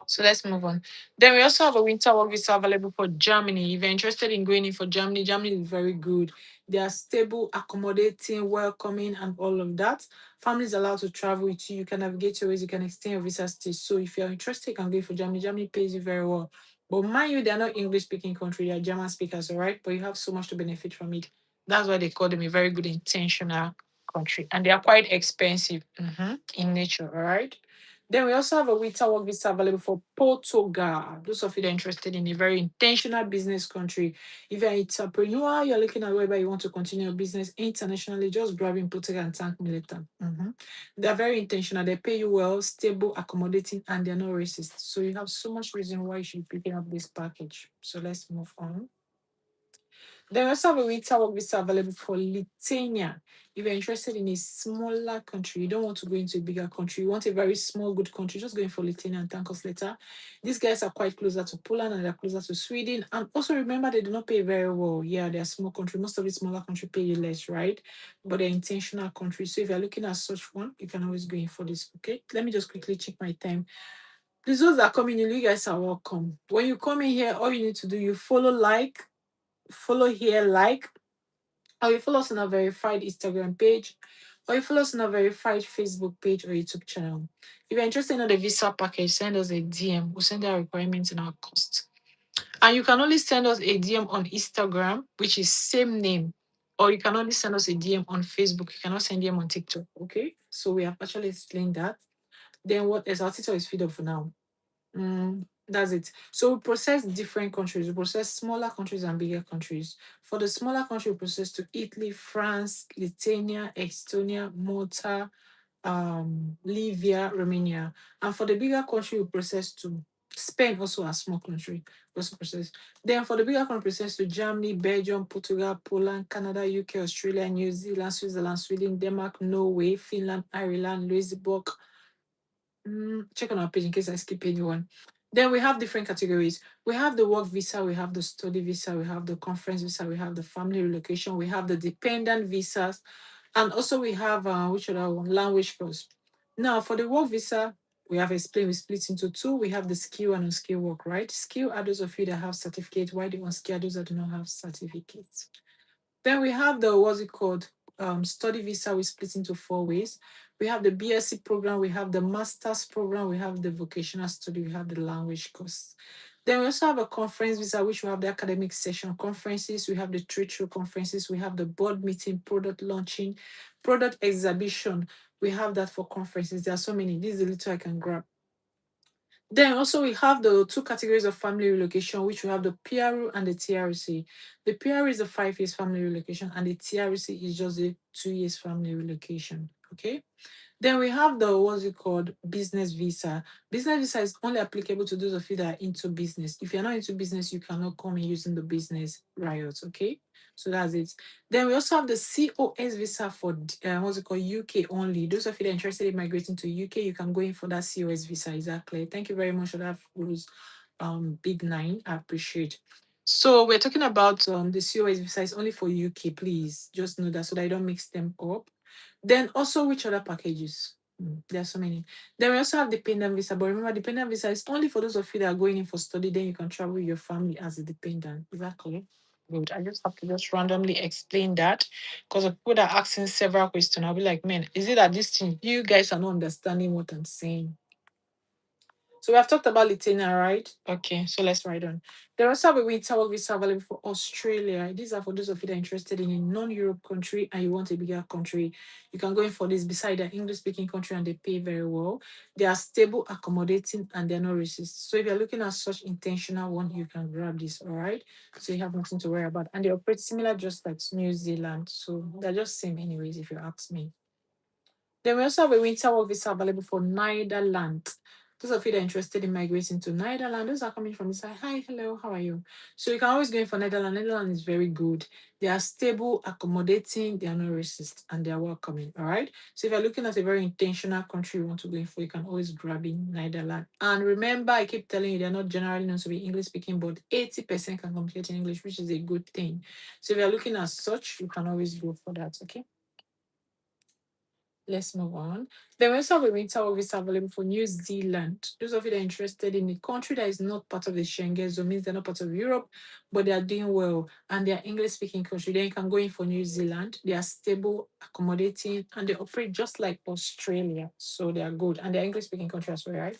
So let's move on. Then we also have a winter work visa available for Germany. If you're interested in going in for Germany, Germany is very good. They are stable, accommodating, welcoming, and all of that. Families allowed to travel with you. You can navigate your ways. You can extend your visa stay. So if you're interested, you can go for Germany. Germany pays you very well. But mind you, they're not English speaking country. They're German speakers, all right? But you have so much to benefit from it. That's why they call them a very good intentional country. And they are quite expensive in nature, all right? Then we also have a winter work visa available for Portugal. Those of you that are interested in a very intentional business country. If you're an entrepreneur, you're looking at whether you want to continue your business internationally, just grab in Portugal and thank me later. They're very intentional. They pay you well, stable, accommodating, and they're not racist. So you have so much reason why you should be picking up this package. So let's move on. Then we also have a winter work visa available for Lithuania. If you're interested in a smaller country, you don't want to go into a bigger country, you want a very small, good country, just going for Lithuania and thank us later. These guys are quite closer to Poland and they're closer to Sweden. And also remember, they do not pay very well. Yeah, they're a small country. Most of the smaller country pay you less, right? But they're intentional countries. So if you're looking at such one, you can always go in for this. Okay. Let me just quickly check my time. Please, those that are coming in, you guys are welcome. When you come in here, all you need to do, you follow here, like, or you follow us on our verified Instagram page, or you follow us on our verified Facebook page or YouTube channel. If you're interested in the visa package, send us a DM. We'll send our requirements and our cost. And you can only send us a DM on Instagram, which is same name, or you can only send us a DM on Facebook. You cannot send DM on TikTok. Okay. So we have actually explained that. Then what else? Our TikTok is feed up for now. That's it. So we process different countries. We process smaller countries and bigger countries. For the smaller country, we process to Italy, France, Lithuania, Estonia, Malta, Libya, Romania. And for the bigger country, we process to Spain, also a small country, also process. Then for the bigger country, process to Germany, Belgium, Portugal, Poland, Canada, UK, Australia, New Zealand, Switzerland, Sweden, Denmark, Norway, Finland, Ireland, Luxembourg, check on our page in case I skip anyone. Then we have different categories. We have the work visa, we have the study visa, we have the conference visa, we have the family relocation, we have the dependent visas, and also we have which other one? Language course. Now for the work visa, we have explained we split into two. We have the skill and unskilled work, right? Skill are those of you that have certificate, while the unskilled are those that do not have certificates. Then we have the what's it called? Study visa. We split into four ways. We have the BSc program, we have the master's program, we have the vocational study, we have the language course. Then we also have a conference visa, which we have the academic session conferences, we have the trade show conferences, we have the board meeting, product launching, product exhibition. We have that for conferences. There are so many. This is the little I can grab. Then also we have the two categories of family relocation, which we have the PRU and the TRC. The PRU is the 5 years family relocation, and the TRC is just the 2 years family relocation. Okay. Then we have the what's it called business visa. Business visa is only applicable to those of you that are into business. If you're not into business, you cannot come in using the business riot. Okay, so that's it. Then we also have the COS visa for what's it called UK only. Those of you that are interested in migrating to UK, you can go in for that COS visa. Is that clear? Thank you very much for that, Rose. Big nine. I appreciate. So we're talking about the COS visa is only for UK. Please just know that so that I don't mix them up. Then also, which other packages? There are so many. Then we also have dependent visa, but remember, dependent visa is only for those of you that are going in for study. Then you can travel with your family as a dependent. Is that correct? Good. I just have to just randomly explain that because of people that are asking several questions. I'll be like, man, is it that this thing you guys are not understanding what I'm saying? So we have talked about Lithuania, right? Okay, so let's write on. There also have a winter work visa available for Australia. These are for those of you that are interested in a non-Europe country and you want a bigger country. You can go in for this beside the English-speaking country and they pay very well. They are stable, accommodating, and they're not racist. So if you're looking at such intentional one, you can grab this, all right? So you have nothing to worry about. And they operate similar just like New Zealand. So they're just same anyways, if you ask me. Then we also have a winter work visa available for Netherlands. Those of you that are interested in migrating to Netherlands, those are coming from the side. Hi, hello, how are you? So you can always go in for Netherlands. Netherlands is very good. They are stable, accommodating, they are not racist, and they are welcoming. All right. So if you're looking at a very intentional country you want to go in for, you can always grab in Netherlands. And remember, I keep telling you, they're not generally known to be English speaking, but 80% can communicate in English, which is a good thing. So if you're looking at such, you can always go for that. Okay. Let's move on. Then we also have a winter work visa available for New Zealand. Those of you that are interested in a country that is not part of the Schengen zone, means they're not part of Europe, but they are doing well and they are English speaking country, then you can go in for New Zealand. They are stable, accommodating, and they operate just like Australia. So they are good. And they're English speaking country as well, right?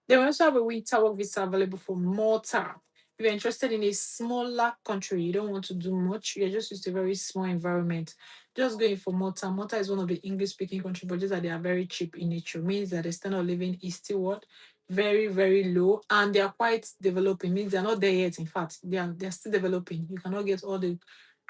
They also have a winter work visa available for Malta. If you're interested in a smaller country, you don't want to do much, you're just used to a very small environment, just going for Malta. Malta is one of the English speaking countries, but just that they are very cheap in nature, means that the standard of living is still what? Very, very low. And they are quite developing, means they're not there yet. In fact, they're still developing. You cannot get all the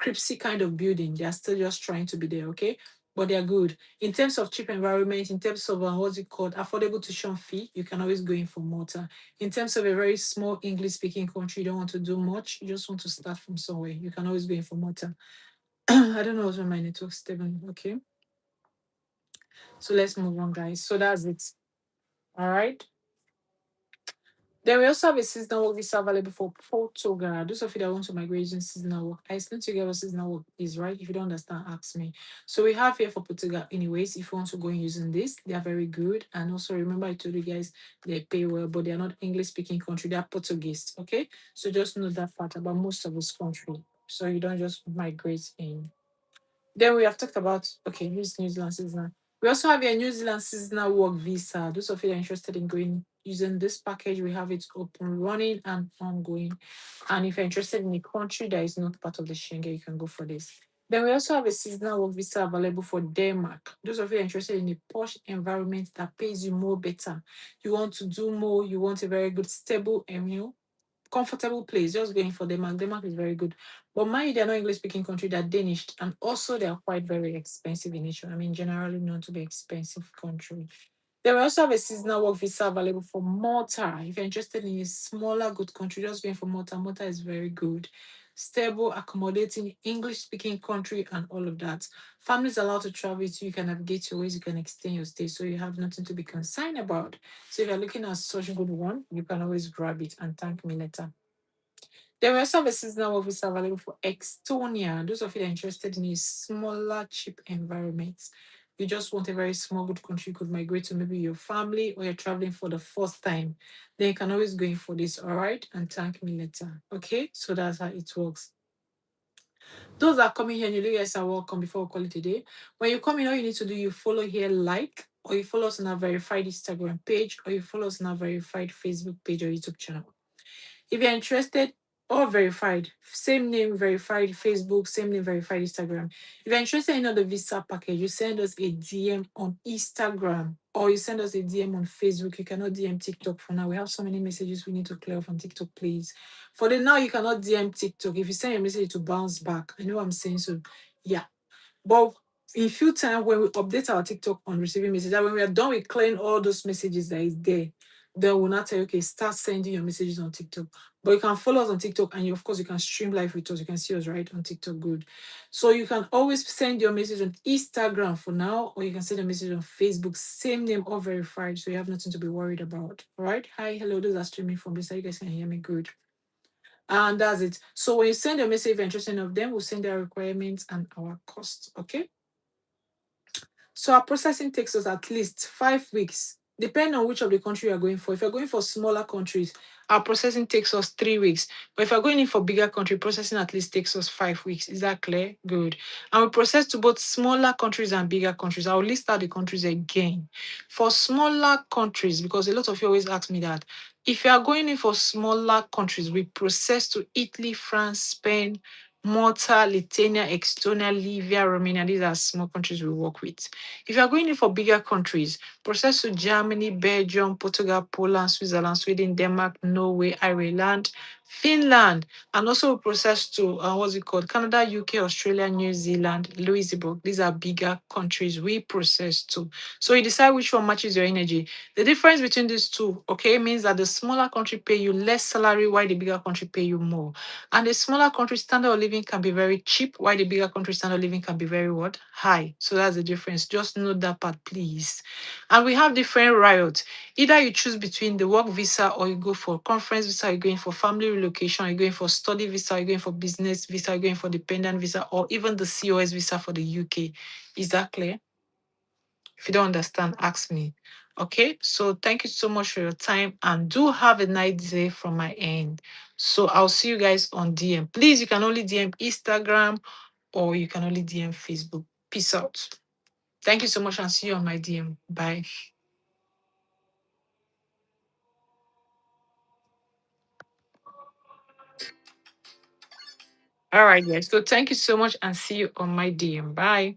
cripsy kind of building. They are still just trying to be there, okay? But they're good. In terms of cheap environment, in terms of what's it called, affordable tuition fee, you can always go in for Malta. In terms of a very small English speaking country, you don't want to do much, you just want to start from somewhere, you can always go in for Malta. I don't know what's my network's stable. Okay, so let's move on, guys. So that's it. All right. Then we also have a seasonal work visa available for Portugal. Those of you that want to migrate using seasonal work, I explained to you guys what seasonal work is, right? If you don't understand, ask me. So we have here for Portugal, anyways. If you want to go in using this, they are very good. And also remember, I told you guys they pay well, but they are not English speaking country. They are Portuguese. Okay, so just know that part about most of this country. So you don't just migrate in. Then we have talked about, okay, use New Zealand seasonal. We also have a New Zealand seasonal work visa. Those of you that are interested in going using this package, we have it open, running, and ongoing. And if you're interested in a country that is not part of the Schengen, you can go for this. Then we also have a seasonal work visa available for Denmark. Those of you that are interested in a posh environment that pays you more better. You want to do more, you want a very good, stable, and comfortable place, just going for Denmark. Denmark is very good. But mind you, they're not English speaking country, they're Danish. And also they are quite very expensive in nature. I mean, generally known to be expensive country. Then we also have a seasonal work visa available for Malta. If you're interested in a smaller good country, just going for Malta. Malta is very good. Stable, accommodating, English speaking country, and all of that. Families allowed to travel to, you can navigate your ways, you can extend your stay, so you have nothing to be concerned about. So if you're looking at such a good one, you can always grab it and thank me later. There were some seasonal office available for Estonia. Those of you that are interested in a smaller, cheap environment. You just want a very small, good country you could migrate to, maybe your family, or you're traveling for the first time. Then you can always go in for this, all right? And thank me later. Okay? So that's how it works. Those that are coming here and you guys are welcome before we call it a day. When you come in, all you need to do, you follow here, like, or you follow us on our verified Instagram page, or you follow us on our verified Facebook page or YouTube channel. If you're interested, all verified, same name verified Facebook, same name verified Instagram. If you're interested in the visa package, you send us a DM on Instagram or you send us a DM on Facebook. You cannot DM TikTok for now. We have so many messages we need to clear from TikTok, please. For the now, you cannot DM TikTok. If you send a message to bounce back, I know what I'm saying. So, yeah. But in few time when we update our TikTok on receiving messages, that when we are done with clearing all those messages that is there, then we'll not tell you, okay, start sending your messages on TikTok. But you can follow us on TikTok and you, of course, you can stream live with us. You can see us right on TikTok. Good. So you can always send your message on Instagram for now, or you can send a message on Facebook, same name, all verified. So you have nothing to be worried about. All right. Hi, hello. Those are streaming from this. You guys can hear me good. And that's it. So when you send a message, if you're interested in of them, we'll send our requirements and our cost. Okay. So our processing takes us at least 5 weeks, depending on which of the country you're going for. If you're going for smaller countries, our processing takes us 3 weeks. But if you're going in for bigger country, processing at least takes us 5 weeks. Is that clear? Good. And we process to both smaller countries and bigger countries. I'll list out the countries again. For smaller countries, because a lot of you always ask me that, if you are going in for smaller countries, we process to Italy, France, Spain, Malta, Lithuania, Estonia, Libya, Romania. These are small countries we work with. If you are going in for bigger countries, process to Germany, Belgium, Portugal, Poland, Switzerland, Sweden, Denmark, Norway, Ireland, Finland, and also we process to what's it called? Canada, UK, Australia, New Zealand, Louisville. These are bigger countries we process to. So you decide which one matches your energy. The difference between these two, okay, means that the smaller country pay you less salary, while the bigger country pay you more. And the smaller country standard of living can be very cheap, while the bigger country standard of living can be very what? High. So that's the difference. Just note that part, please. And we have different riots. Either you choose between the work visa or you go for conference visa, you're going for family relocation, you're going for study visa, you're going for business visa, you're going for dependent visa, or even the COS visa for the UK. Is that clear? If you don't understand, ask me. Okay, so thank you so much for your time and do have a nice day from my end. So I'll see you guys on DM. Please, you can only DM Instagram or you can only DM Facebook. Peace out. Thank you so much and see you on my DM. Bye. All right, guys. So thank you so much and see you on my DM. Bye.